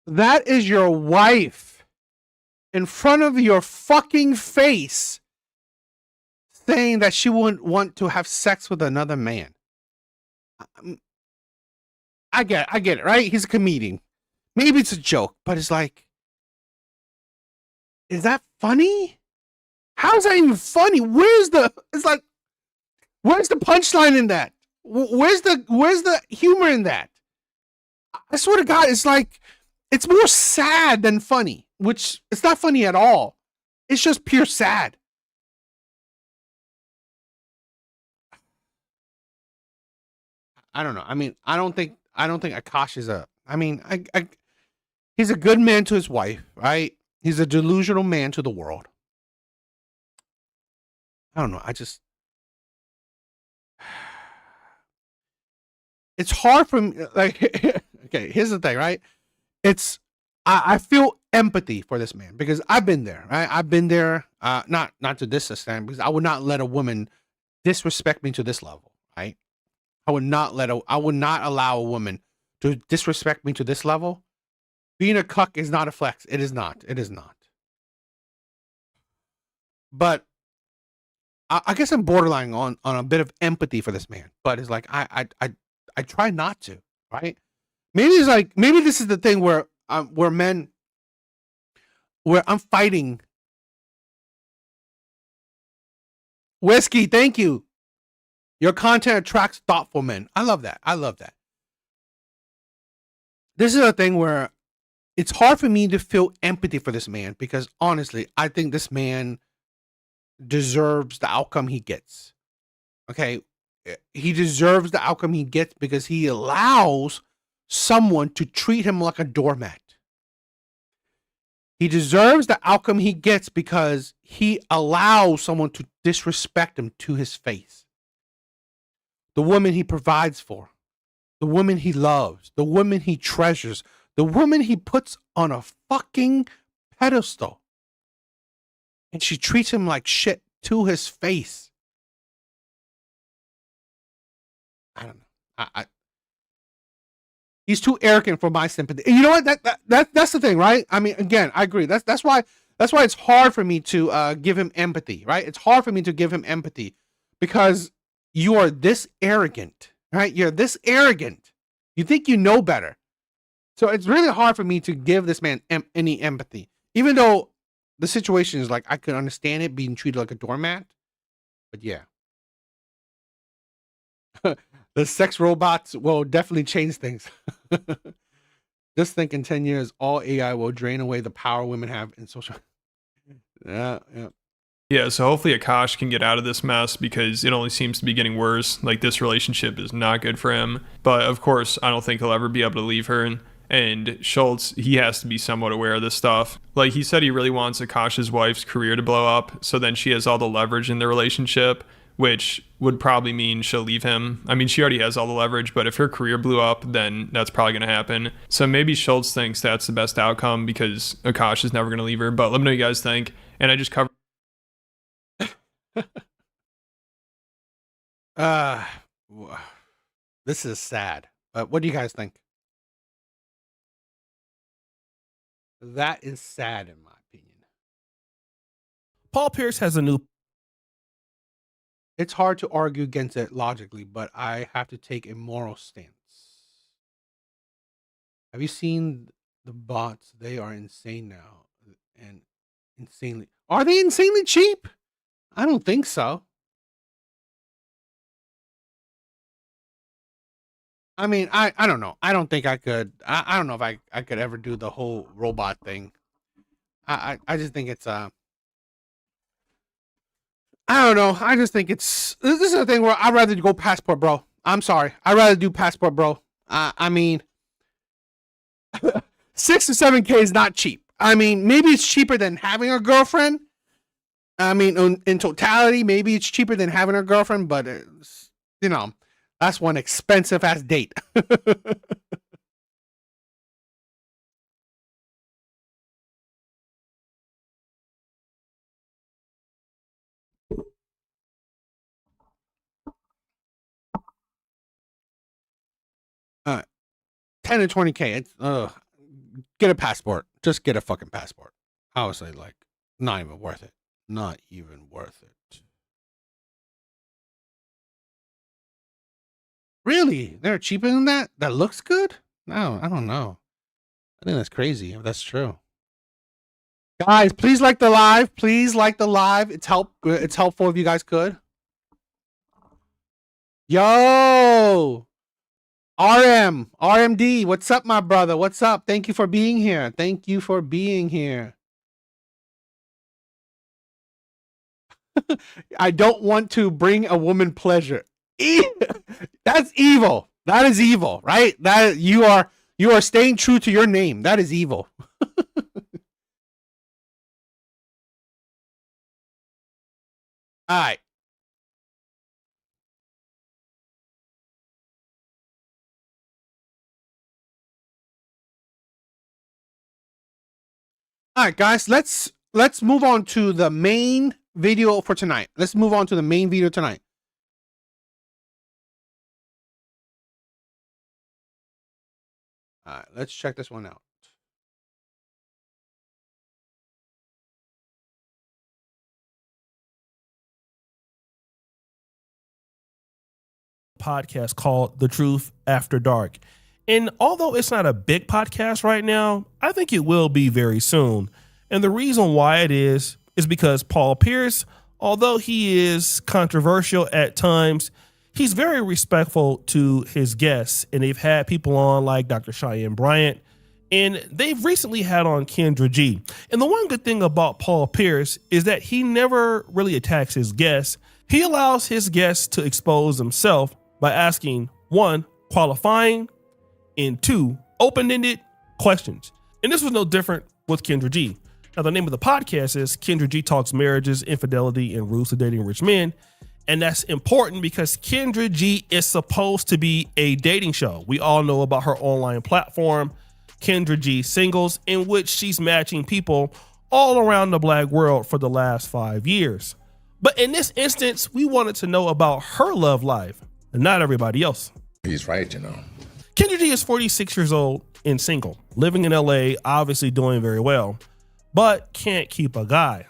That is your wife. In front of your fucking face, saying that she wouldn't want to have sex with another man. I get it, right? He's a comedian. Maybe it's a joke, but it's like, is that funny? How's that even funny? Where's the punchline in that? Where's the humor in that? I swear to God, it's like, it's more sad than funny. Which, it's not funny at all. It's just pure sad. I don't know. I mean, I don't think Akash is he's a good man to his wife, right? He's a delusional man to the world. I don't know. It's hard for me, like, okay, here's the thing, right? I feel empathy for this man because I've been there, right? I've been there, not to this extent, because I would not let a woman disrespect me to this level, right? I would not allow a woman to disrespect me to this level. Being a cuck is not a flex. It is not. But I guess I'm borderline on a bit of empathy for this man. But it's like I try not to, right? Maybe this is the thing where I'm fighting. Whiskey, thank you. Your content attracts thoughtful men. I love that. This is a thing where it's hard for me to feel empathy for this man because honestly, I think this man deserves the outcome he gets. Okay, he deserves the outcome he gets because he allows someone to treat him like a doormat. He deserves the outcome he gets because he allows someone to disrespect him to his face. The woman he provides for, the woman he loves, the woman he treasures, the woman he puts on a fucking pedestal. And she treats him like shit to his face. I don't know. He's too arrogant for my sympathy. And you know what? That's the thing, right? I mean, again, I agree. That's why it's hard for me to give him empathy, right? It's hard for me to give him empathy because you are this arrogant, right? You're this arrogant. You think you know better. So it's really hard for me to give this man any empathy, even though the situation is like I could understand it being treated like a doormat. But yeah. The sex robots will definitely change things. Just think in 10 years, all AI will drain away the power women have in social. Yeah. Yeah, so hopefully Akash can get out of this mess because it only seems to be getting worse. Like, this relationship is not good for him. But of course, I don't think he'll ever be able to leave her. And Schultz, he has to be somewhat aware of this stuff. Like, he said he really wants Akash's wife's career to blow up, so then she has all the leverage in the relationship, which would probably mean she'll leave him. I mean, she already has all the leverage, but if her career blew up, then that's probably going to happen. So maybe Schultz thinks that's the best outcome because Akash is never going to leave her. But let me know what you guys think. And I just covered. This is sad. What do you guys think? That is sad in my opinion. Paul Pierce has a new. It's hard to argue against it logically, but I have to take a moral stance. Have you seen the bots? They are insane now. And insanely. Are they insanely cheap? I don't think so. I mean, I don't know. I don't think I could. I don't know if I could ever do the whole robot thing. I just think it's I don't know. I just think it's this is a thing where I'd rather go passport, bro. I'm sorry. I'd rather do passport, bro. I mean, 6 to 7K is not cheap. I mean, maybe it's cheaper than having a girlfriend. I mean, in totality, maybe it's cheaper than having a girlfriend, but it's, you know, that's one expensive ass date. All right. 10 to 20K. It's get a passport. Just get a fucking passport. I would say, like, not even worth it. Not even worth it. Really? They're cheaper than that? That looks good? No, I don't know. I think that's crazy if that's true. Guys, please like the live. Please like the live. It's helpful if you guys could. Yo! RMD, what's up, my brother? What's up? Thank you for being here. Thank you for being here. I don't want to bring a woman pleasure. That's evil. That is evil, right? That you are staying true to your name. That is evil. All right. All right, guys, let's move on to the main video for tonight. Let's move on to the main video tonight. All right, let's check this one out. Podcast called The Truth After Dark. And although it's not a big podcast right now, I think it will be very soon. And the reason why it is because Paul Pierce, although he is controversial at times, he's very respectful to his guests. And they've had people on like Dr. Cheyenne Bryant And they've recently had on Kendra G. And the one good thing about Paul Pierce is that he never really attacks his guests. He allows his guests to expose himself by asking, 1, qualifying, and 2, open-ended questions. And this was no different with Kendra G. Now, the name of the podcast is Kendra G Talks Marriages, Infidelity, and Rules to Dating Rich Men. And that's important because Kendra G is supposed to be a dating show. We all know about her online platform, Kendra G Singles, in which she's matching people all around the Black world for the last 5 years. But in this instance, we wanted to know about her love life and not everybody else. He's right, Kendra G is 46 years old and single, living in LA, obviously doing very well, but can't keep a guy.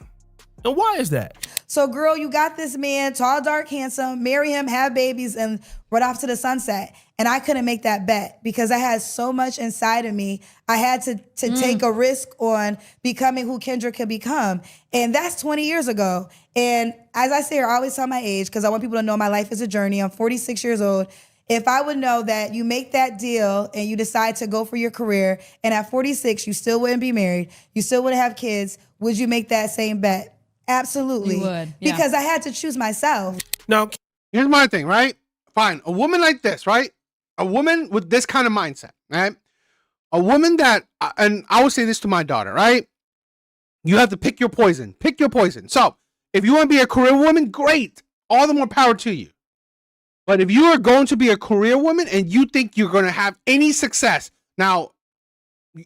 And why is that? So, girl, you got this man, tall, dark, handsome, marry him, have babies, and run off to the sunset. And I couldn't make that bet because I had so much inside of me. I had to take a risk on becoming who Kendra could become. And that's 20 years ago. And as I say, I always tell my age because I want people to know my life is a journey. I'm 46 years old. If I would know that you make that deal and you decide to go for your career, and at 46, you still wouldn't be married, you still wouldn't have kids, would you make that same bet? Absolutely. You would, yeah. Because I had to choose myself. Now, here's my thing, right? Fine. A woman like this, right? A woman with this kind of mindset, right? A woman that, and I will say this to my daughter, right? You have to pick your poison. Pick your poison. So, if you want to be a career woman, great. All the more power to you. But if you are going to be a career woman and you think you're going to have any success, now,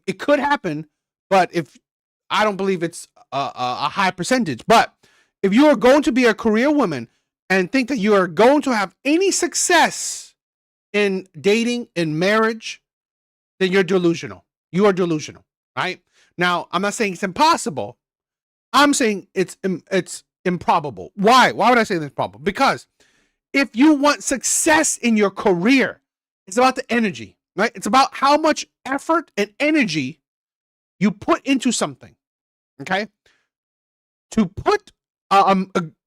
it could happen, but if I don't believe it's a high percentage. But if you are going to be a career woman and think that you are going to have any success in dating, in marriage, then you're delusional. You are delusional, right? Now, I'm not saying it's impossible. I'm saying it's improbable. Why? Why would I say it's improbable? Because if you want success in your career, it's about the energy, right? It's about how much effort and energy you put into something, okay? To put a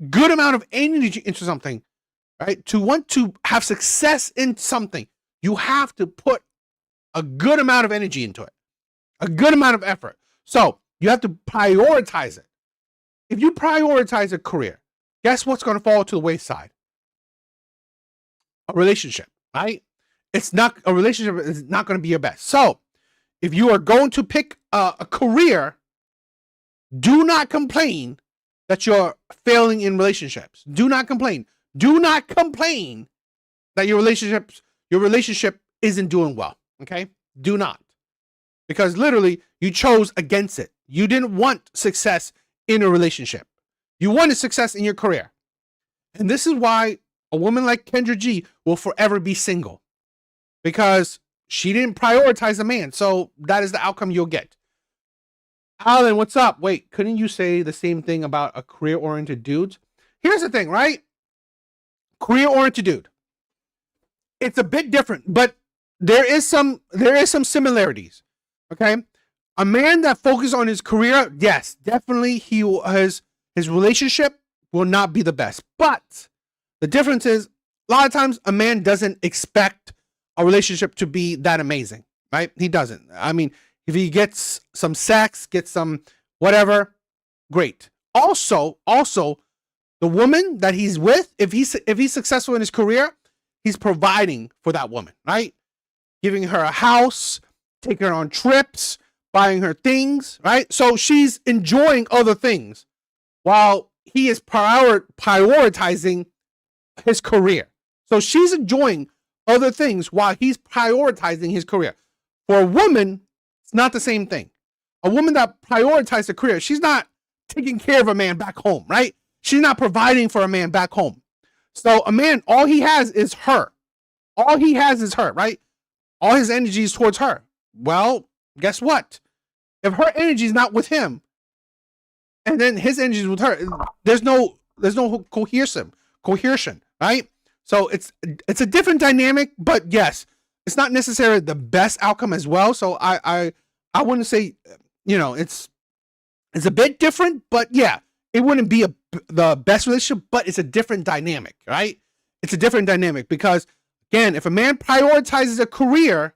good amount of energy into something, right? To want to have success in something, you have to put a good amount of energy into it, a good amount of effort. So you have to prioritize it. If you prioritize a career, guess what's going to fall to the wayside? A relationship, right? A relationship is not going to be your best. So if you are going to pick a career, do not complain that you're failing in relationships. Do not complain. Do not complain that your relationship isn't doing well. Okay? Do not. Because literally you chose against it. You didn't want success in a relationship. You wanted success in your career. And this is why a woman like Kendra G will forever be single. Because she didn't prioritize a man. So that is the outcome you'll get. Alan, what's up? Wait, couldn't you say the same thing about a career-oriented dude? Here's the thing, right? Career-oriented dude. It's a bit different, but there is some similarities. Okay? A man that focuses on his career, yes, definitely his relationship will not be the best. But the difference is a lot of times a man doesn't expect a relationship to be that amazing, right? He doesn't. I mean, if he gets some sex, gets some whatever, great. Also, the woman that he's with, if he's successful in his career, he's providing for that woman, right? Giving her a house, taking her on trips, buying her things, right? So she's enjoying other things while he is prioritizing his career. So she's enjoying other things while he's prioritizing his career. For a woman, it's not the same thing. A woman that prioritizes her career, she's not taking care of a man back home, right? She's not providing for a man back home. So a man, all he has is her. All he has is her, right? All his energy is towards her. Well, guess what? If her energy is not with him, and then his energy is with her, there's no cohesion, right? So it's a different dynamic, but yes, it's not necessarily the best outcome as well. So I wouldn't say, it's a bit different, but yeah, it wouldn't be the best relationship, but it's a different dynamic, right? It's a different dynamic because, again, if a man prioritizes a career,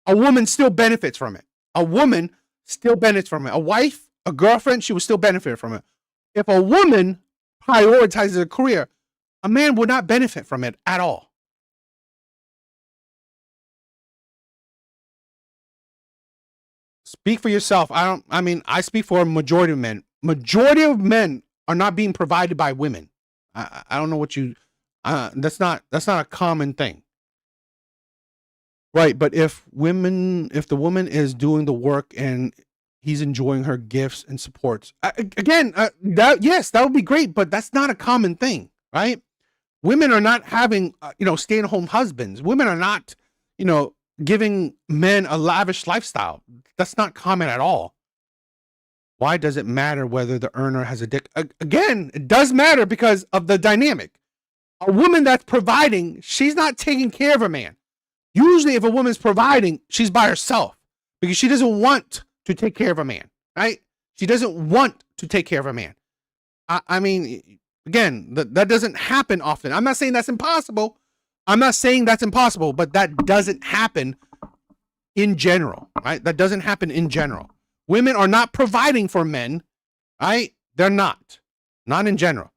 a woman still benefits from it. a woman still benefits from it. A wife, a girlfriend, she would still benefit from it. If a woman prioritizes a career, a man would not benefit from it at all. Speak for yourself. I speak for a majority of men. Majority of men are not being provided by women. I don't know what you, that's not a common thing. Right, but if the woman is doing the work and he's enjoying her gifts and supports, that would be great, but that's not a common thing, right? Women are not having, stay-at-home husbands. Women are not, giving men a lavish lifestyle. That's not common at all. Why does it matter whether the earner has a dick? Again, it does matter because of the dynamic. A woman that's providing, she's not taking care of a man. Usually if a woman's providing, she's by herself because she doesn't want to take care of a man, right? She doesn't want to take care of a man. Again, that doesn't happen often. I'm not saying that's impossible. But that doesn't happen in general, right? That doesn't happen in general. Women are not providing for men, right? They're not in general.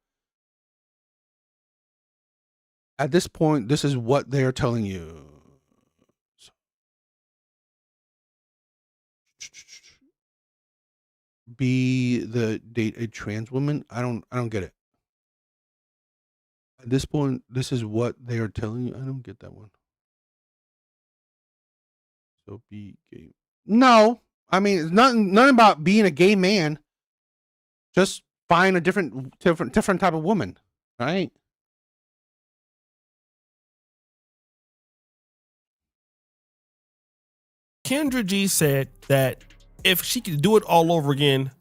At this point, this is what they're telling you. Date a trans woman? I don't get it. At this point, this is what they are telling you. I don't get that one. So be gay. No, it's nothing about being a gay man. Just find a different type of woman, right? Kendra G said that if she could do it all over again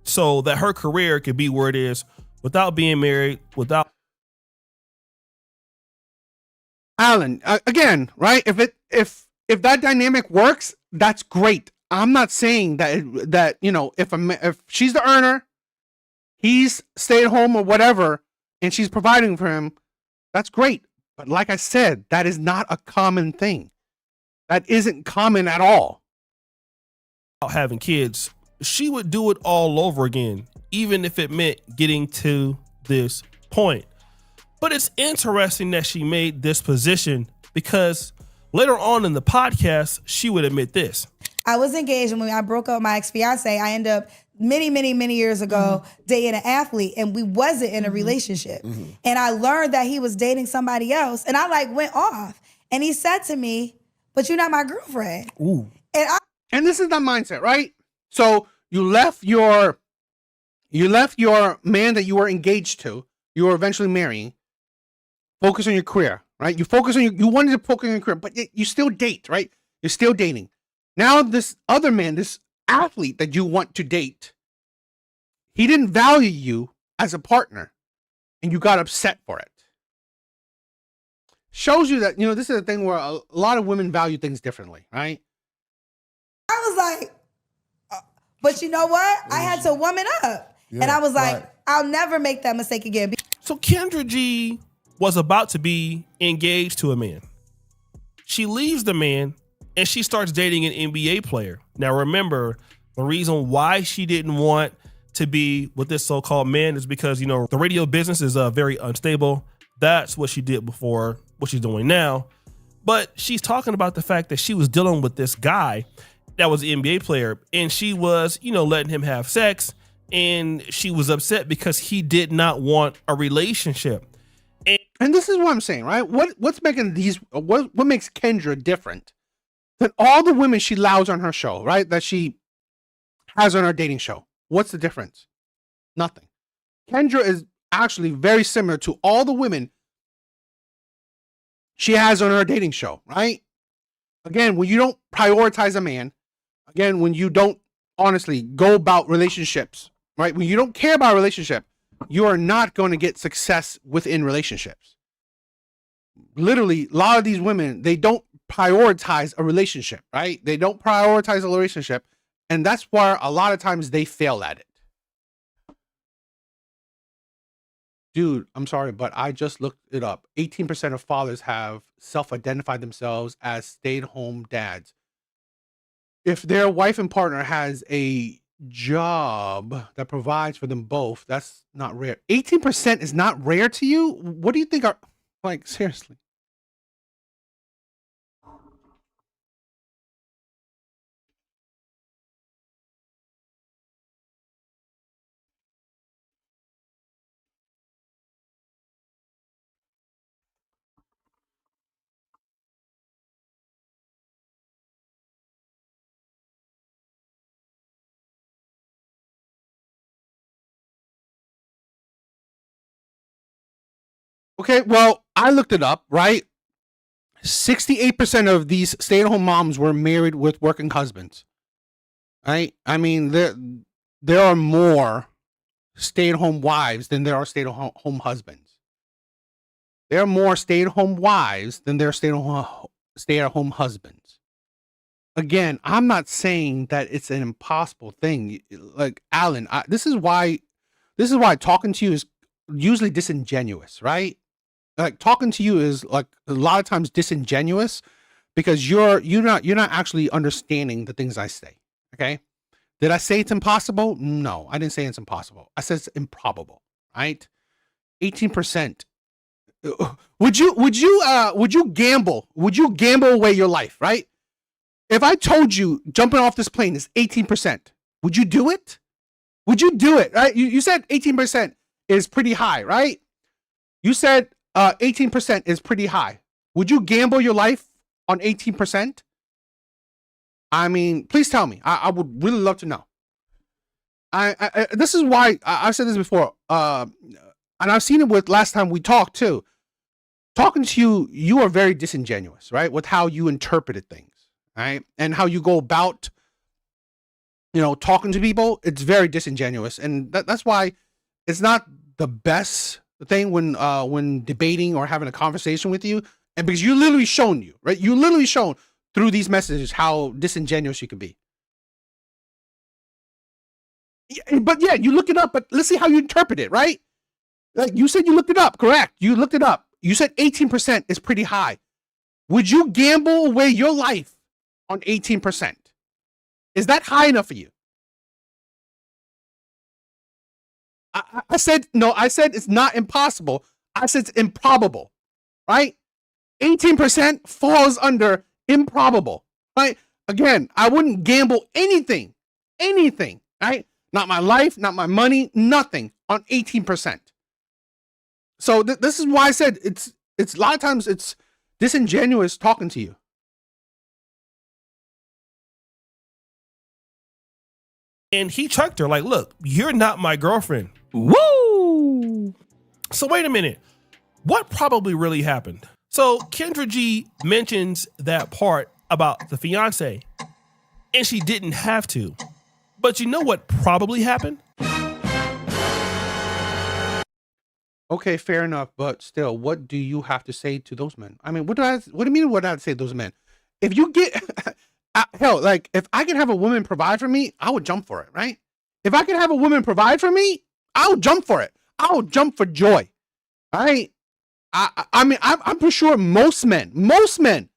so that her career could be where it is without being married, without Alan, again, right? If that dynamic works, that's great. I'm not saying that if she's the earner, he's stay at home or whatever, and she's providing for him, that's great. But like I said, that is not a common thing. That isn't common at all. having kids, she would do it all over again, even if it meant getting to this point. But it's interesting that she made this position because later on in the podcast, she would admit this. I was engaged, and when I broke up with my ex-fiance, I ended up many years ago dating an athlete, and we wasn't in a relationship. And I learned that he was dating somebody else, and I went off. And he said to me, "But you're not my girlfriend." Ooh. And this is that mindset, right? So you left your man that you were engaged to, you were eventually marrying. Focus on your career, right? You wanted to focus on your career, but you still date, right? You're still dating. Now this other man, this athlete that you want to date, he didn't value you as a partner, and you got upset for it. Shows you that, this is a thing where a lot of women value things differently, right? I was like, but you know what? I had to woman up. Yeah, and I was like, right. I'll never make that mistake again. So Kendra G was about to be engaged to a man. She leaves the man and she starts dating an NBA player. Now remember, the reason why she didn't want to be with this so-called man is because, the radio business is very unstable. That's what she did before, what she's doing now. But she's talking about the fact that she was dealing with this guy that was an NBA player, and she was, letting him have sex, and she was upset because he did not want a relationship. And this is what I'm saying, right? What's making what makes Kendra different than all the women she allows on her show, right? That she has on her dating show. What's the difference? Nothing. Kendra is actually very similar to all the women she has on her dating show, right? Again, when you don't prioritize a man, again, when you don't honestly go about relationships, right? When you don't care about a relationship, you are not going to get success within relationships. Literally, a lot of these women, they don't prioritize a relationship, right? They don't prioritize a relationship, and that's why a lot of times they fail at it. Dude, I'm sorry, but I just looked it up. 18% of fathers have self-identified themselves as stay-at-home dads. if their wife and partner has a job that provides for them both, that's not rare. 18% is not rare to you? What do you think are, like, seriously? Okay, well, I looked it up, right? 68% of these stay-at-home moms were married with working husbands. Right? I mean, there are more stay-at-home wives than there are stay-at-home husbands. There are more stay-at-home wives than there are stay-at-home husbands. Again, I'm not saying that it's an impossible thing. Like, Alan, this is why talking to you is usually disingenuous, right? Like, talking to you is, like, a lot of times disingenuous because you're not actually understanding the things I say. Okay? Did I say it's impossible? No, I didn't say it's impossible. I said it's improbable, right? 18%. Would you gamble? Would you gamble away your life, right? If I told you jumping off this plane is 18%, would you do it? Would you do it? Right? You said 18% is pretty high, right? You said 18% is pretty high. Would you gamble your life on 18%? I mean, please tell me. I would really love to know. I this is why I've said this before. And I've seen it with last time we talked too. Talking to you, you are very disingenuous, right? With how you interpreted things, right? And how you go about, talking to people. It's very disingenuous, and that's why it's not the best thing when debating or having a conversation with you. And because you literally shown you, right? You literally shown through these messages how disingenuous you can be. But yeah, you look it up, but let's see how you interpret it, right? Like you said, you looked it up, correct? You looked it up. You said 18% is pretty high. Would you gamble away your life on 18%? Is that high enough for you? I said, no, I said it's not impossible. I said it's improbable, right? 18% falls under improbable, right? Again, I wouldn't gamble anything, right? Not my life, not my money, nothing on 18%. So this is why I said it's a lot of times it's disingenuous talking to you. And he chucked her like, look, you're not my girlfriend. Woo! So wait a minute. What probably really happened? So Kendra G mentions that part about the fiance, and she didn't have to. But you know what probably happened? Okay, fair enough, but still, what do you have to say to those men? I mean, what do you mean what do I say to those men? If you get hell, like if I can have a woman provide for me, I would jump for it, right? If I can have a woman provide for me, I'll jump for it. I'll jump for joy. All right. I mean, I'm pretty sure most men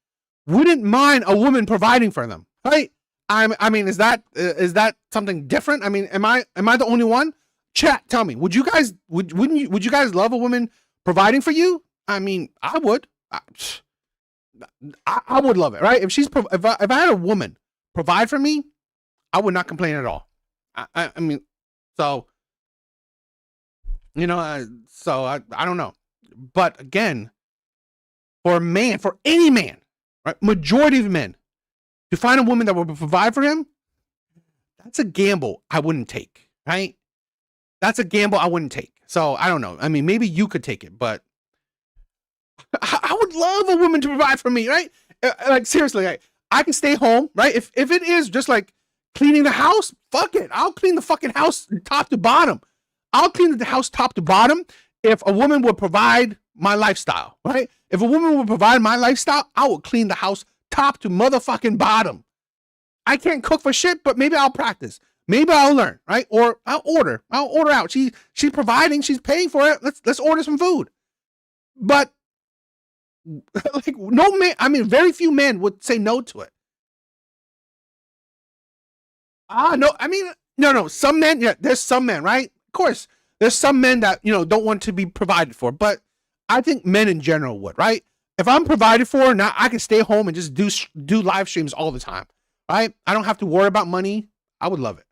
wouldn't mind a woman providing for them, right? I mean, is that something different? I mean, am I the only one? Chat, tell me, would you guys love a woman providing for you? I mean, I would. I would love it, right? If I had a woman provide for me, I would not complain at all. I mean, so I don't know. But again, for any man, right? Majority of men, to find a woman that will provide for him, that's a gamble I wouldn't take, right? That's a gamble I wouldn't take. So I don't know. I mean, maybe you could take it, but I would love a woman to provide for me, right? Like seriously, I can stay home, right? If it is just like cleaning the house, fuck it. I'll clean the fucking house top to bottom. I'll clean the house top to bottom if a woman would provide my lifestyle, right? If a woman would provide my lifestyle, I will clean the house top to motherfucking bottom. I can't cook for shit, but maybe I'll practice. Maybe I'll learn, right? Or I'll order out. She's providing, she's paying for it. Let's order some food. But like no man, I mean, very few men would say no to it. No, I mean, no. Some men, yeah, there's some men, right? Of course, there's some men that don't want to be provided for, but I think men in general would, right? If I'm provided for, now I can stay home and just do live streams all the time, right? I don't have to worry about money. I would love it.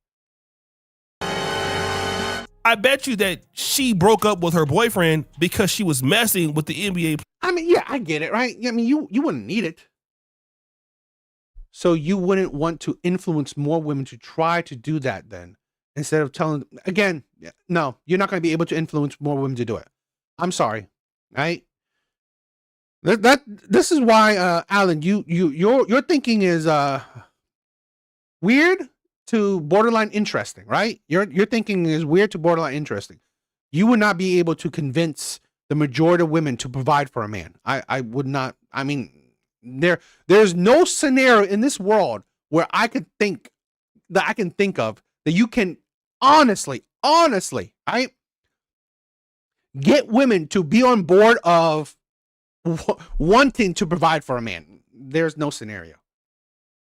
I bet you that she broke up with her boyfriend because she was messing with the NBA. I mean, yeah, I get it, right? I mean, you wouldn't need it. So you wouldn't want to influence more women to try to do that then, instead of telling, again, no, you're not going to be able to influence more women to do it. I'm sorry, right? This is why, Alan, your thinking is weird to borderline interesting, right? Your thinking is weird to borderline interesting. You would not be able to convince the majority of women to provide for a man. I would not. I mean, there's no scenario in this world where I can think of that you can honestly, right, get women to be on board of wanting to provide for a man. There's no scenario.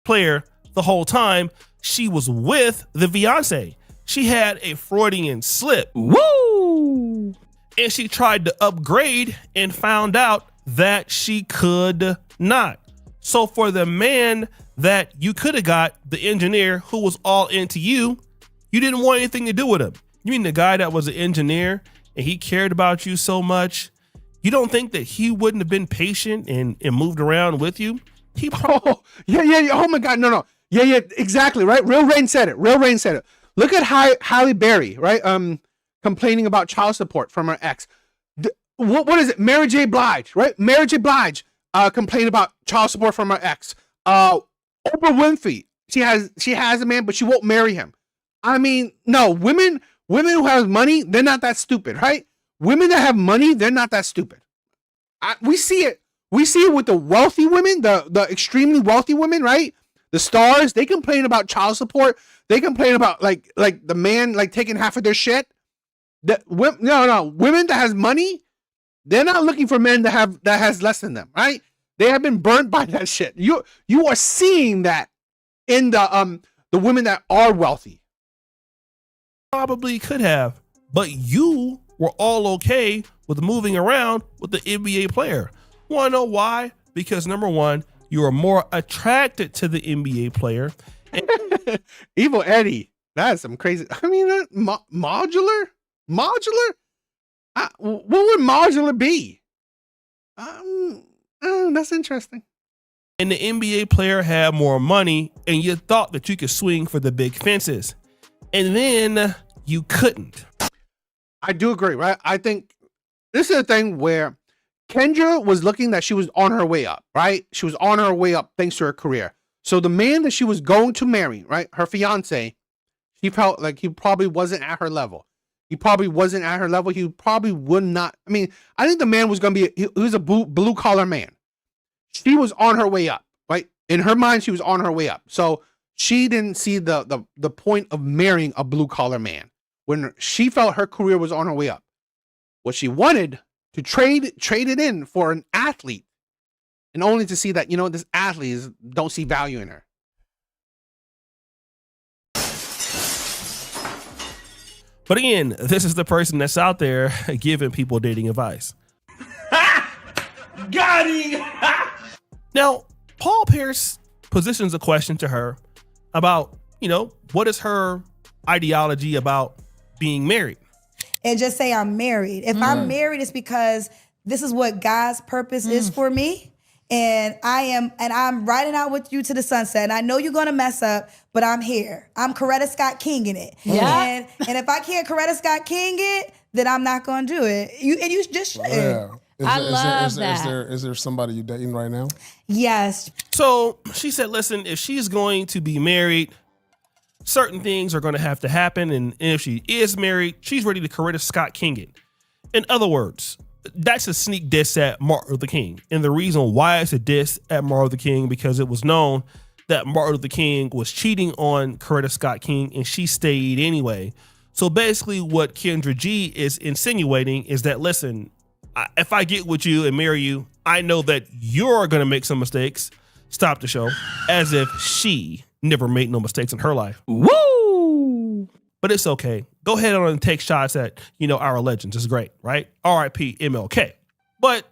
Player the whole time she was with the fiance. She had a Freudian slip. Woo! And she tried to upgrade and found out that she could not. So for the man that you could have got, the engineer who was all into you, you didn't want anything to do with him. You mean the guy that was an engineer and he cared about you so much? You don't think that he wouldn't have been patient and moved around with you? He probably. Yeah. Oh my God, no. Yeah, exactly, right? Real Rain said it. Look at Halle Berry, right? Complaining about child support from her ex. What is it? Mary J. Blige, right? Mary J. Blige complained about child support from her ex. Oprah Winfrey, she has a man, but she won't marry him. I mean, no, women who have money, they're not that stupid, right? Women that have money, they're not that stupid. We see it. We see it with the wealthy women, the extremely wealthy women, right? The stars, they complain about child support. They complain about like the man like taking half of their shit. Women that has money, they're not looking for men that has less than them, right? They have been burnt by that shit. You are seeing that in the women that are wealthy. Probably could have, but you were all okay with moving around with the NBA player. Want to know why? Because number one, you are more attracted to the NBA player. Evil Eddie, that's some crazy. I mean, modular. What would modular be? That's interesting. And the NBA player had more money, and you thought that you could swing for the big fences, and then you couldn't. I do agree, right? I think this is a thing where Kendra was looking that she was on her way up, right? She was on her way up thanks to her career. So the man that she was going to marry, right, her fiance, she felt like he probably wasn't at her level. He probably would not. I mean, I think the man was going to be, he was a blue collar man. She was on her way up, right? In her mind, she was on her way up. So she didn't see the point of marrying a blue collar man when she felt her career was on her way up. What she wanted to trade it in for an athlete, and only to see that, this athlete don't see value in her. But again, this is the person that's out there giving people dating advice. Got him! Now, Paul Pierce positions a question to her about, what is her ideology about being married? And just say I'm married. If I'm married, it's because this is what God's purpose is for me. And I'm riding out with you to the sunset. And I know you're gonna mess up, but I'm here. I'm Coretta Scott Kinging it. Yeah. And if I can't Coretta Scott King it, then I'm not gonna do it. You just should. Yeah. Is there somebody you dating right now? Yes. So she said, listen, if she's going to be married, certain things are going to have to happen. And if she is married, she's ready to Coretta Scott King it. In other words, that's a sneak diss at Martin Luther King. And the reason why it's a diss at Martin Luther King, because it was known that Martin Luther King was cheating on Coretta Scott King and she stayed anyway. So basically what Kendra G is insinuating is that, listen, if I get with you and marry you, I know that you're going to make some mistakes. Stop the show. As if she never made no mistakes in her life. Woo! but it's okay. Go ahead on and take shots at, our legends. It's great, right? R.I.P. MLK. But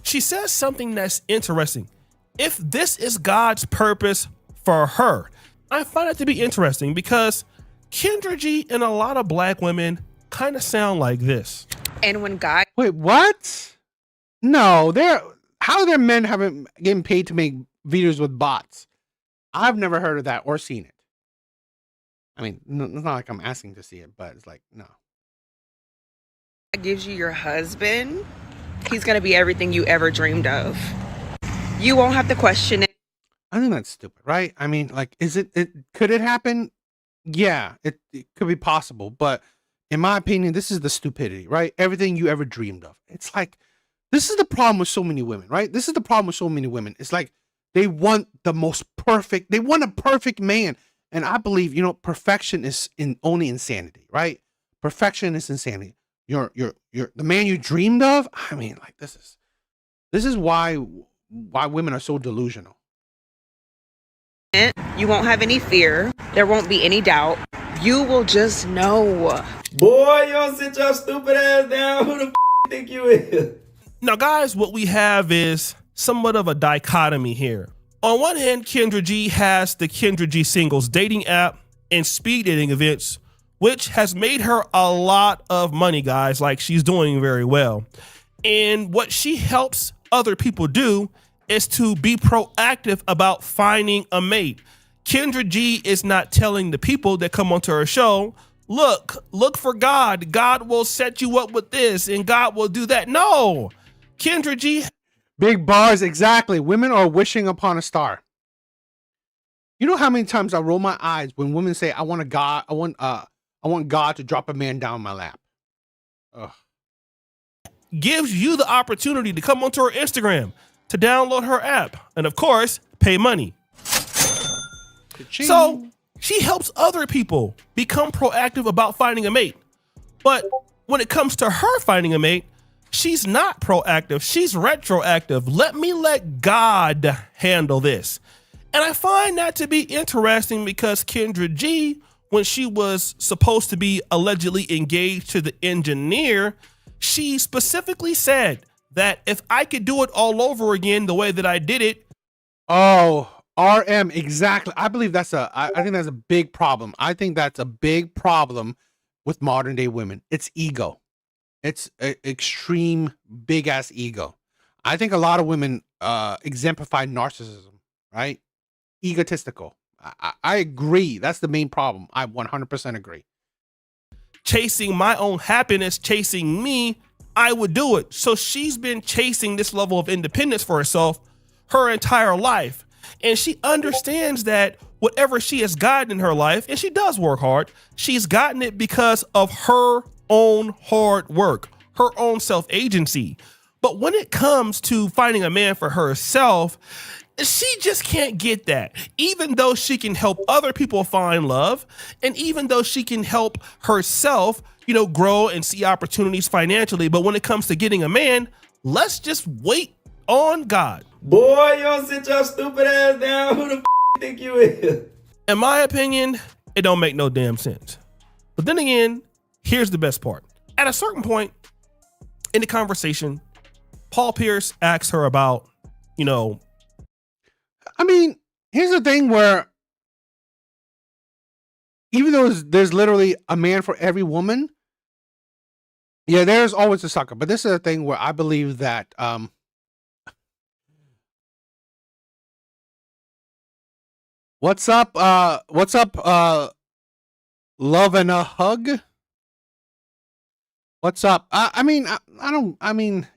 she says something that's interesting. If this is God's purpose for her, I find it to be interesting because Kendra G and a lot of black women kind of sound like this. And when God... Wait, what? No, how are there men getting paid to make videos with bots? I've never heard of that or seen it. I mean, it's not like I'm asking to see it, but it's like, no. God gives you your husband, he's going to be everything you ever dreamed of. You won't have to question it. I think that's stupid, right? I mean, like, could it happen? Yeah, it could be possible, but in my opinion, this is the stupidity, right? Everything you ever dreamed of. It's like, this is the problem with so many women, right? This is the problem with so many women. It's like, they want they want a perfect man. And I believe, perfection is only insanity, right? Perfection is insanity. You're the man you dreamed of. I mean, like, this is why women are so delusional. You won't have any fear. There won't be any doubt. You will just know. Boy, y'all sit your stupid ass down. Who the think you is? Now, guys, what we have is somewhat of a dichotomy here. On one hand, Kendra G has the Kendra G Singles dating app and speed dating events, which has made her a lot of money, guys. Like, she's doing very well. And what she helps other people do is to be proactive about finding a mate. Kendra G is not telling the people that come onto her show, look for God. God will set you up with this and God will do that. No, Kendra G. Big bars, exactly. Women are wishing upon a star. You know how many times I roll my eyes when women say, I want God to drop a man down my lap. Ugh. Gives you the opportunity to come onto her Instagram, to download her app, and of course, pay money. Ka-ching. So she helps other people become proactive about finding a mate. But when it comes to her finding a mate, she's not proactive. She's retroactive. Let God handle this. And I find that to be interesting because Kendra G, when she was supposed to be allegedly engaged to the engineer, she specifically said that if I could do it all over again the way that I did it. Oh, RM, exactly. I believe I think that's a big problem. I think that's a big problem with modern day women. It's ego. It's an extreme big ass ego. I think a lot of women exemplify narcissism, right? Egotistical. I agree. That's the main problem. I 100% agree. Chasing my own happiness, chasing me, I would do it. So she's been chasing this level of independence for herself her entire life. And she understands that whatever she has gotten in her life, and she does work hard, she's gotten it because of her own hard work, her own self-agency. But when it comes to finding a man for herself, she just can't get that. Even though she can help other people find love, and even though she can help herself, grow and see opportunities financially. But when it comes to getting a man, let's just wait on God. Boy, y'all sit your stupid ass down. Who the think you is? In my opinion, it don't make no damn sense. But then again, here's the best part. At a certain point in the conversation, Paul Pierce asks her about, I mean, here's the thing where even though there's literally a man for every woman, yeah, there's always a sucker. But this is a thing where I believe that what's up? Love and a hug. What's up? I mean,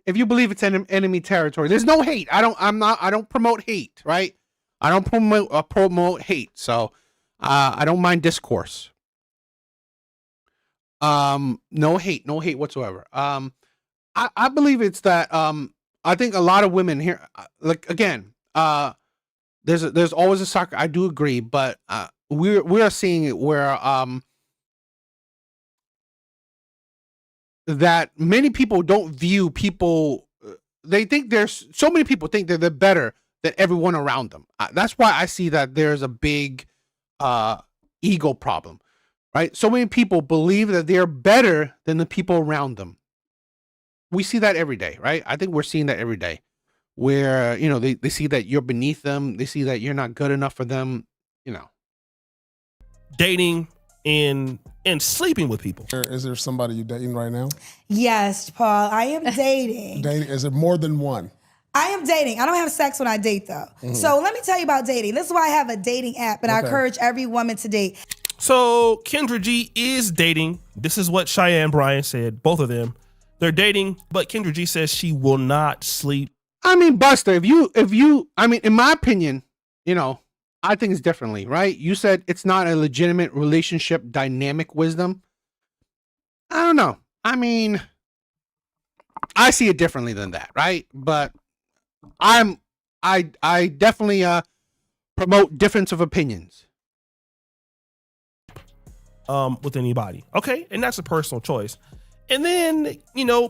if you believe it's enemy territory, there's no hate. I don't promote hate, right? I don't promote hate. So, I don't mind discourse. No hate whatsoever. I believe it's that, I think a lot of women here, like, again, there's always a sucker. I do agree, but, we are seeing it where, that many people don't view people. They think so many people think that they're better than everyone around them. That's why I see that there's a big ego problem. right? So many people believe that they're better than the people around them. We see that every day, right? I think we're seeing that every day where, they see that you're beneath them. They see that you're not good enough for them, Dating and sleeping with people. Is there somebody you're dating right now? Yes, Paul. I am dating. Dating? Is it more than one? I am dating. I don't have sex when I date, though. So let me tell you about dating. This is why I have a dating app, and I encourage every woman to date. So Kendra G is dating. This is what Cheyenne Bryan said. Both of them. They're dating, but Kendra G says she will not sleep. I mean, Buster, if you, in my opinion, I think it's differently, right? You said it's not a legitimate relationship dynamic wisdom. I don't know. I mean, I see it differently than that, right? But I definitely promote difference of opinions. With anybody. Okay, and that's a personal choice. And then,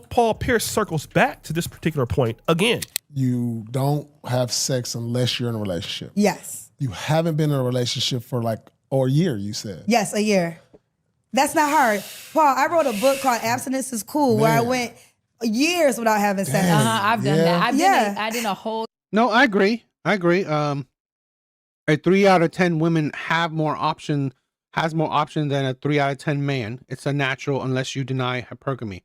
Paul Pierce circles back to this particular point again. You don't have sex unless you're in a relationship. Yes. You haven't been in a relationship for a year, you said. Yes, a year. That's not hard. Paul, I wrote a book called Abstinence is Cool, where I went years without having sex. I've done that. I did a whole. No, I agree. A 3 out of 10 women has more option than a 3 out of 10 man. It's a natural unless you deny hypergamy.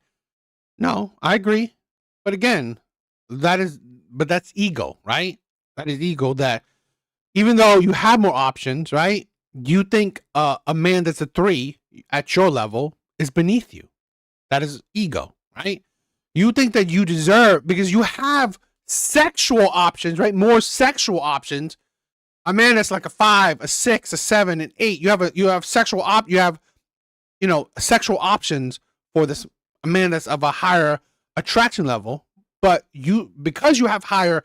No, I agree. But again, that's ego, right? That is ego that even though you have more options, right? You think a man that's a 3 at your level is beneath you. That is ego, right? You think that you deserve, because you have sexual options, right? More sexual options. A man that's like a 5, a 6, a 7, an 8. You have sexual sexual options for this a man that's of a higher attraction level, but because you have higher,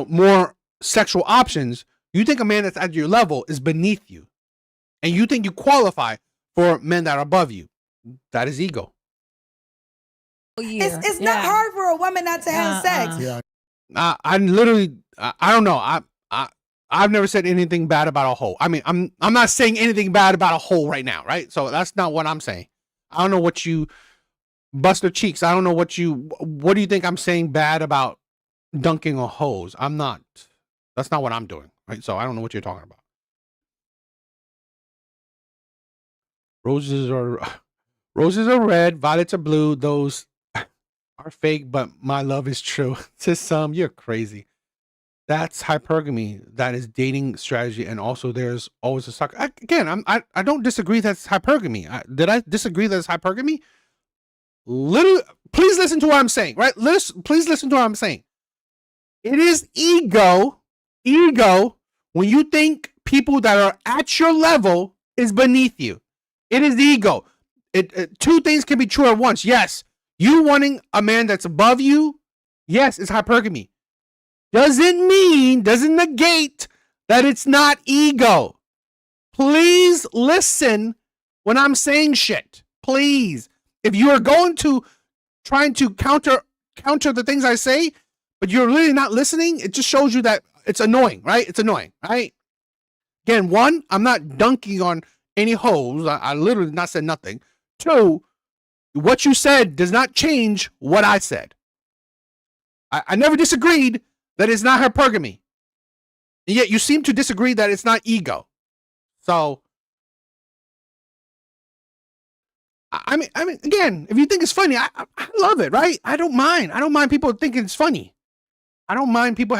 more sexual options, you think a man that's at your level is beneath you. And you think you qualify for men that are above you. That is ego. It's not hard for a woman not to have sex. Yeah. I don't know. I've never said anything bad about a hoe. I mean, I'm not saying anything bad about a hoe right now, right? So that's not what I'm saying. I don't know what you, Buster Cheeks. I don't know what do you think I'm saying bad about dunking on hoes? I'm not. That's not what I'm doing, right? So I don't know what you're talking about. Roses are red, violets are blue. Those are fake, but my love is true. To some, you're crazy. That's hypergamy. That is dating strategy, and also there's always a sucker. Again, I don't disagree that's hypergamy. Did I disagree that it's hypergamy? Please listen to what I'm saying, right? Please listen to what I'm saying. It is ego when you think people that are at your level is beneath you. It is ego. Two things can be true at once. Yes, you wanting a man that's above you, yes, it's hypergamy. Doesn't negate that it's not ego. Please listen when I'm saying shit. Please. If you are trying to counter the things I say, but you're really not listening, it just shows you that it's annoying, right? It's annoying, right? Again, 1, I'm not dunking on any hoes. I literally not said nothing. 2, what you said does not change what I said. I never disagreed that it's not hypergamy. And yet you seem to disagree that it's not ego. So, I mean, again, if you think it's funny, I love it, right? I don't mind. I don't mind people thinking it's funny. I don't mind people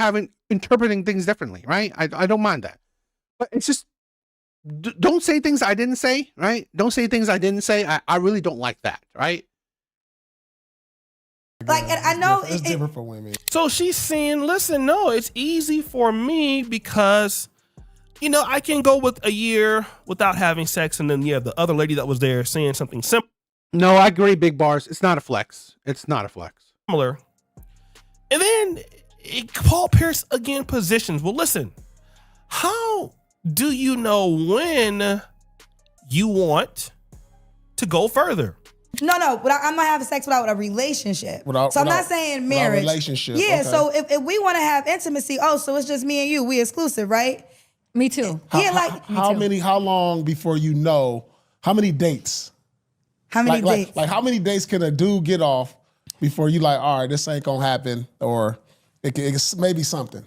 interpreting things differently, right? I don't mind that. But it's just, don't say things I didn't say, right? Don't say things I didn't say. I really don't like that, right? Like, and I know it's different for women. So she's saying, listen, no, it's easy for me because, I can go with a year without having sex. And then, the other lady that was there saying something simple. No, I agree, Big Bars. It's not a flex. It's not a flex. Similar. And then Paul Pierce again positions. Well, listen, how do you know when you want to go further? No, but I'm not having sex without a relationship. I'm not saying marriage. Relationship. Yeah, okay. so if we want to have intimacy, so it's just me and you. We exclusive, right? Me too. How long before you know How many dates? How many dates? Like how many dates can a dude get off before you like, all right, this ain't gonna happen, or it's maybe something?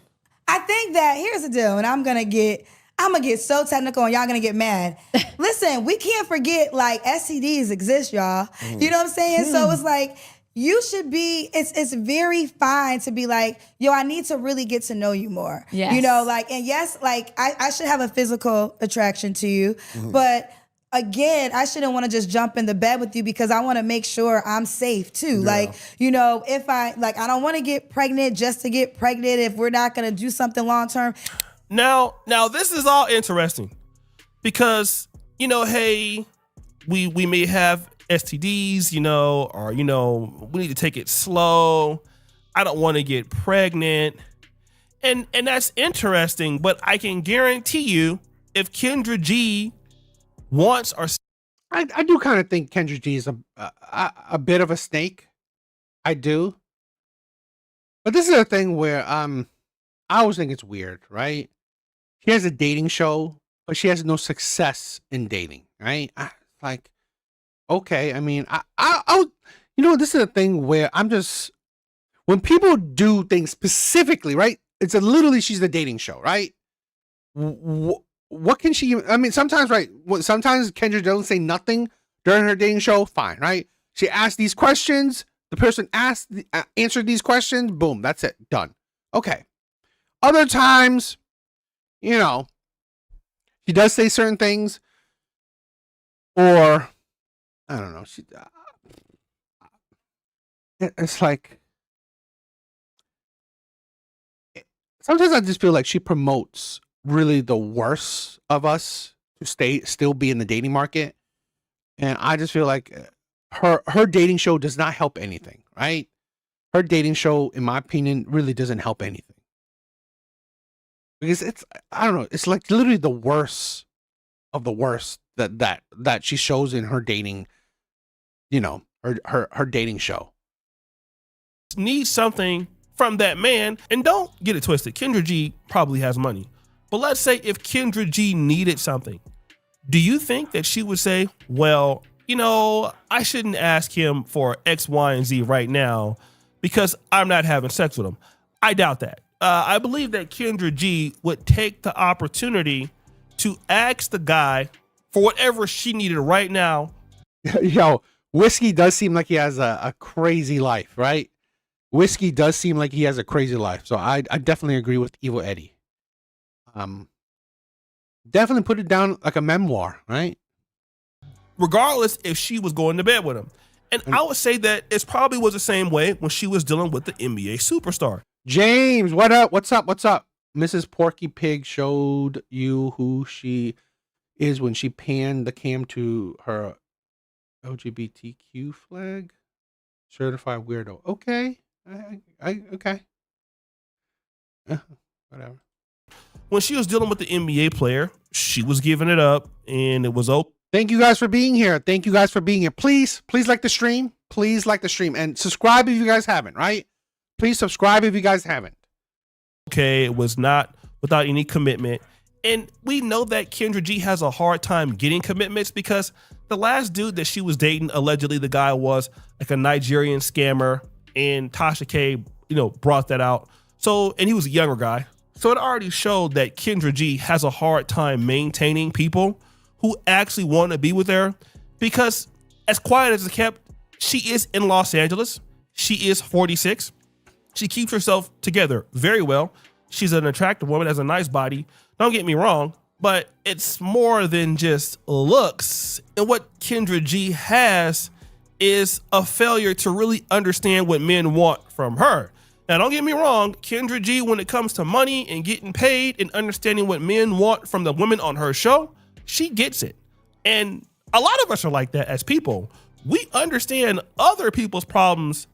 I think that here's the deal, and I'm gonna get so technical, and y'all gonna get mad. Listen, we can't forget like STDs exist, y'all. You know what I'm saying? So it's like you should be. It's very fine to be like, yo, I need to really get to know you more. Yes. You know, like, and yes, like I should have a physical attraction to you, but again, I shouldn't want to just jump in the bed with you because I want to make sure I'm safe too. Yeah. Like, you know, if I don't want to get pregnant just to get pregnant if we're not going to do something long term. Now this is all interesting because, you know, hey, we may have STDs, you know, or, you know, we need to take it slow. I don't want to get pregnant. And that's interesting, but I can guarantee you if Kendra G wants or I do kind of think Kendra G is a bit of a snake. I do. But this is a thing where I always think it's weird, right? She has a dating show, but she has no success in dating, right? Like, okay, I mean, I'll, you know, this is a thing where I'm just, when people do things specifically, right? It's literally she's the dating show, right? What can she? I mean, sometimes, right? Sometimes Kendra doesn't say nothing during her dating show. Fine, right? She asked these questions. The person answered these questions. Boom, that's it. Done. Okay. Other times, you know, she does say certain things, or I don't know. It's like sometimes I just feel like she promotes really the worst of us to still be in the dating market, and I just feel like her dating show does not help anything, right? Her dating show, in my opinion, really doesn't help anything because I don't know, it's like literally the worst of the worst that she shows in her dating, you know, her dating show. Need something from that man, and don't get it twisted. Kendra G probably has money. But let's say if Kendra G needed something, do you think that she would say, well, you know, I shouldn't ask him for X, Y, and Z right now because I'm not having sex with him? I doubt that. I believe that Kendra G would take the opportunity to ask the guy for whatever she needed right now. Yo, Whiskey does seem like he has a crazy life, right? Whiskey does seem like he has a crazy life. So I definitely agree with Evil Eddie. Definitely put it down like a memoir, right? Regardless if she was going to bed with him. And I would say that it probably was the same way when she was dealing with the NBA superstar. James, what up? What's up? What's up? Mrs. Porky Pig showed you who she is when she panned the cam to her LGBTQ flag. Certified weirdo. Okay. Okay. Whatever. When she was dealing with the NBA player, she was giving it up and it was open. Thank you guys for being here. Thank you guys for being here. Please like the stream. Please like the stream and subscribe if you guys haven't, right? Please subscribe if you guys haven't. Okay, it was not without any commitment. And we know that Kendra G has a hard time getting commitments because the last dude that she was dating, allegedly the guy was like a Nigerian scammer, and Tasha K, you know, brought that out. So, and he was a younger guy. So it already showed that Kendra G has a hard time maintaining people who actually want to be with her because as quiet as it's kept, she is in Los Angeles. She is 46. She keeps herself together very well. She's an attractive woman, has a nice body. Don't get me wrong, but it's more than just looks. And what Kendra G has is a failure to really understand what men want from her. Now, don't get me wrong, Kendra G, when it comes to money and getting paid and understanding what men want from the women on her show, she gets it. And a lot of us are like that as people. We understand other people's problems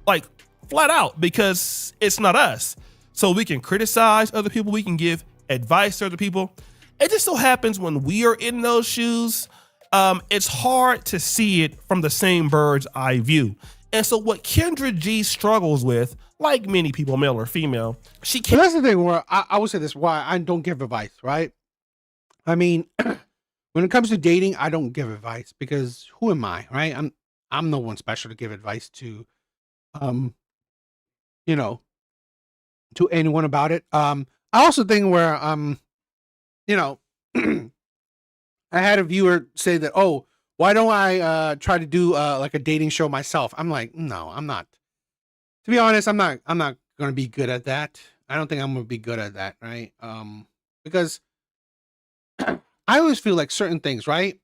like flat out because it's not us. So we can criticize other people. We can give advice to other people. It just so happens when we are in those shoes, it's hard to see it from the same bird's eye view. And so what Kendra G struggles with, like many people, male or female, she can't. So that's the thing where I would say this, why I don't give advice, right? I mean, When it comes to dating, I don't give advice because who am I, right? I'm no one special to give advice to, you know, to anyone about it. I also think where, you know, I had a viewer say that, oh, why don't I try to do like a dating show myself? I'm like, no, I'm not. To be honest, I'm not going to be good at that. I don't think I'm going to be good at that, right? Because I always feel like certain things, right?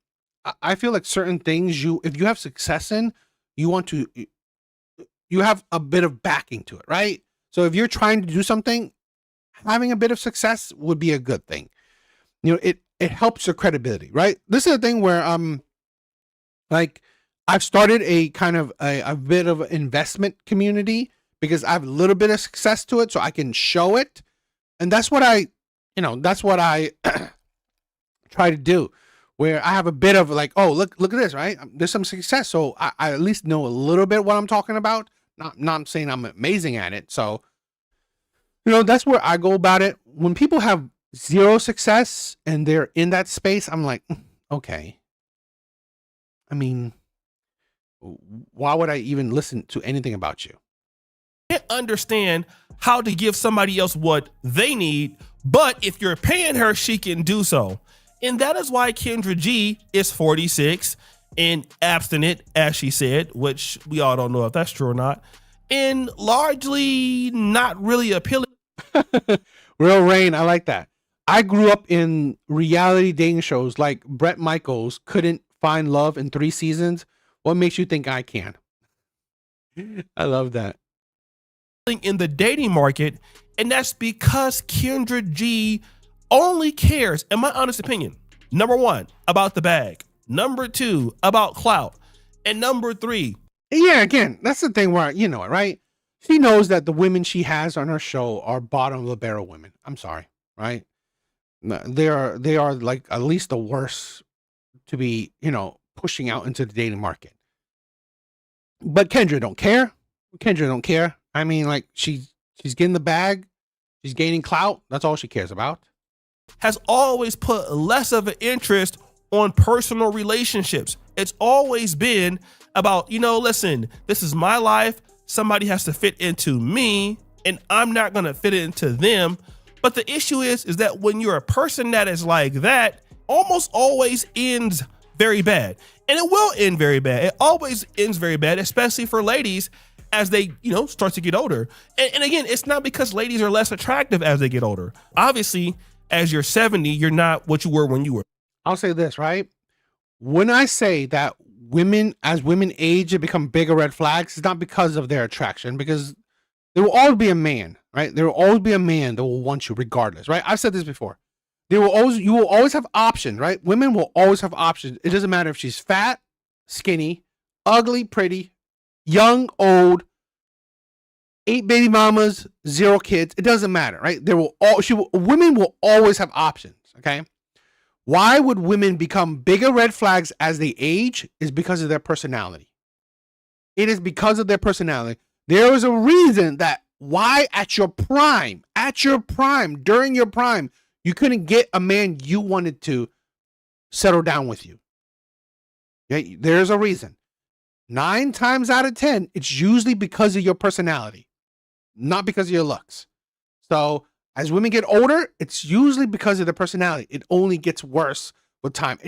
I feel like certain things if you have success in, you have a bit of backing to it, right? So if you're trying to do something, having a bit of success would be a good thing. You know, it helps your credibility, right? This is a thing where like I've started a kind of a bit of an investment community because I have a little bit of success to it, so I can show it. And that's what I try to do, where I have a bit of like, oh, look at this, right? There's some success. So I at least know a little bit what I'm talking about. Not saying I'm amazing at it. So, you know, that's where I go about it. When people have zero success and they're in that space, I'm like, okay. I mean, why would I even listen to anything about you? Can't understand how to give somebody else what they need, but if you're paying her, she can do so. And that is why Kendra G is 46 and abstinent, as she said, which we all don't know if that's true or not, and largely not really appealing. Real Rain, I like that. I grew up in reality dating shows like Bret Michaels couldn't find love in 3 seasons. What makes you think I can? I love that. In the dating market, and that's because Kendra G only cares, in my honest opinion, number 1, about the bag, number 2, about clout, and number 3. Yeah, again, that's the thing where, you know it, right? She knows that the women she has on her show are bottom of the barrel women. I'm sorry, right? They are like at least the worst to be, you know, pushing out into the dating market. But Kendra don't care. Kendra don't care. I mean, like she's getting the bag, she's gaining clout. That's all she cares about. Has always put less of an interest on personal relationships. It's always been about, you know, listen, this is my life. Somebody has to fit into me, and I'm not going to fit into them. But the issue is that when you're a person that is like that, almost always ends very bad. And it will end very bad. It always ends very bad, especially for ladies as they, you know, start to get older. And again, it's not because ladies are less attractive as they get older. Obviously, as you're 70, you're not what you were when you were. I'll say this, right? When I say that as women age, they become bigger red flags, it's not because of their attraction, because there will always be a man, right? There will always be a man that will want you regardless, right? I've said this before. You will always have options, right? Women will always have options. It doesn't matter if she's fat, skinny, ugly, pretty, young, old, 8 baby mamas, 0 kids. It doesn't matter, right? Women will always have options, okay? Why would women become bigger red flags as they age is because of their personality. It is because of their personality. There is a reason that why at your prime, during your prime, you couldn't get a man you wanted to settle down with you. Okay? There's a reason. 9 times out of 10, it's usually because of your personality, not because of your looks. So as women get older, it's usually because of their personality. It only gets worse with time.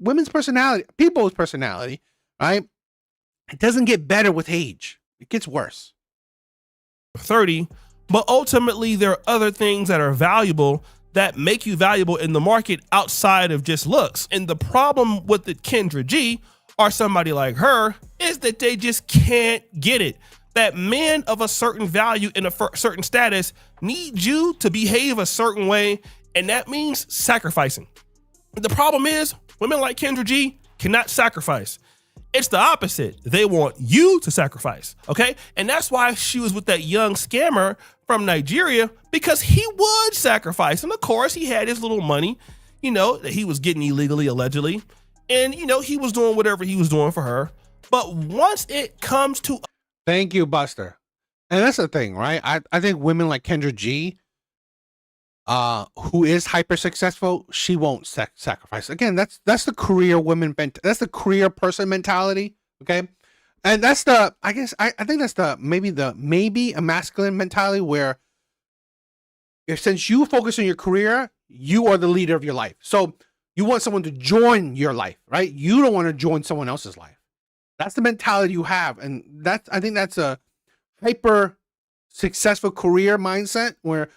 Women's personality, people's personality, right? It doesn't get better with age. It gets worse. 30, but ultimately there are other things that are valuable that make you valuable in the market outside of just looks. And the problem with the Kendra G or somebody like her is that they just can't get it. That men of a certain value in a certain status need you to behave a certain way, and that means sacrificing. The problem is women like Kendra G cannot sacrifice. It's the opposite. They want you to sacrifice, okay? And that's why she was with that young scammer from Nigeria, because he would sacrifice. And of course, he had his little money, you know, that he was getting illegally, allegedly. And, you know, he was doing whatever he was doing for her. But once it comes to... Thank you, Buster. And that's the thing, right? I think women like Kendra G, who is hyper successful, she won't sacrifice. Again, that's the career woman that's the career person mentality. Okay. And that's the, I guess, I think that's the maybe a masculine mentality where since you focus on your career, you are the leader of your life. So you want someone to join your life, right? You don't want to join someone else's life. That's the mentality you have. And I think that's a hyper successful career mindset where,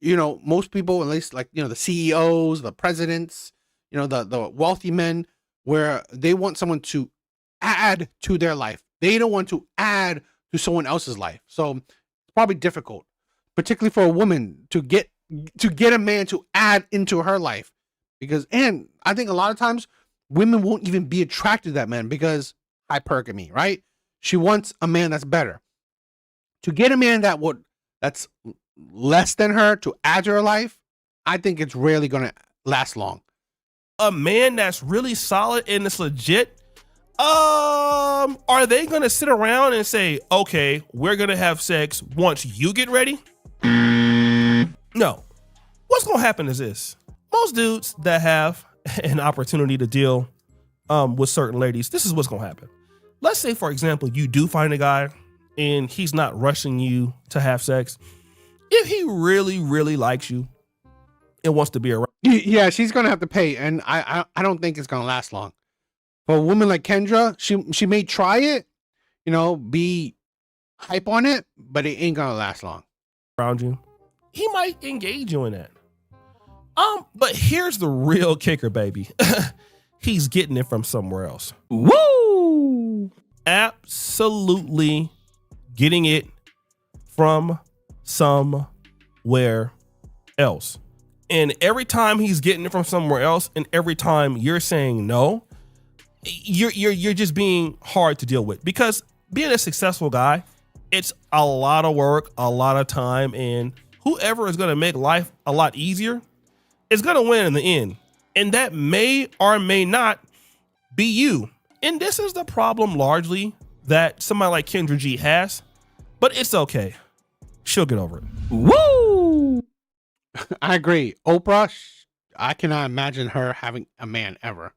most people, at least like, the CEOs, the presidents, the wealthy men, where they want someone to add to their life. They don't want to add to someone else's life. So it's probably difficult, particularly for a woman to get a man to add into her life, and I think a lot of times women won't even be attracted to that man because hypergamy, right? She wants a man that's better. To get a man that's less than her to add to her life, I think it's rarely going to last long. A man that's really solid and it's legit, are they gonna sit around and say, okay, we're gonna have sex once you get ready? No. What's gonna happen is this. Most dudes that have an opportunity to deal with certain ladies, this is what's gonna happen. Let's say, for example, you do find a guy and he's not rushing you to have sex. If he really, really likes you and wants to be around. Yeah, she's gonna have to pay, and I don't think it's gonna last long. For a woman like Kendra, she may try it, be hype on it, but it ain't gonna last long. Around you, he might engage you in that. But here's the real kicker, baby. He's getting it from somewhere else. Woo! Absolutely getting it from somewhere else. And every time he's getting it from somewhere else, and every time you're saying no, you're just being hard to deal with, because being a successful guy, it's a lot of work, a lot of time, and whoever is going to make life a lot easier is going to win in the end. And that may or may not be you. And this is the problem largely that somebody like Kendra G has, but it's okay. She'll get over it. Woo! I agree. Oprah, I cannot imagine her having a man ever.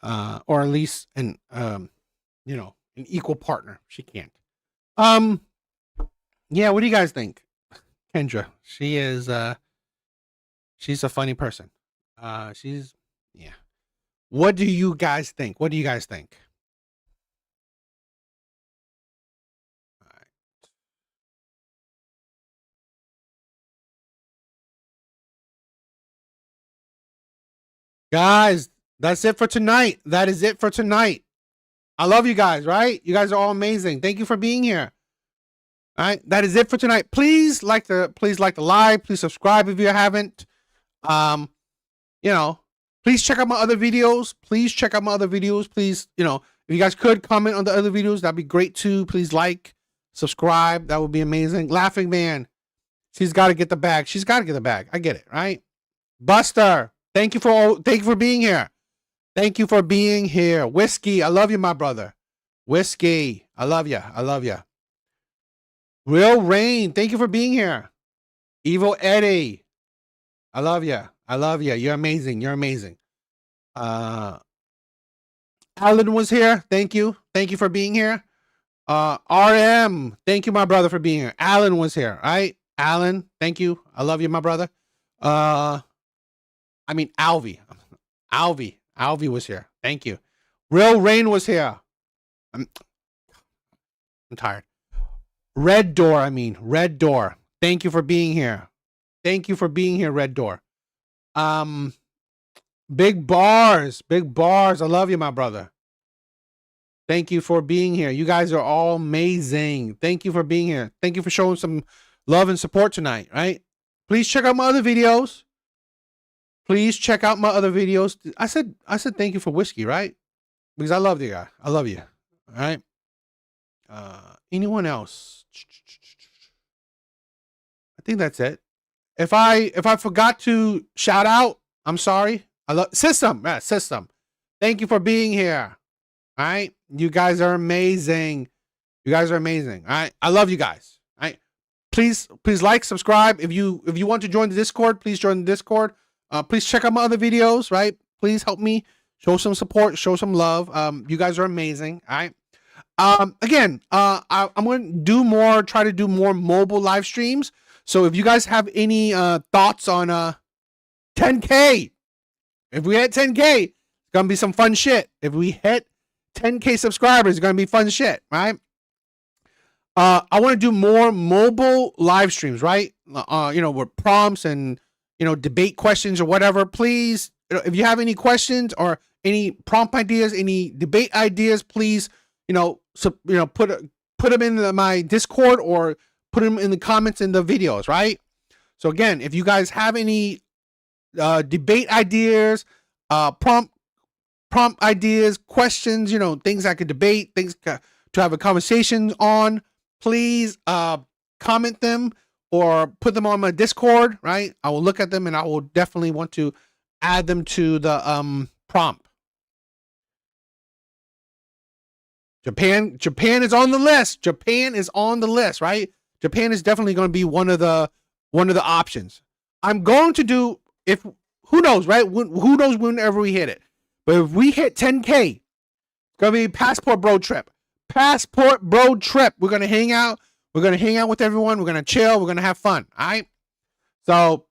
Or at least an equal partner. She can't. Yeah, what do you guys think? Kendra, she's a funny person. What do you guys think? What do you guys think? All right. Guys, that's it for tonight. That is it for tonight. I love you guys, right? You guys are all amazing. Thank you for being here. All right, that is it for tonight. Please like the live. Please subscribe if you haven't. Please check out my other videos. Please, if you guys could comment on the other videos, that'd be great too. Please subscribe. That would be amazing. Laughing Man, she's got to get the bag. I get it, right? Buster, thank you for being here. Thank you for being here. Whiskey, I love you, my brother. Whiskey, I love you. Real Rain, thank you for being here. Evil Eddie, I love you. You're amazing. Alan was here. Thank you for being here. RM, thank you, my brother, for being here. Alan was here, right? Alan, thank you. I love you, my brother. Alvy was here. Thank you. Real Rain was here. I'm tired. Red Door. Thank you for being here. Red Door. Big Bars. I love you, my brother. Thank you for being here. You guys are all amazing. Thank you for being here. Thank you for showing some love and support tonight, right? Please check out my other videos. I said thank you for Whiskey, right? Because I love the guy. I love you. All right. Anyone else? I think that's it. If I forgot to shout out, I'm sorry. I love System. Yeah, System. Thank you for being here. All right. You guys are amazing. All right. I love you guys. All right. please like, subscribe. If you want to join the Discord, please join the Discord. Please check out my other videos, right? Please help me show some support, show some love. You guys are amazing. All right. Again, I'm going to try to do more mobile live streams. So if you guys have any thoughts on 10K, if we hit 10K, it's gonna be some fun shit. If we hit 10K subscribers, it's gonna be fun shit, right? I want to do more mobile live streams, right? With prompts and debate questions or whatever. Please, if you have any questions or any prompt ideas, any debate ideas, please, put them in my Discord or put them in the comments in the videos, right? So again, if you guys have any debate ideas, prompt ideas, questions, things I could debate, things to have a conversation on, please comment them or put them on my Discord, right? I will look at them and I will definitely want to add them to the prompt. Japan is on the list. Japan is on the list, right? Japan is definitely going to be one of the options. I'm going to do, who knows, right? Who knows whenever we hit it. But if we hit 10K, it's going to be passport bro trip. Passport bro trip. We're going to hang out. We're going to hang out with everyone. We're going to chill. We're going to have fun. All right. So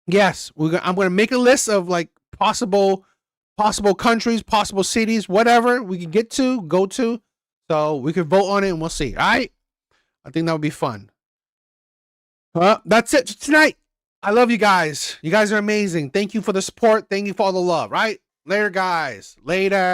yes, I'm going to make a list of like possible countries, possible cities, whatever we can go to. So we can vote on it and we'll see. All right. I think that would be fun. That's it tonight. I love you guys. You guys are amazing. Thank you for the support. Thank you for all the love, right? Later, guys. Later.